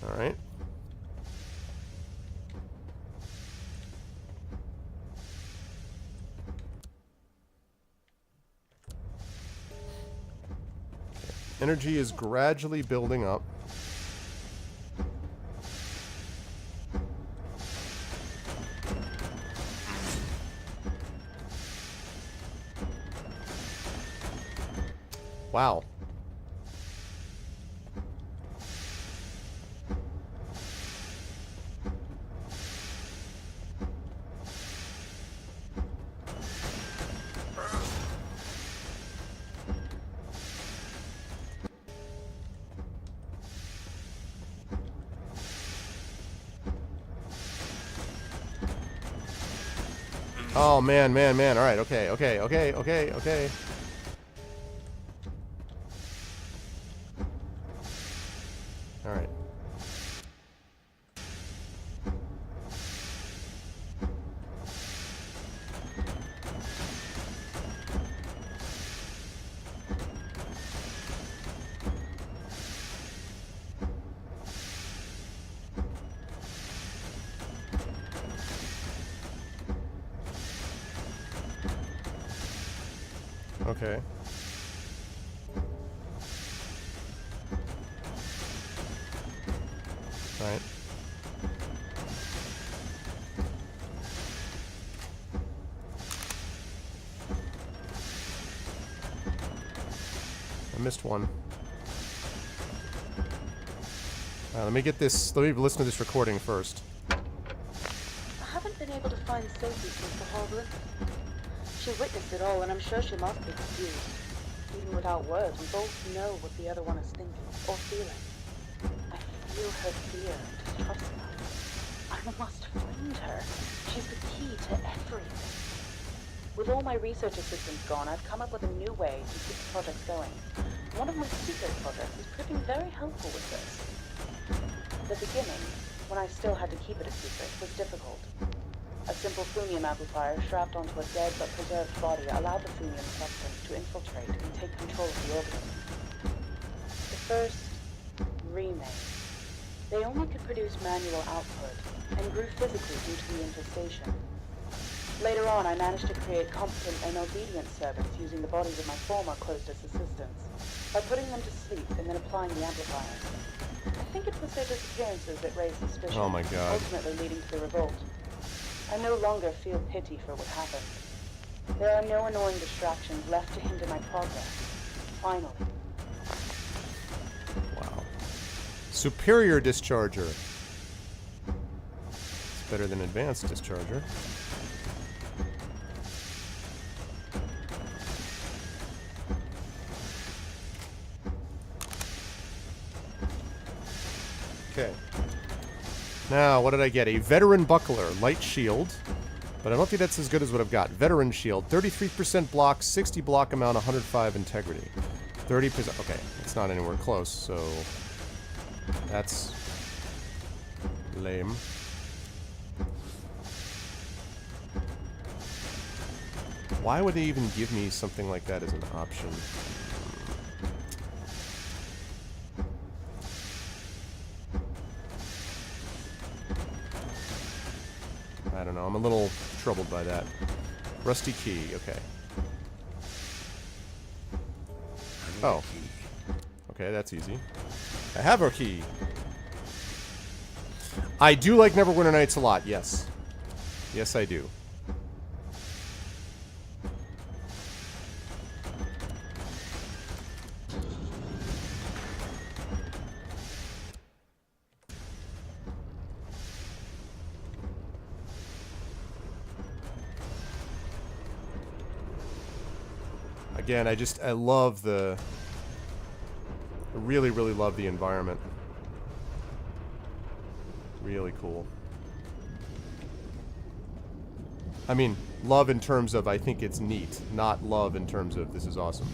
All right. Energy is gradually building up. Wow. Oh, man, man, man. All right, okay, okay, okay, okay, okay. All right. Okay. All right. I missed one. Let me get this. Let me listen to this recording first. I haven't been able to find Sophie since the Hall of Olympus. She witnessed it all, and I'm sure she must be confused. Even without words, we both know what the other one is thinking, or feeling. I feel her fear and distrust now. I must find her. She's the key to everything. With all my research assistants gone, I've come up with a new way to keep the projects going. One of my secret projects is proving very helpful with this. The beginning, when I still had to keep it a secret, was difficult. A simple Fumium amplifier strapped onto a dead but preserved body allowed the Fumium substance to infiltrate and take control of the organism. The first remake. They only could produce manual output and grew physically due to the infestation. Later on, I managed to create competent and obedient servants using the bodies of my former closest assistants, by putting them to sleep and then applying the amplifier. I think it was their disappearances that raised suspicion, Oh my God. ultimately leading to the revolt. I no longer feel pity for what happened. There are no annoying distractions left to hinder my progress. Finally. Wow. Superior discharger. It's better than advanced discharger. Okay. Now, what did I get? A veteran buckler, light shield. But I don't think that's as good as what I've got. Veteran shield, 33% block, 60 block amount, 105 integrity. 30%. Okay, it's not anywhere close, so that's lame. Why would they even give me something like that as an option? I don't know. I'm a little troubled by that. Rusty key. Okay. Oh. Okay, that's easy. I have our key. I do like Neverwinter Nights a lot, yes. Yes, I do. Again, I love the... I really, really love the environment. Really cool. I mean, love in terms of I think it's neat, not love in terms of this is awesome.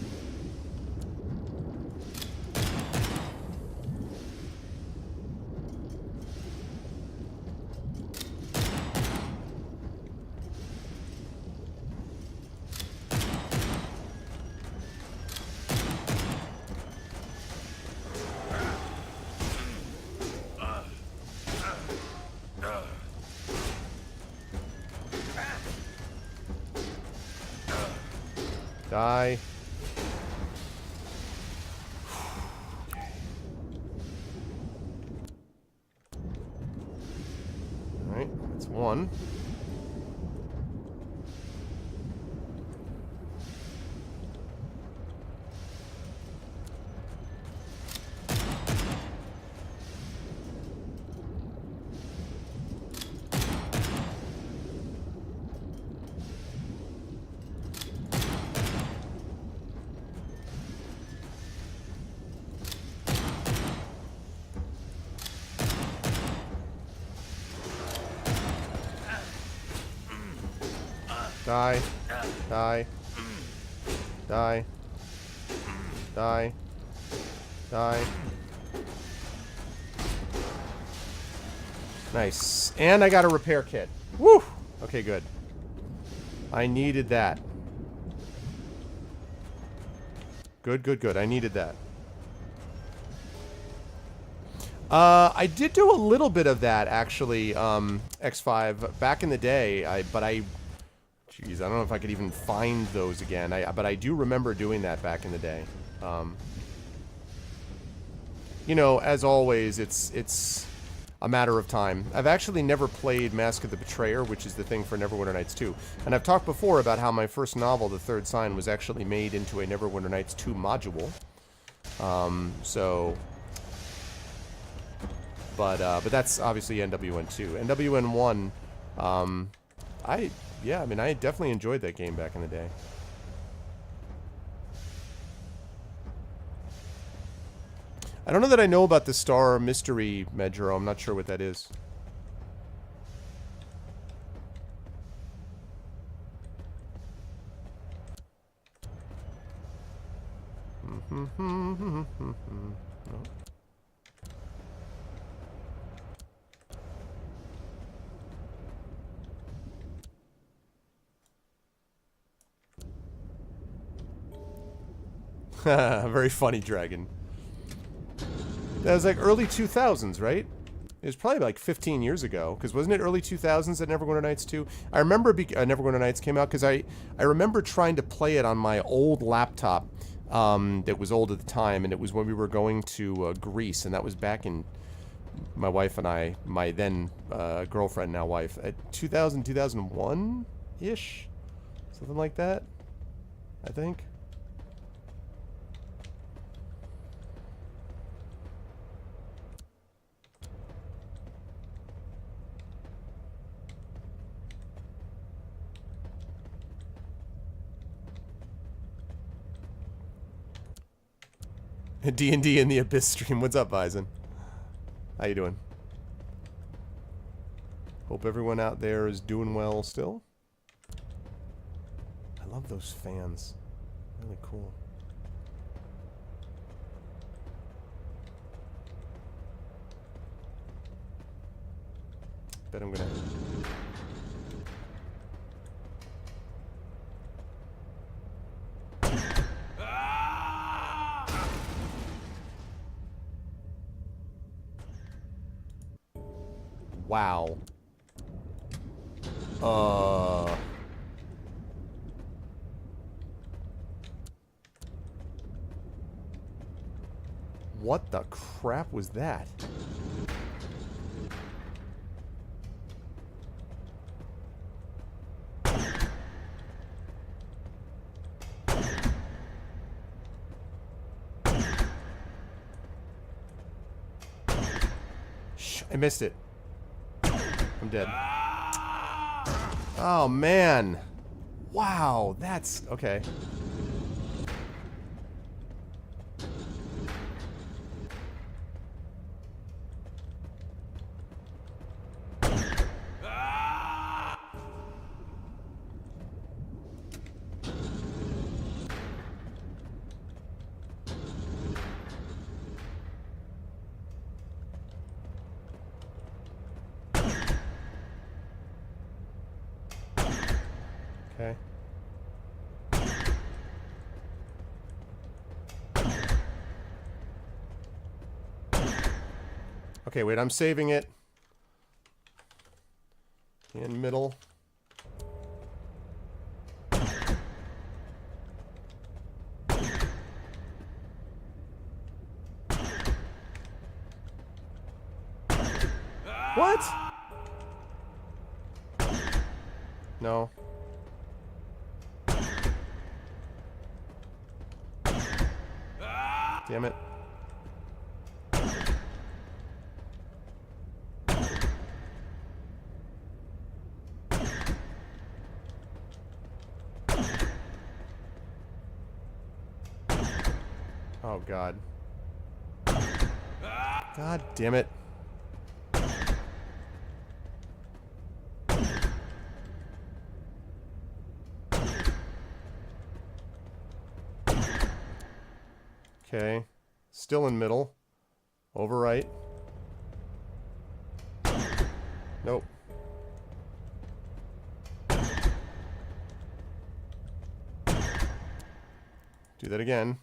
Die. Die. Die. Die. Die. Die. Nice. And I got a repair kit. Woo! Okay, good. I needed that. Good, good, good. I needed that. I did do a little bit of that, actually, X5, back in the day. Jeez, I don't know if I could even find those again. But I do remember doing that back in the day. You know, as always, it's a matter of time. I've actually never played Mask of the Betrayer, which is the thing for Neverwinter Nights 2. And I've talked before about how my first novel, The Third Sign, was actually made into a Neverwinter Nights 2 module. But that's obviously NWN2. NWN1, yeah, I mean, I definitely enjoyed that game back in the day. I don't know that I know about the Star Mystery Medjero. I'm not sure what that is. No. Very funny, dragon. That was like early 2000s, right? It was probably like 15 years ago, because wasn't it early 2000s that Neverwinter Nights 2? I remember Neverwinter Nights came out because I remember trying to play it on my old laptop that was old at the time, and it was when we were going to Greece, and that was back in my wife and I, my then girlfriend, now wife, at 2000, 2001-ish? Something like that, I think. D&D in the Abyss stream. What's up, Bison? How you doing? Hope everyone out there is doing well still. I love those fans. Really cool. Bet I'm gonna... Wow. What the crap was that? Shh, I missed it. I'm dead. Oh, man. Wow, that's... okay. Okay. Okay, wait, I'm saving it. In middle. What? No. Damn it. Oh, God. God damn it. Okay. Still in middle. Overwrite. Nope. Do that again.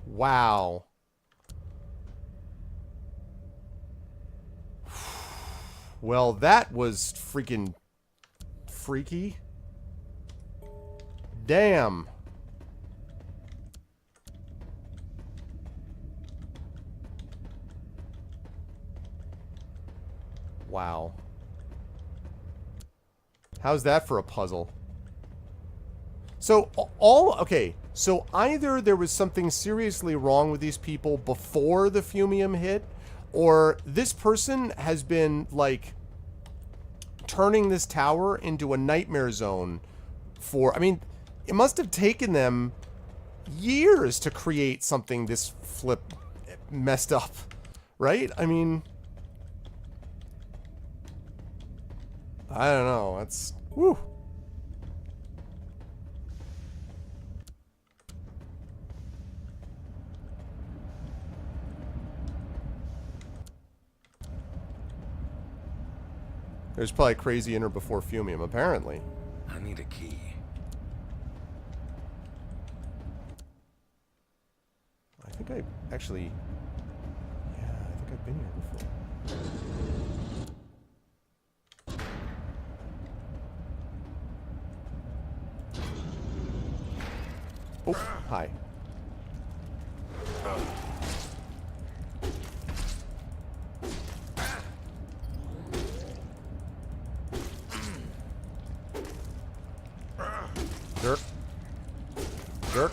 Wow. Well, that was freaking freaky. Damn. Wow. How's that for a puzzle? So, okay, so either there was something seriously wrong with these people before the fumium hit, or this person has been, like, turning this tower into a nightmare zone for, I mean, it must have taken them years to create something this messed up, right? I mean, I don't know, that's, whew. There's probably crazy in her before fumium, apparently. I need a key. I think I actually... Yeah, I think I've been here before. Oh, hi. Jerk. Jerk.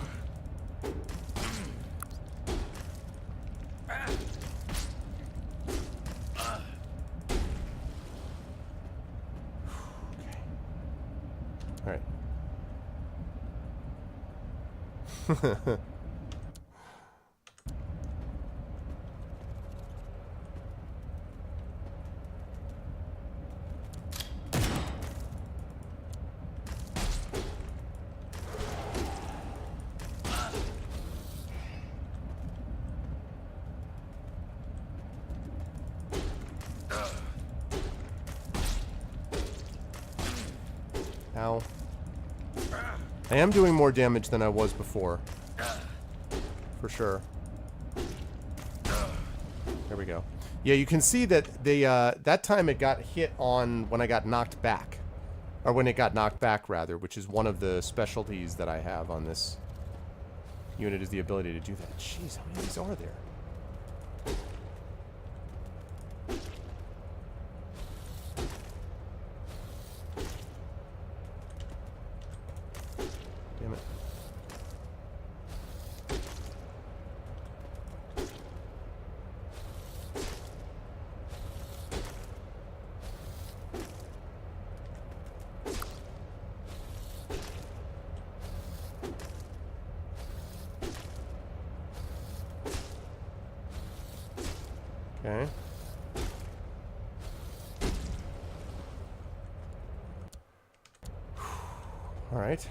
All right. Ow. I am doing more damage than I was before. For sure. There we go. Yeah, you can see that they, that time it got hit on when I got knocked back. Or when it got knocked back, rather, which is one of the specialties that I have on this unit, is the ability to do that. Jeez, how many of these are there? Damn it. Okay. All right.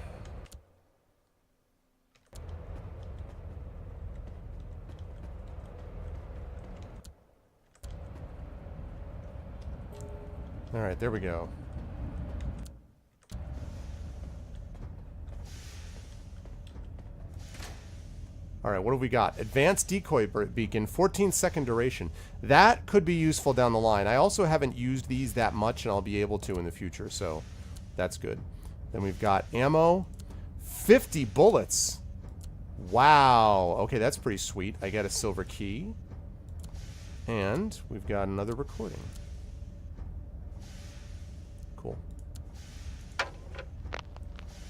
All right, there we go. Alright, what have we got? Advanced decoy beacon, 14-second duration. That could be useful down the line. I also haven't used these that much, and I'll be able to in the future, so that's good. Then we've got ammo. 50 bullets. Wow. Okay, that's pretty sweet. I got a silver key. And we've got another recording. Cool.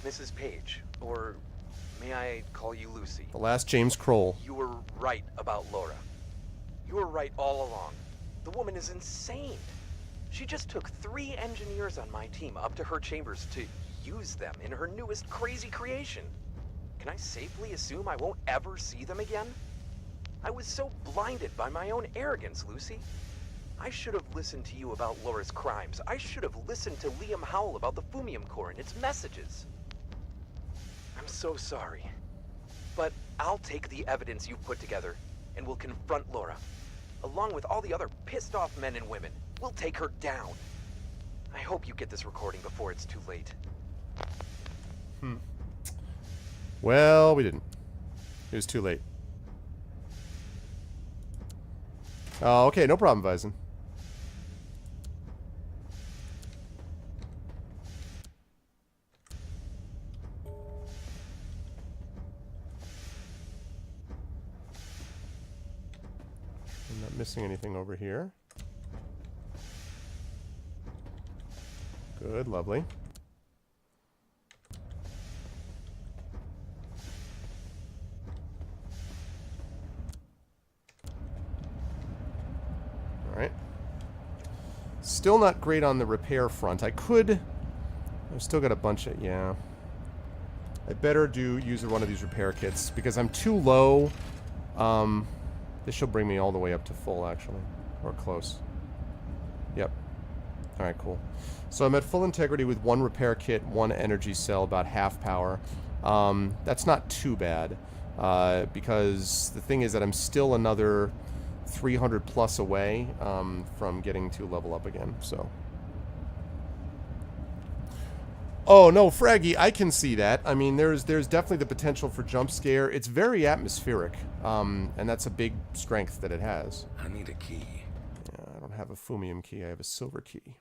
Mrs. Page, or may I call you Lucy? The last James Kroll. You were right about Laura. You were right all along. The woman is insane. She just took 3 engineers on my team up to her chambers to use them in her newest crazy creation. can I safely assume I won't ever see them again? I was so blinded by my own arrogance, Lucy. I should have listened to you about Laura's crimes. I should have listened to Liam Howell about the Fumium Core and its messages. I'm so sorry. But I'll take the evidence you've put together, and we'll confront Laura. Along with all the other pissed-off men and women, we'll take her down. I hope you get this recording before it's too late. Well, we didn't. It was too late. Oh, okay, no problem, Bison. I'm not missing anything over here. Good, lovely. Alright. Still not great on the repair front. I've still got a bunch of... Yeah. I better use one of these repair kits because I'm too low. This should bring me all the way up to full, actually. Or close. Yep. Alright, cool. So I'm at full integrity with one repair kit, one energy cell, about half power. That's not too bad. Because the thing is that I'm still another 300 plus away from getting to level up again, so... Oh, no, Fraggy, I can see that. I mean, there's definitely the potential for jump scare. It's very atmospheric, and that's a big strength that it has. I need a key. Yeah, I don't have a Fumium key. I have a silver key.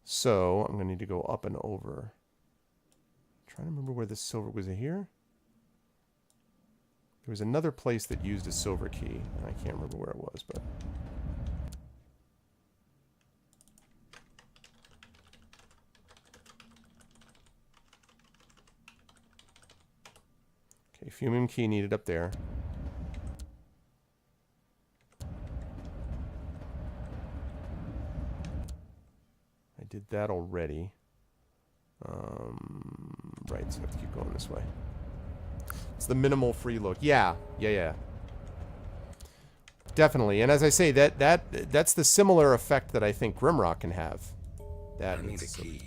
So, I'm going to need to go up and over. I'm trying to remember where this silver... Was it here? There was another place that used a silver key. I can't remember where it was, but... Okay, Fumium key needed up there. I did that already. Right, so I have to keep going this way. It's the minimal free look. Yeah. Definitely. And as I say, that's the similar effect that I think Grimrock can have. I need a key.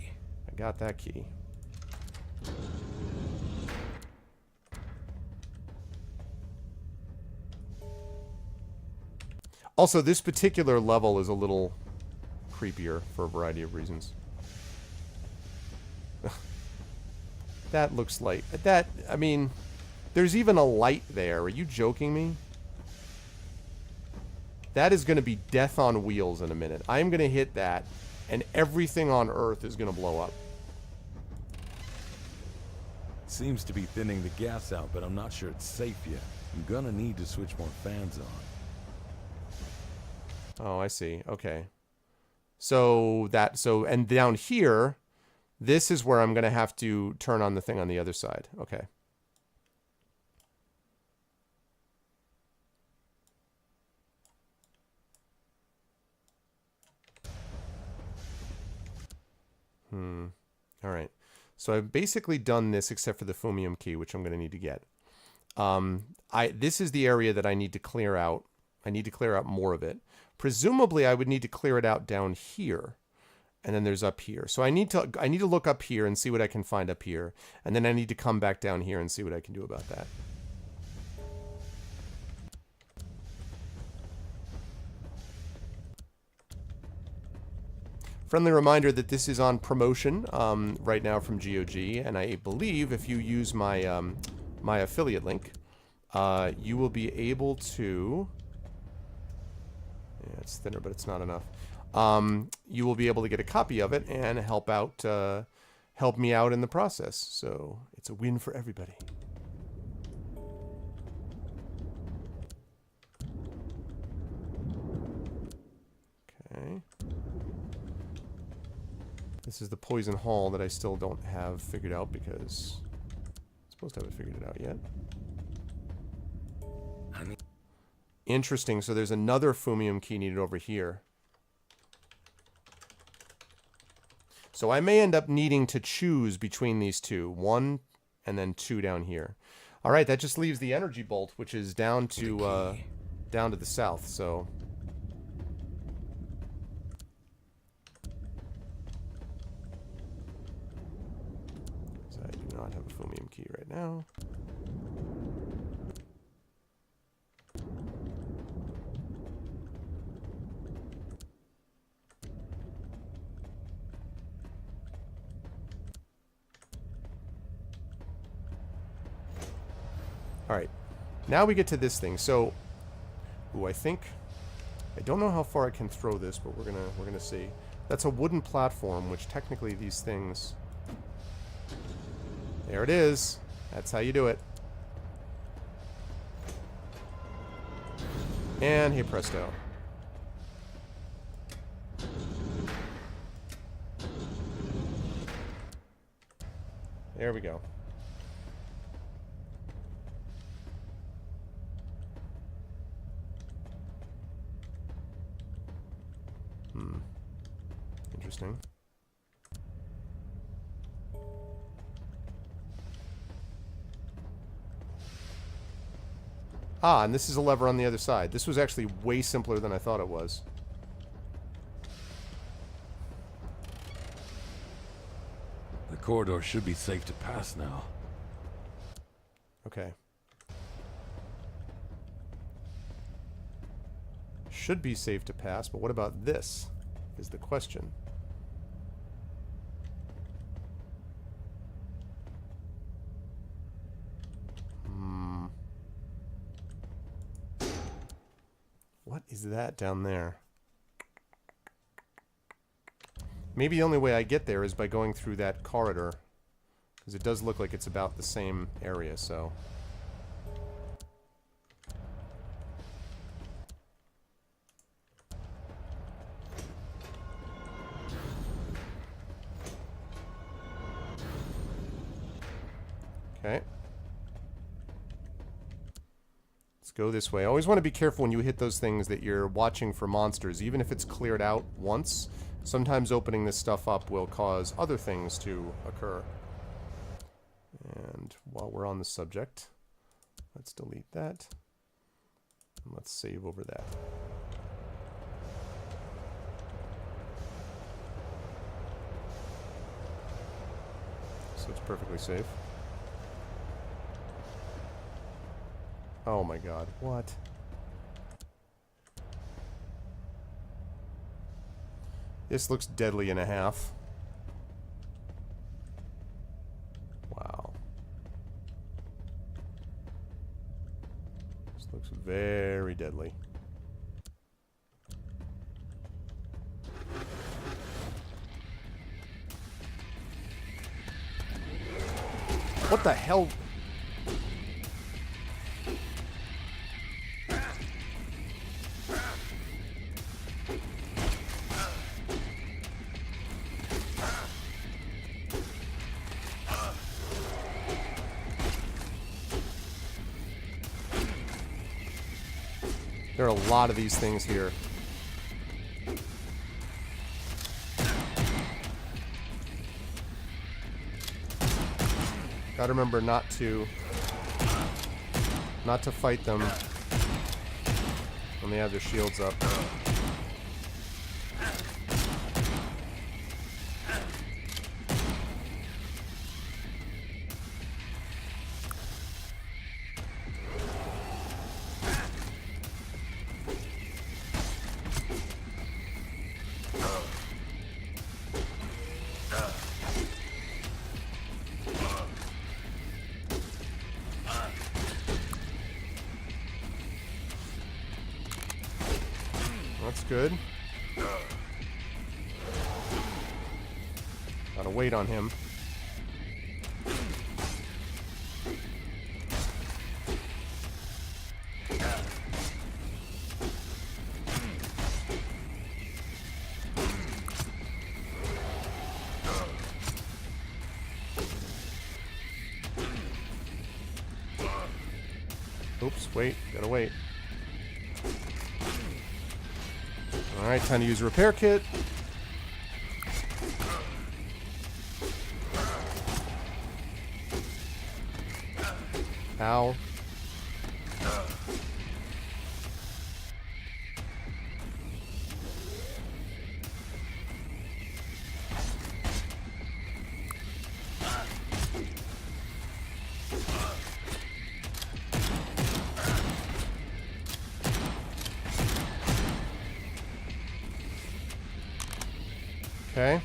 I got that key. Also, this particular level is a little creepier for a variety of reasons. That looks like... I mean... There's even a light there. Are you joking me? That is going to be death on wheels in a minute. I'm going to hit that, and everything on Earth is going to blow up. Seems to be thinning the gas out, but I'm not sure it's safe yet. I'm gonna need to switch more fans on. Oh, I see. Okay. And down here, this is where I'm going to have to turn on the thing on the other side. Okay. All right. So I've basically done this except for the Fumium key, which I'm going to need to get. This is the area that I need to clear out. I need to clear out more of it. Presumably, I would need to clear it out down here. And then there's up here. So I need to look up here and see what I can find up here. And then I need to come back down here and see what I can do about that. Friendly reminder that this is on promotion right now from GOG, and I believe if you use my my affiliate link, you will be able to... Yeah, it's thinner, but it's not enough. You will be able to get a copy of it and help me out in the process. So it's a win for everybody. Okay. This is the Poison Hall that I still don't have figured out because I'm supposed to have it figured it out yet. Interesting. So there's another Fumium key needed over here. So I may end up needing to choose between these two. 1 and then 2 down here. All right, that just leaves the energy bolt, which is down to the south. So. I do not have a Fumium key right now. All right, now we get to this thing. So, ooh, I don't know how far I can throw this, but we're gonna see. That's a wooden platform, which technically these things. There it is. That's how you do it. And hey presto. There we go. Interesting. Ah, and this is a lever on the other side. This was actually way simpler than I thought it was. The corridor should be safe to pass now. Okay. Should be safe to pass, but what about this? Is the question. What is that down there? Maybe the only way I get there is by going through that corridor. Because it does look like it's about the same area, so... Okay. Let's go this way. I always want to be careful when you hit those things that you're watching for monsters. Even if it's cleared out once, sometimes opening this stuff up will cause other things to occur. And while we're on the subject, let's delete that. And let's save over that. So it's perfectly safe. Oh my god, what? This looks deadly and a half. Wow. This looks very deadly. What the hell? There are a lot of these things here. Gotta remember not to fight them when they have their shields up. That's good. Gotta wait on him. Oops, wait, gotta wait. Alright, time to use a repair kit. Ow. Okay.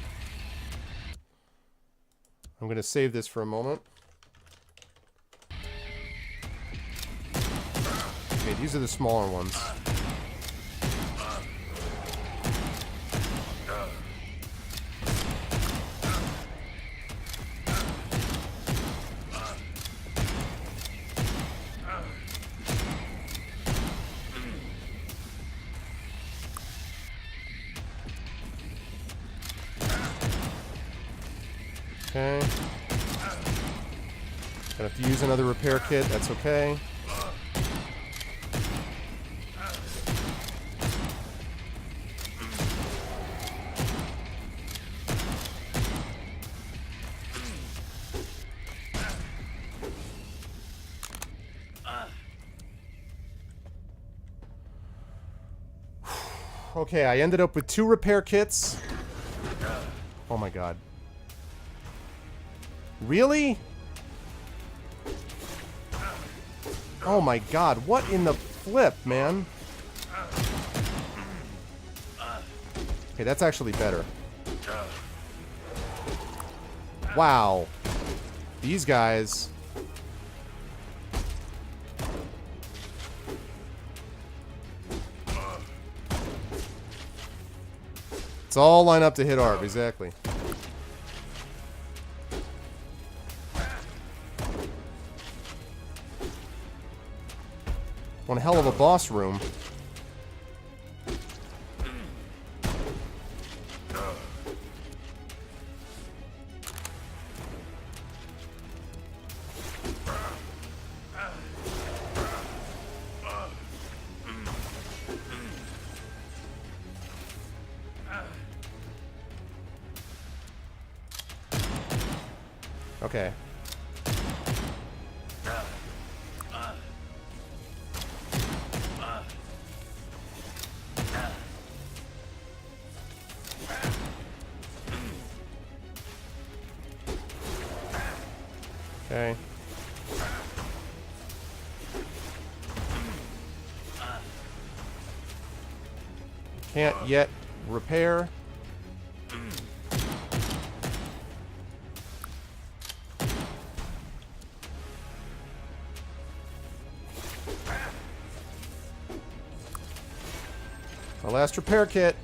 I'm going to save this for a moment. Okay, these are the smaller ones. Okay. Gonna have to use another repair kit, that's okay. Okay, I ended up with 2 repair kits. Oh my god. Really? Oh my god, what in the flip, man? Okay, that's actually better. Wow. These guys... It's all line up to hit Arv, exactly. One hell of a boss room. Okay. Okay. Can't yet repair. My last repair kit.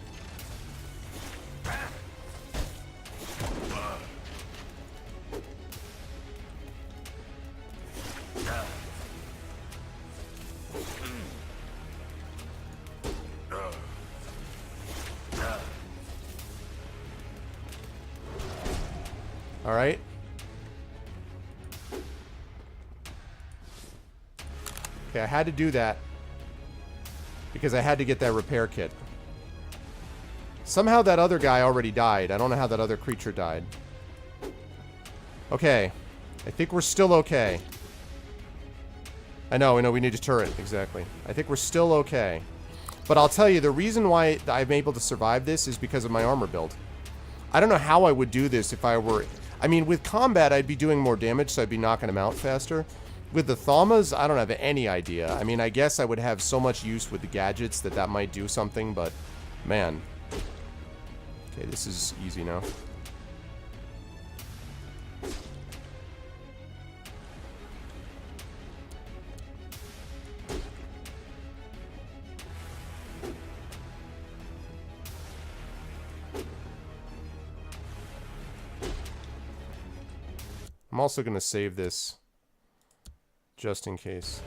All right. Okay, I had to do that because I had to get that repair kit. Somehow that other guy already died. I don't know how that other creature died. Okay. I think we're still okay. I know, we need a turret. Exactly. I think we're still okay. But I'll tell you, the reason why I'm able to survive this is because of my armor build. I don't know how I would do this if I were... I mean, with combat, I'd be doing more damage, so I'd be knocking them out faster. With the Thamas, I don't have any idea. I mean, I guess I would have so much use with the gadgets that might do something, but... Man. Okay, this is easy now. I'm also going to save this just in case.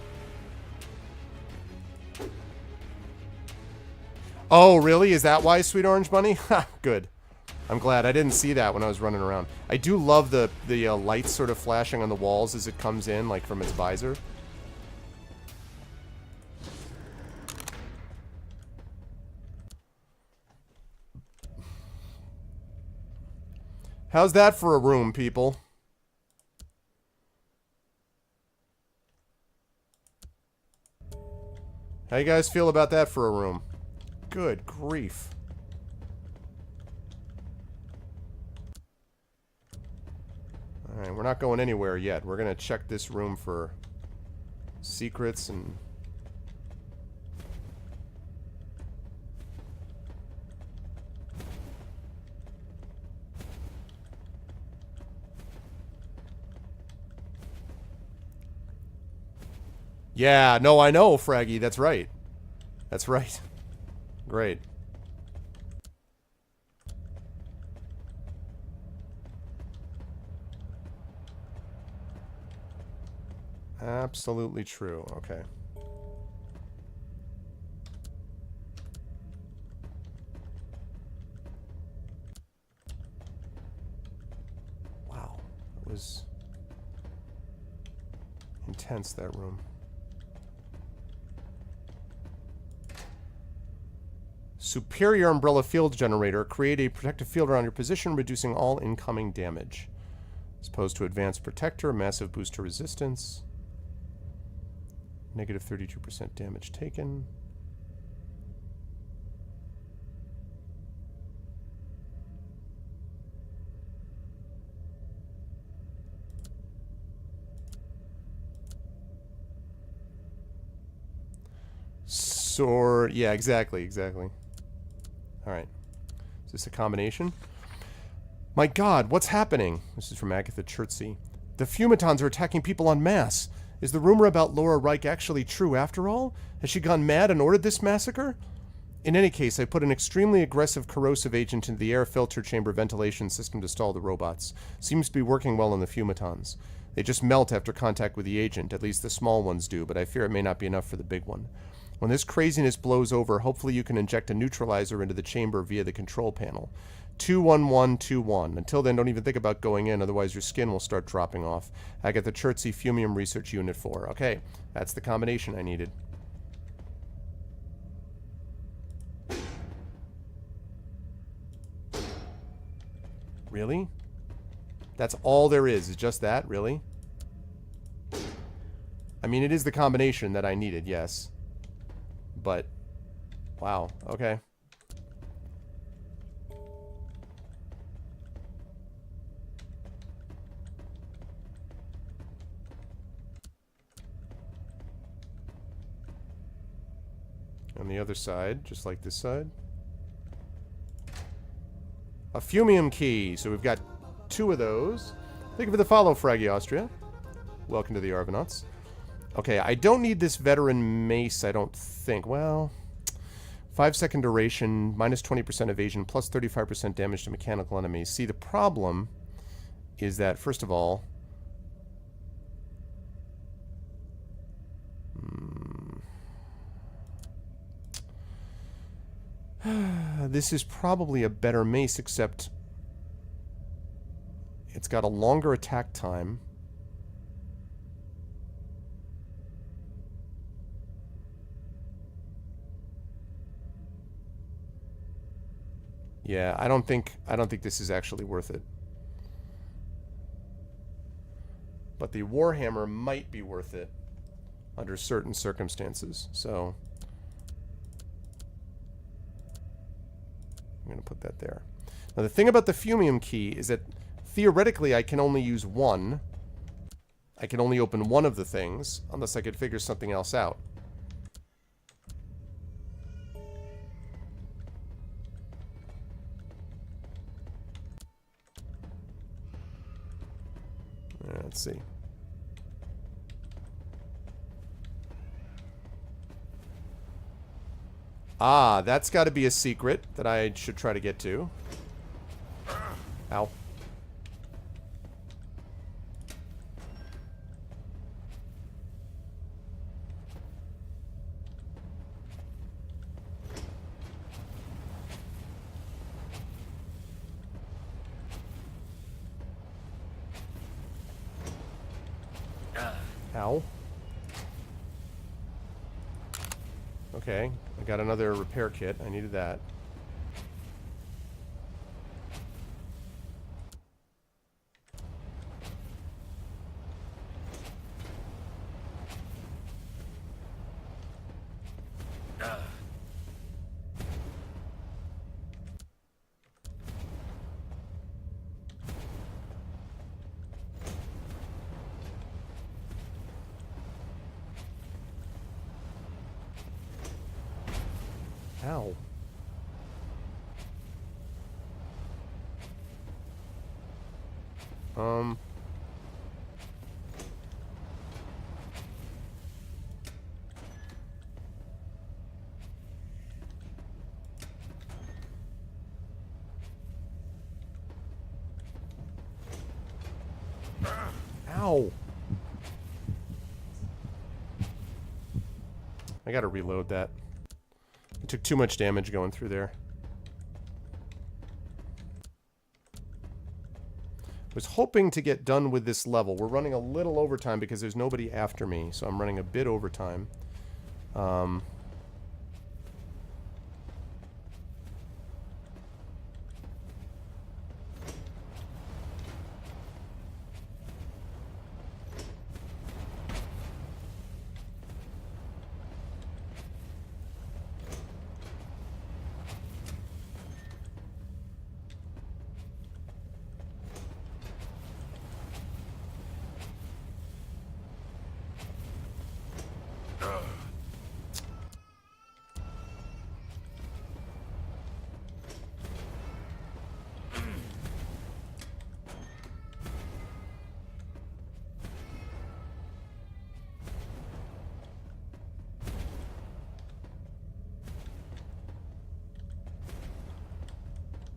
Oh, really? Is that why, Sweet Orange Bunny? Ha, good. I'm glad. I didn't see that when I was running around. I do love the lights sort of flashing on the walls as it comes in, like from its visor. How's that for a room, people? How you guys feel about that for a room? Good grief. Alright, we're not going anywhere yet. We're gonna check this room for secrets and... Yeah, no, I know, Fraggy. That's right. That's right. Great. Absolutely true. Okay. Wow. That was intense, that room. Superior Umbrella Field Generator. Create a protective field around your position, reducing all incoming damage. As opposed to Advanced Protector, massive boost to resistance. Negative 32% damage taken. Sword. Yeah, exactly. Alright. Is this a combination? My god, what's happening? This is from Agatha Chertsey. The Fumatons are attacking people en masse. Is the rumor about Laura Reich actually true after all? Has she gone mad and ordered this massacre? In any case, I put an extremely aggressive corrosive agent into the air filter chamber ventilation system to stall the robots. Seems to be working well on the Fumatons. They just melt after contact with the agent, at least the small ones do, but I fear it may not be enough for the big one. When this craziness blows over, hopefully you can inject a neutralizer into the chamber via the control panel. 21121. Until then, don't even think about going in, otherwise your skin will start dropping off. I got the Chertsey Fumium Research Unit 4. Okay, that's the combination I needed. Really? That's all there is just that? Really? I mean, it is the combination that I needed, yes. But, wow, okay. On the other side, just like this side. A Fumium key. So we've got 2 of those. Thank you for the follow, Fraggy Austria. Welcome to the Arvanauts. Okay, I don't need this veteran mace, I don't think. Well, 5-second duration, minus 20% evasion, plus 35% damage to mechanical enemies. See, the problem is that, first of all, this is probably a better mace, except it's got a longer attack time. Yeah, I don't think this is actually worth it. But the Warhammer might be worth it under certain circumstances. So I'm going to put that there. Now the thing about the Fumium key is that theoretically I can only use one. I can only open one of the things unless I could figure something else out. Let's see. Ah, that's got to be a secret that I should try to get to. Ow. Ow. Okay, I got another repair kit. I needed that. Ow. Ow. I gotta reload that. I took too much damage going through there. Was hoping to get done with this level. We're running a little overtime because there's nobody after me, so I'm running a bit overtime.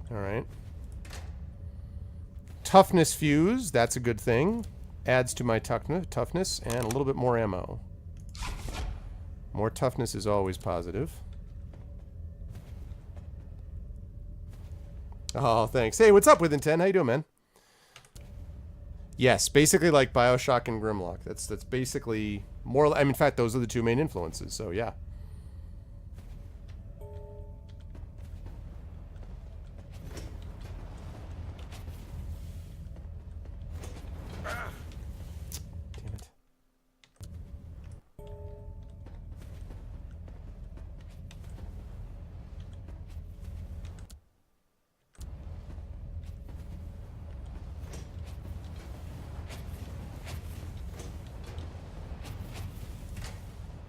Alright. Toughness fuse, that's a good thing. Adds to my toughness, and a little bit more ammo. More toughness is always positive. Oh, thanks. Hey, what's up, Within10? How you doing, man? Yes, basically like Bioshock and Grimlock. That's basically more... I mean, in fact, those are the two main influences, so yeah.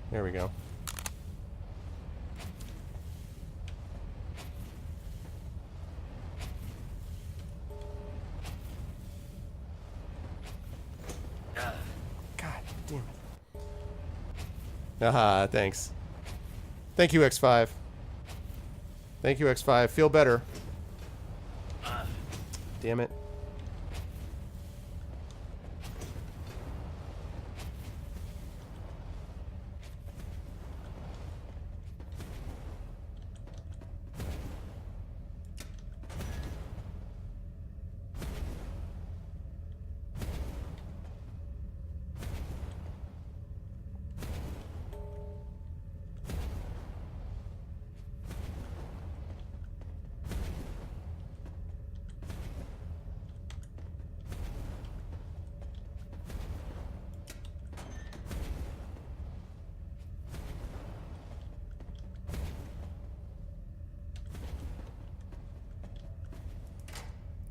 There we go. God damn it. Aha, thanks. Thank you, X5. Thank you, X5. Feel better. Damn it.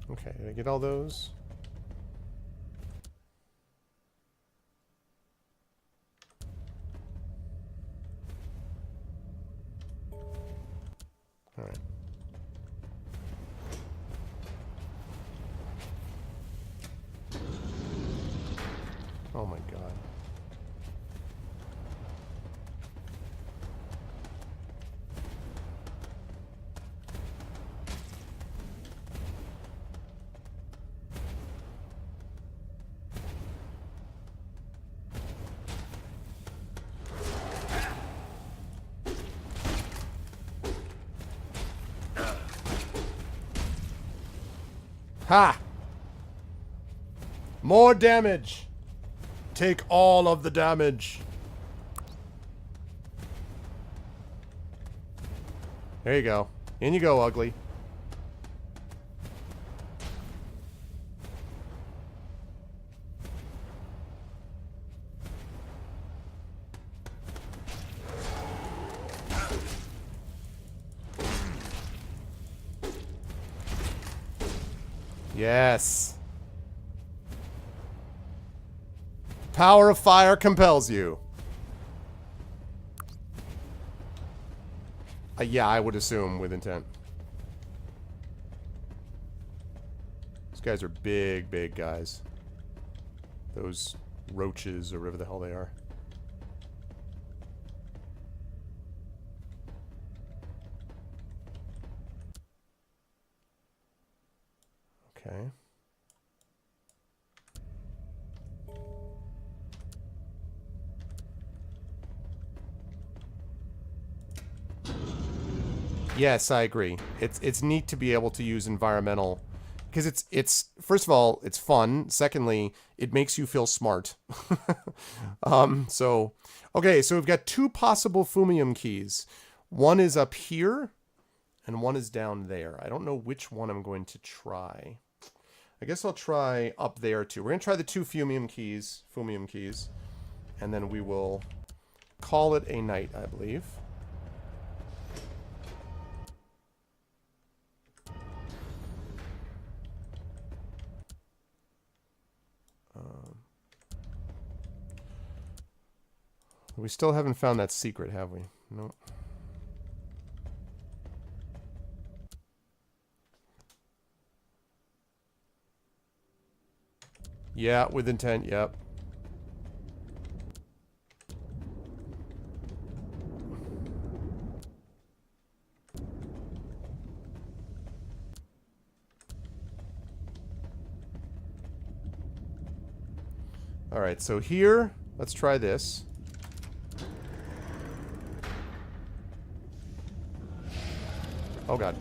Okay, did I get all those? All right. Oh my God. Ha! More damage! Take all of the damage. There you go. In you go, ugly. Yes. Power of fire compels you. Yeah, I would assume with intent. These guys are big, big guys. Those roaches or whatever the hell they are. Okay. Yes, I agree. It's neat to be able to use environmental because it's first of all, it's fun. Secondly, it makes you feel smart. So okay, so we've got two possible Fumium keys. One is up here and one is down there. I don't know which one I'm going to try. I guess I'll try up there too. We're going to try the two Fumium keys, and then we will call it a night, I believe. We still haven't found that secret, have we? Nope. Yeah, with intent, yep. Alright, so here, let's try this. Oh god.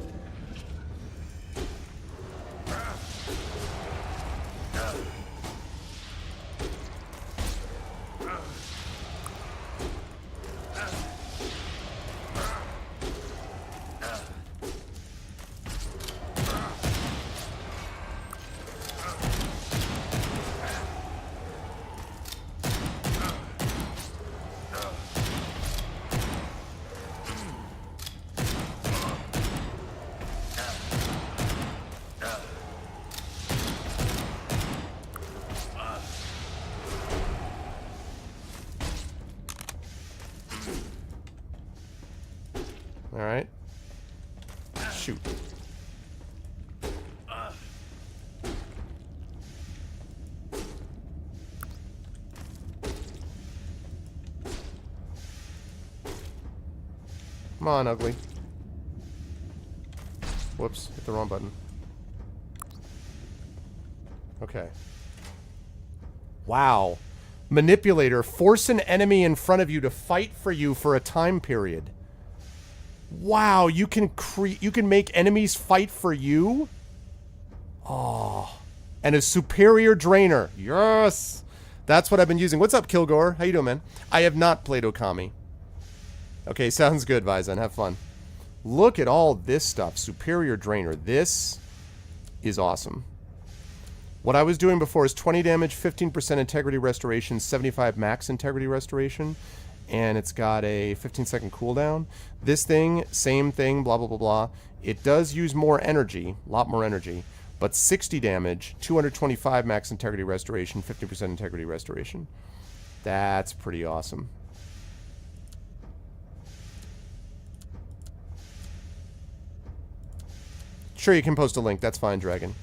Alright. Shoot. Come on, ugly. Whoops, hit the wrong button. Okay. Wow. Manipulator, force an enemy in front of you to fight for you for a time period. Wow, you can make enemies fight for you? Oh. And a superior drainer. Yes. That's what I've been using. What's up, Kilgore? How you doing, man? I have not played Okami. Okay, sounds good, Vizon. Have fun. Look at all this stuff. Superior drainer. This is awesome. What I was doing before is 20 damage, 15% integrity restoration, 75 max integrity restoration. And it's got a 15-second cooldown. This thing, same thing, blah, blah, blah, blah. It does use more energy, a lot more energy, but 60 damage, 225 max integrity restoration, 50% integrity restoration. That's pretty awesome. Sure, you can post a link. That's fine, Dragon.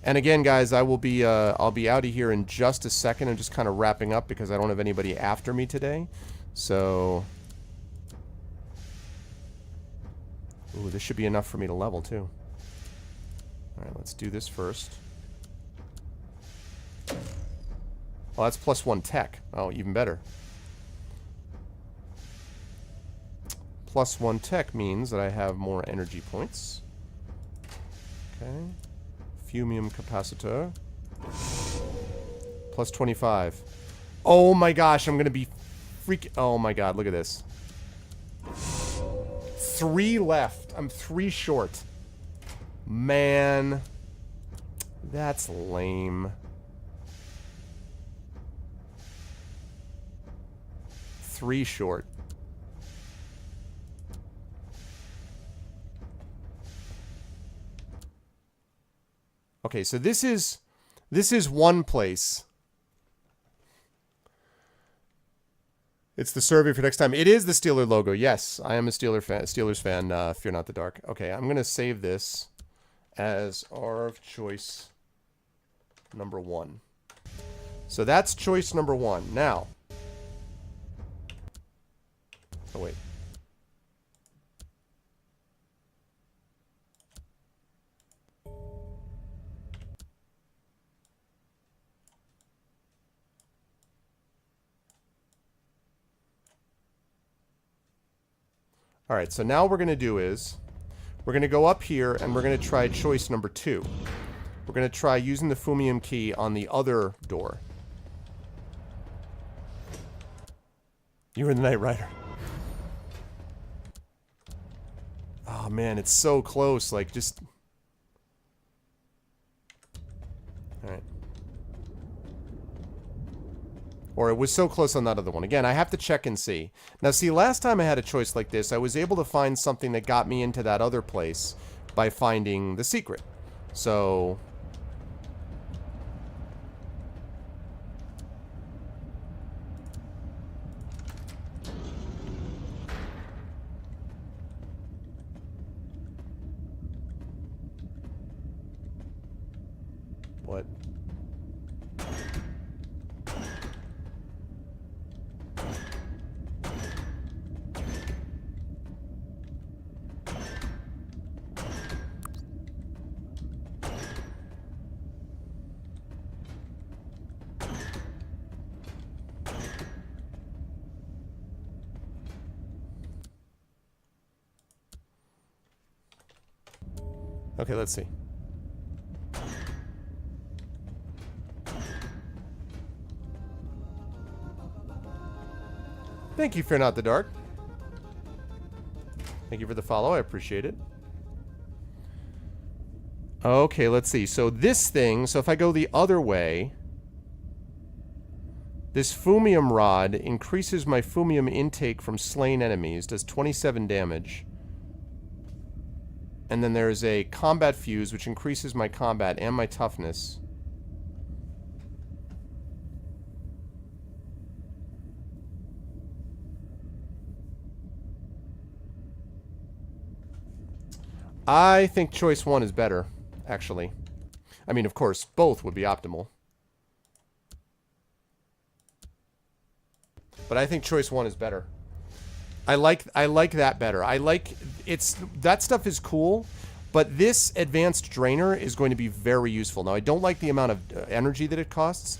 And again, guys, I'll be out of here in just a second. I'm just kind of wrapping up because I don't have anybody after me today. So, ooh, this should be enough for me to level, too. Alright, let's do this first. Oh, that's +1 tech. Oh, even better. +1 tech means that I have more energy points. Okay. Fumium capacitor. +25. Oh my gosh, I'm gonna be oh my god, look at this. 3 left. I'm 3 short. Man. That's lame. 3 short. Okay, so this is one place. It's the survey for next time. It is the Steeler logo. Yes, I am a Steelers fan. Fear not the dark. Okay, I'm going to save this as our choice number 1. So that's choice number 1. Now. Oh, wait. All right, so now what we're going to do is we're going to go up here and we're going to try choice number 2. We're going to try using the Fumium key on the other door. You were the Knight Rider. Oh, man, it's so close. Like, just... All right. Or it was so close on that other one. Again, I have to check and see. Now, see, last time I had a choice like this, I was able to find something that got me into that other place by finding the secret. So... What? Okay, let's see. Thank you, Fear Not the Dark. Thank you for the follow. I appreciate it. Okay, let's see. So this thing, so if I go the other way, this Fumium Rod increases my Fumium intake from slain enemies, does 27 damage. And then there's a Combat Fuse, which increases my combat and my toughness. I think choice 1 is better, actually. I mean, of course, both would be optimal. But I think choice 1 is better. I like that better. That stuff is cool, but this advanced drainer is going to be very useful. Now, I don't like the amount of energy that it costs,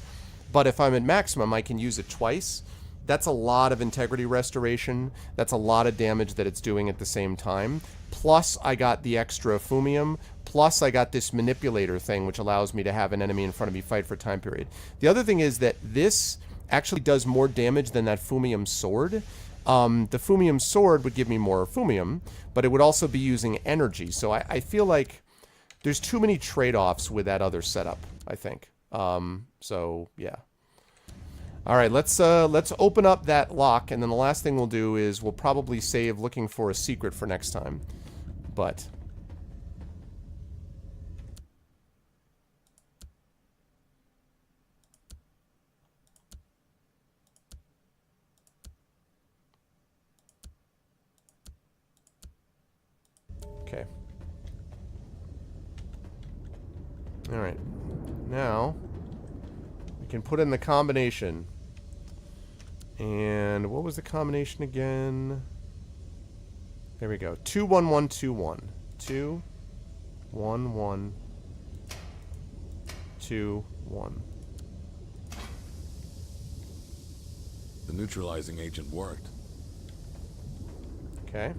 but if I'm at maximum, I can use it twice. That's a lot of integrity restoration. That's a lot of damage that it's doing at the same time. Plus, I got the extra Fumium. Plus, I got this manipulator thing, which allows me to have an enemy in front of me fight for a time period. The other thing is that this actually does more damage than that Fumium sword. The Fumium sword would give me more Fumium, but it would also be using energy. So I feel like there's too many trade-offs with that other setup, I think. So, yeah. All right, let's open up that lock, and then the last thing we'll do is we'll probably save looking for a secret for next time. But... Okay. All right. Now, we can put in the combination. And what was the combination again? There we go. 21121. 21121. The neutralizing agent worked. Okay.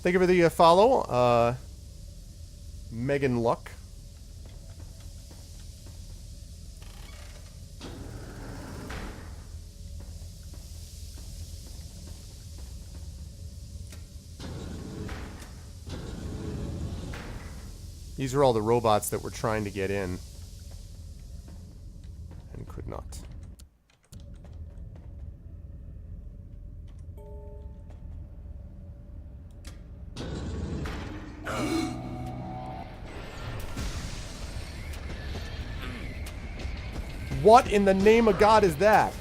Thank you for the follow, Megan Luck. These are all the robots that were trying to get in and could not. What in the name of God is that?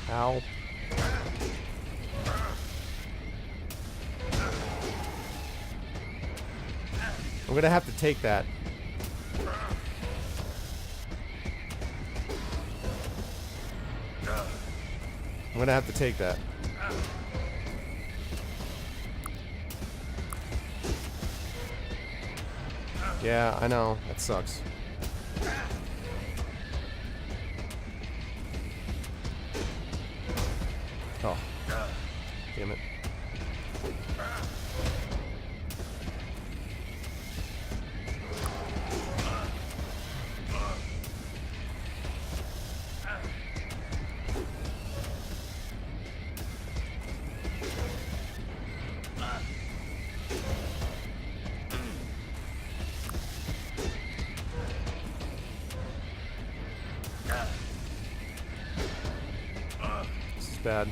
Ow. I'm gonna have to take that. I'm gonna have to take that. Yeah, I know. That sucks. Oh. Damn it. This is bad.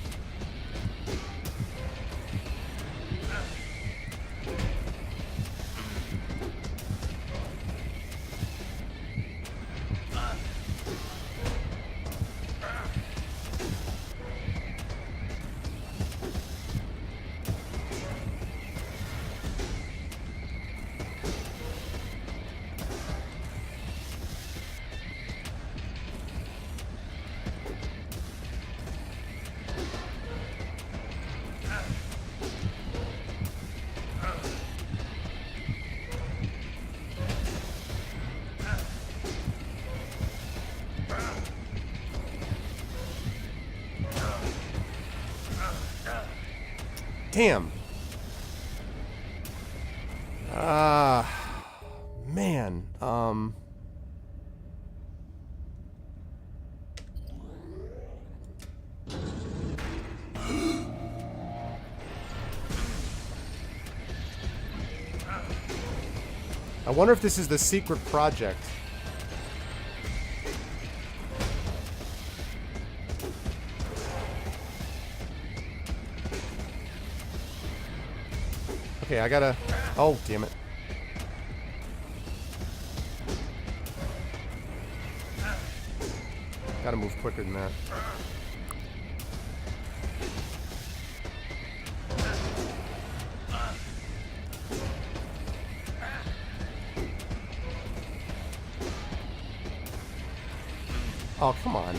Damn. Man. I wonder if this is the secret project. Okay, I gotta... Oh, damn it. Gotta move quicker than that. Oh, come on.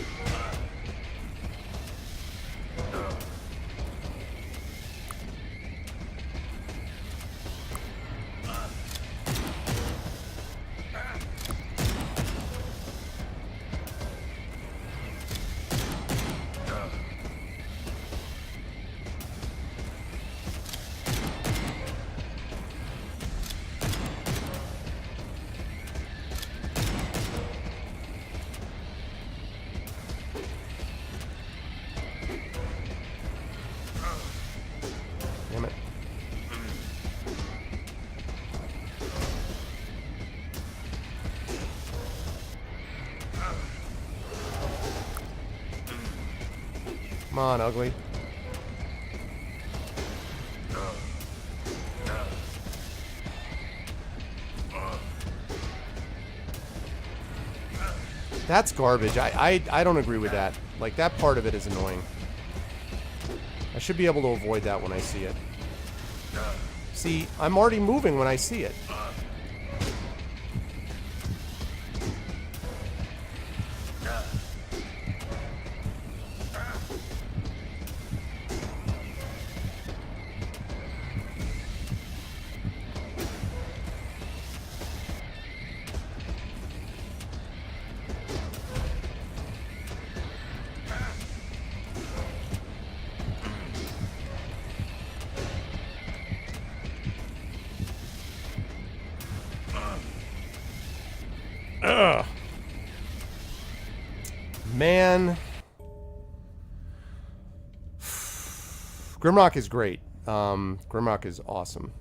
Damn it. Come on, ugly. That's garbage. I don't agree with that. Like, that part of it is annoying. I should be able to avoid that when I see it. See, I'm already moving when I see it. Man. Grimrock is great. Grimrock is awesome.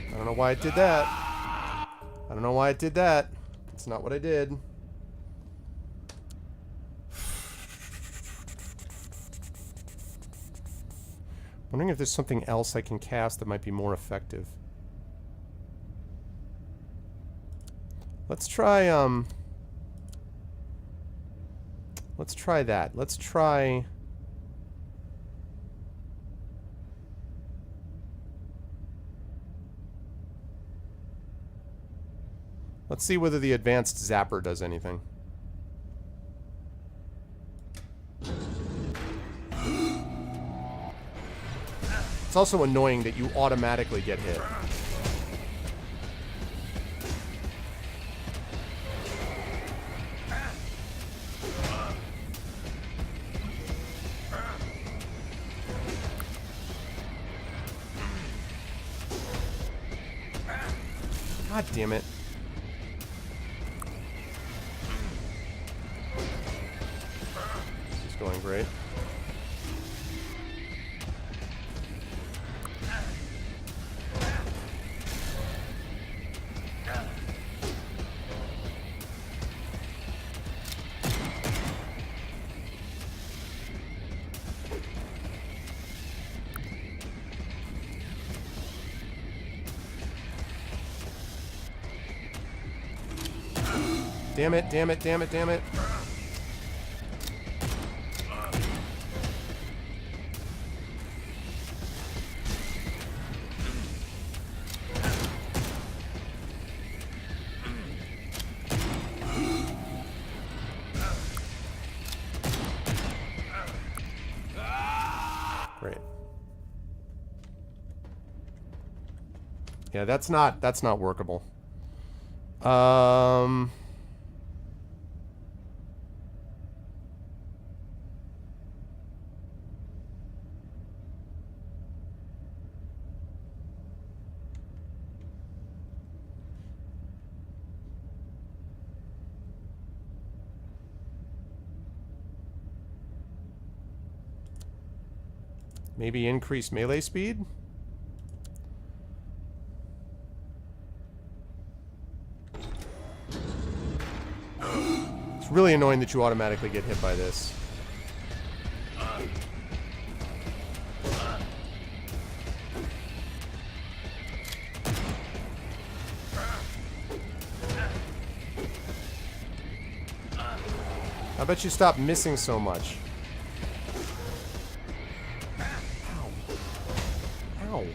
I don't know why it did that. I don't know why it did that. It's not what I did. Wondering if there's something else I can cast that might be more effective. Let's try that. Let's try... Let's see whether the advanced zapper does anything. It's also annoying that you automatically get hit. God damn it. This is going great. Damn it, damn it, damn it, damn it. Great. Yeah, that's not workable. Maybe increase melee speed? It's really annoying that you automatically get hit by this. I bet you stop missing so much. Ow.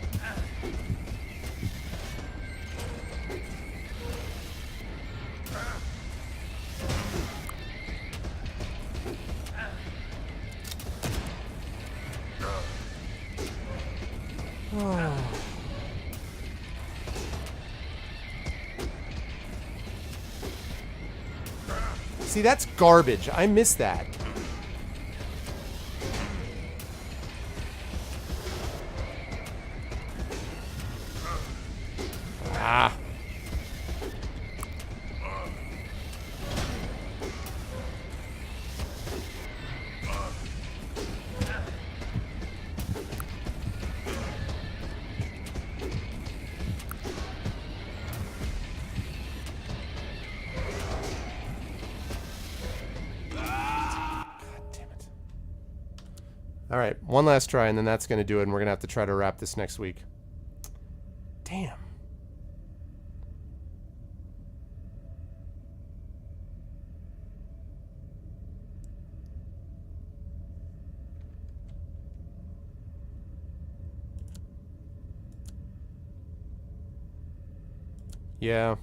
Oh. See, that's garbage. I miss that. Ah. Alright, one last try, and then that's going to do it, and we're going to have to try to wrap this next week. Damn. Yeah.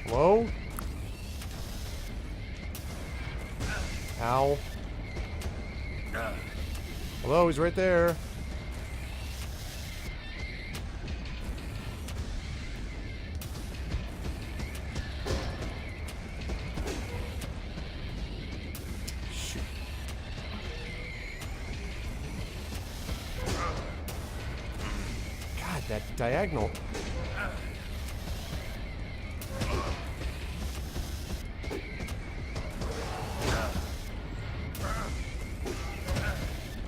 Hello? Ow. Hello, he's right there. Shoot. God, that diagonal.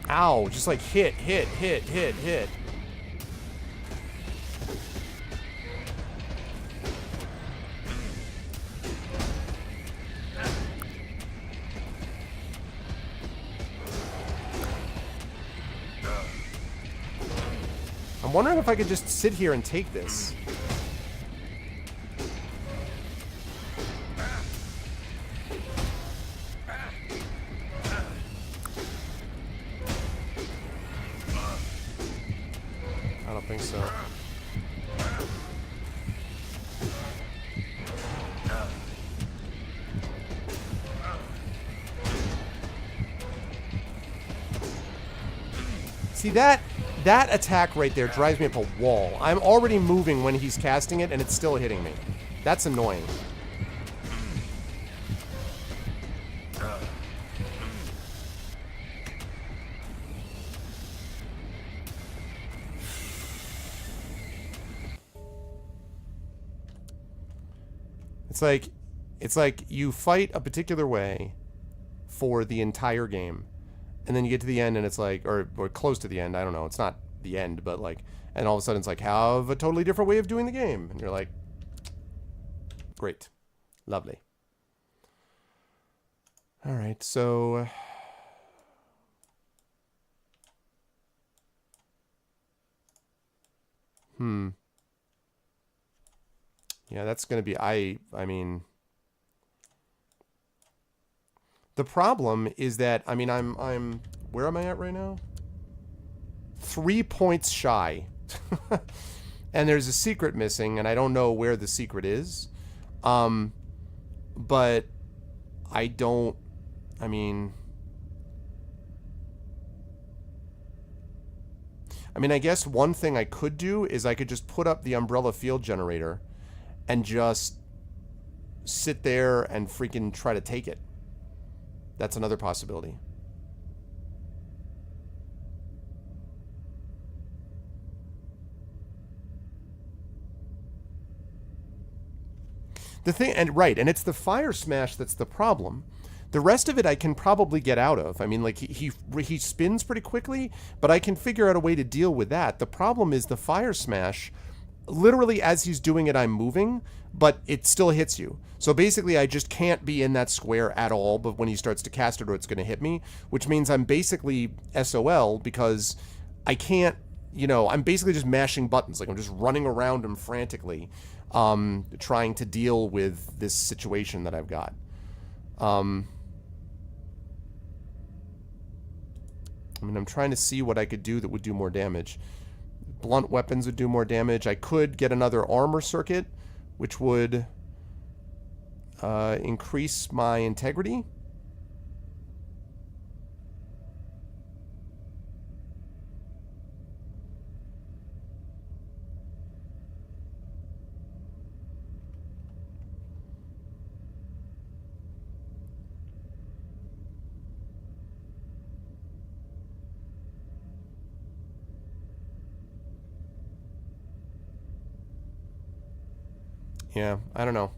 Ow, just like hit. I'm wondering if I could just sit here and take this. I don't think so. See, that attack right there drives me up a wall. I'm already moving when he's casting it, and it's still hitting me. That's annoying. It's like you fight a particular way for the entire game, and then you get to the end and it's like, or close to the end, I don't know, it's not the end, but like, and all of a sudden it's like, have a totally different way of doing the game. And you're like, great. Lovely. Alright, so... Yeah, that's gonna be, I mean... The problem is that, I mean, I'm where am I at right now? 3 points shy. And there's a secret missing, and I don't know where the secret is. But I don't, I mean, I guess one thing I could do is I could just put up the umbrella field generator and just sit there and freaking try to take it. That's another possibility. The thing, and right, and it's the fire smash that's the problem. The rest of it I can probably get out of. I mean, like, he spins pretty quickly, but I can figure out a way to deal with that. The problem is the fire smash, literally as he's doing it, I'm moving, but it still hits you. So basically, I just can't be in that square at all, but when he starts to cast it or it's going to hit me, which means I'm basically SOL because I can't, you know, I'm basically just mashing buttons. Like, I'm just running around him frantically, trying to deal with this situation that I've got. I mean, I'm trying to see what I could do that would do more damage. Blunt weapons would do more damage. I could get another armor circuit, which would increase my integrity. Yeah, I don't know.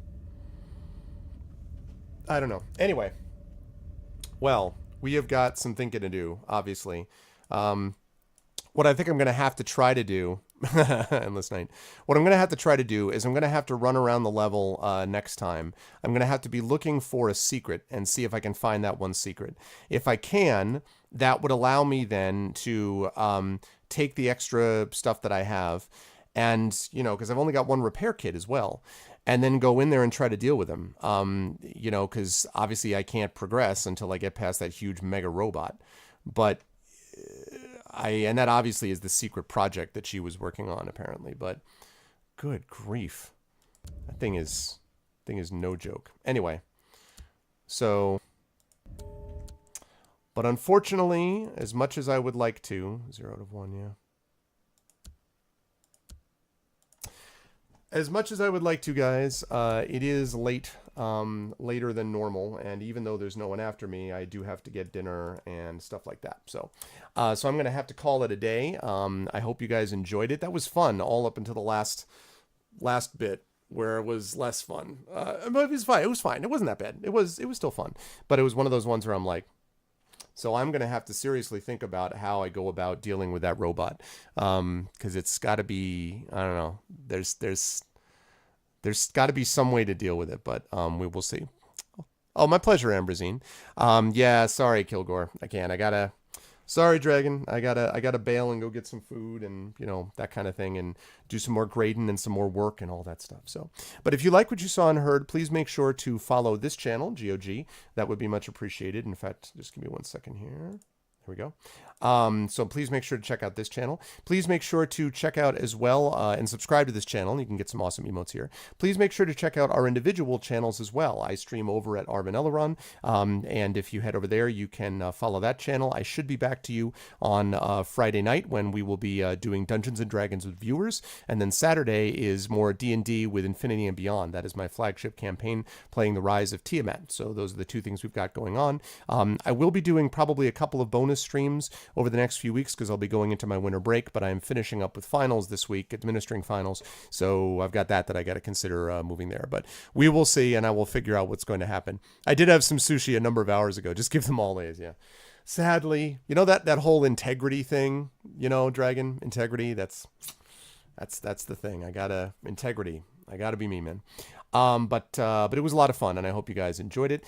Anyway, well, we have got some thinking to do, obviously. What I think I'm going to have to try to do, endless night, what I'm going to have to try to do is I'm going to have to run around the level next time. I'm going to have to be looking for a secret and see if I can find that one secret. If I can, that would allow me then to take the extra stuff that I have and, you know, because I've only got one repair kit as well, and then go in there and try to deal with them. You know, because obviously I can't progress until I get past that huge mega robot. But and that obviously is the secret project that she was working on, apparently. But good grief, that thing is no joke. Anyway, so, but unfortunately, as much as I would like to, 0 out of 1, yeah. As much as I would like to, guys, it is late, later than normal, and even though there's no one after me, I do have to get dinner and stuff like that. So I'm going to have to call it a day. I hope you guys enjoyed it. That was fun all up until the last bit where it was less fun. But it was fine. It was fine. It wasn't that bad. It was still fun. But it was one of those ones where I'm like, so I'm going to have to seriously think about how I go about dealing with that robot. Because it's got to be, I don't know, there's got to be some way to deal with it, but we will see. Oh, my pleasure, Ambrosine. Yeah, sorry, Kilgore. Sorry, Dragon. I gotta bail and go get some food and, you know, that kind of thing, and do some more grading and some more work and all that stuff. So, but if you like what you saw and heard, please make sure to follow this channel, GOG. That would be much appreciated. In fact, just give me 1 second here. Here we go. So please make sure to check out this channel. Please make sure to check out as well and subscribe to this channel. You can get some awesome emotes here. Please make sure to check out our individual channels as well. I stream over at Arvin Eleron, and if you head over there, you can follow that channel. I should be back to you on Friday night when we will be doing Dungeons & Dragons with viewers, and then Saturday is more D&D with Infinity and Beyond. That is my flagship campaign, playing the Rise of Tiamat. So those are the two things we've got going on. I will be doing probably a couple of bonus streams over the next few weeks because I'll be going into my winter break, but I'm finishing up with finals this week, administering finals, so I've got that I got to consider moving there. But we will see, and I will figure out what's going to happen. I did have some sushi a number of hours ago. Just give them all A's, yeah. Sadly, you know, that whole integrity thing, you know, Dragon, integrity, that's the thing. Integrity. I gotta be me, man. But it was a lot of fun, and I hope you guys enjoyed it.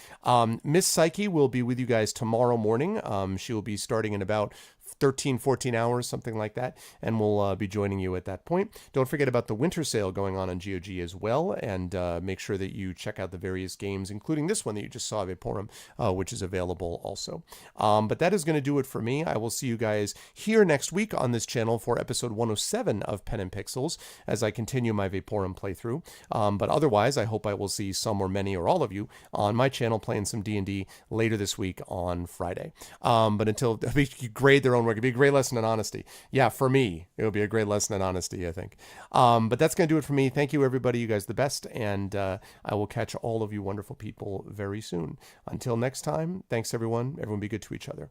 Miss Psyche will be with you guys tomorrow morning. She will be starting in about 13, 14 hours, something like that, and we'll be joining you at that point. Don't forget about the winter sale going on GOG as well, and make sure that you check out the various games, including this one that you just saw, Vaporum, which is available also. But that is going to do it for me. I will see you guys here next week on this channel for episode 107 of Pen and Pixels as I continue my Vaporum playthrough. But otherwise, I hope I will see some or many or all of you on my channel playing some D&D later this week on Friday. But until you grade their own work, it'd be a great lesson in honesty. Yeah, for me, it'll be a great lesson in honesty, I think. But that's going to do it for me. Thank you, everybody. You guys are the best. And I will catch all of you wonderful people very soon. Until next time, thanks, everyone. Everyone be good to each other.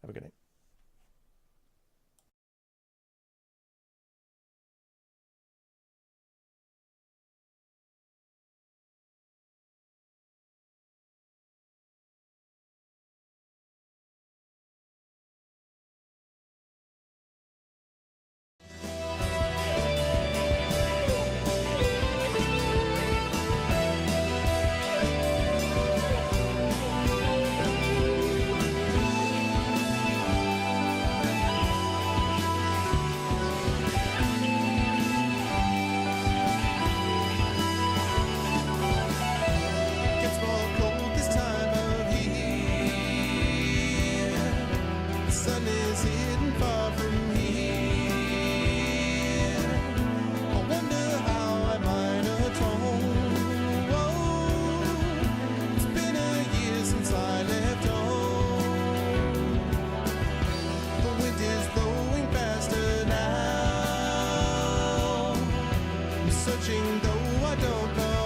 Have a good night. Searching though I don't know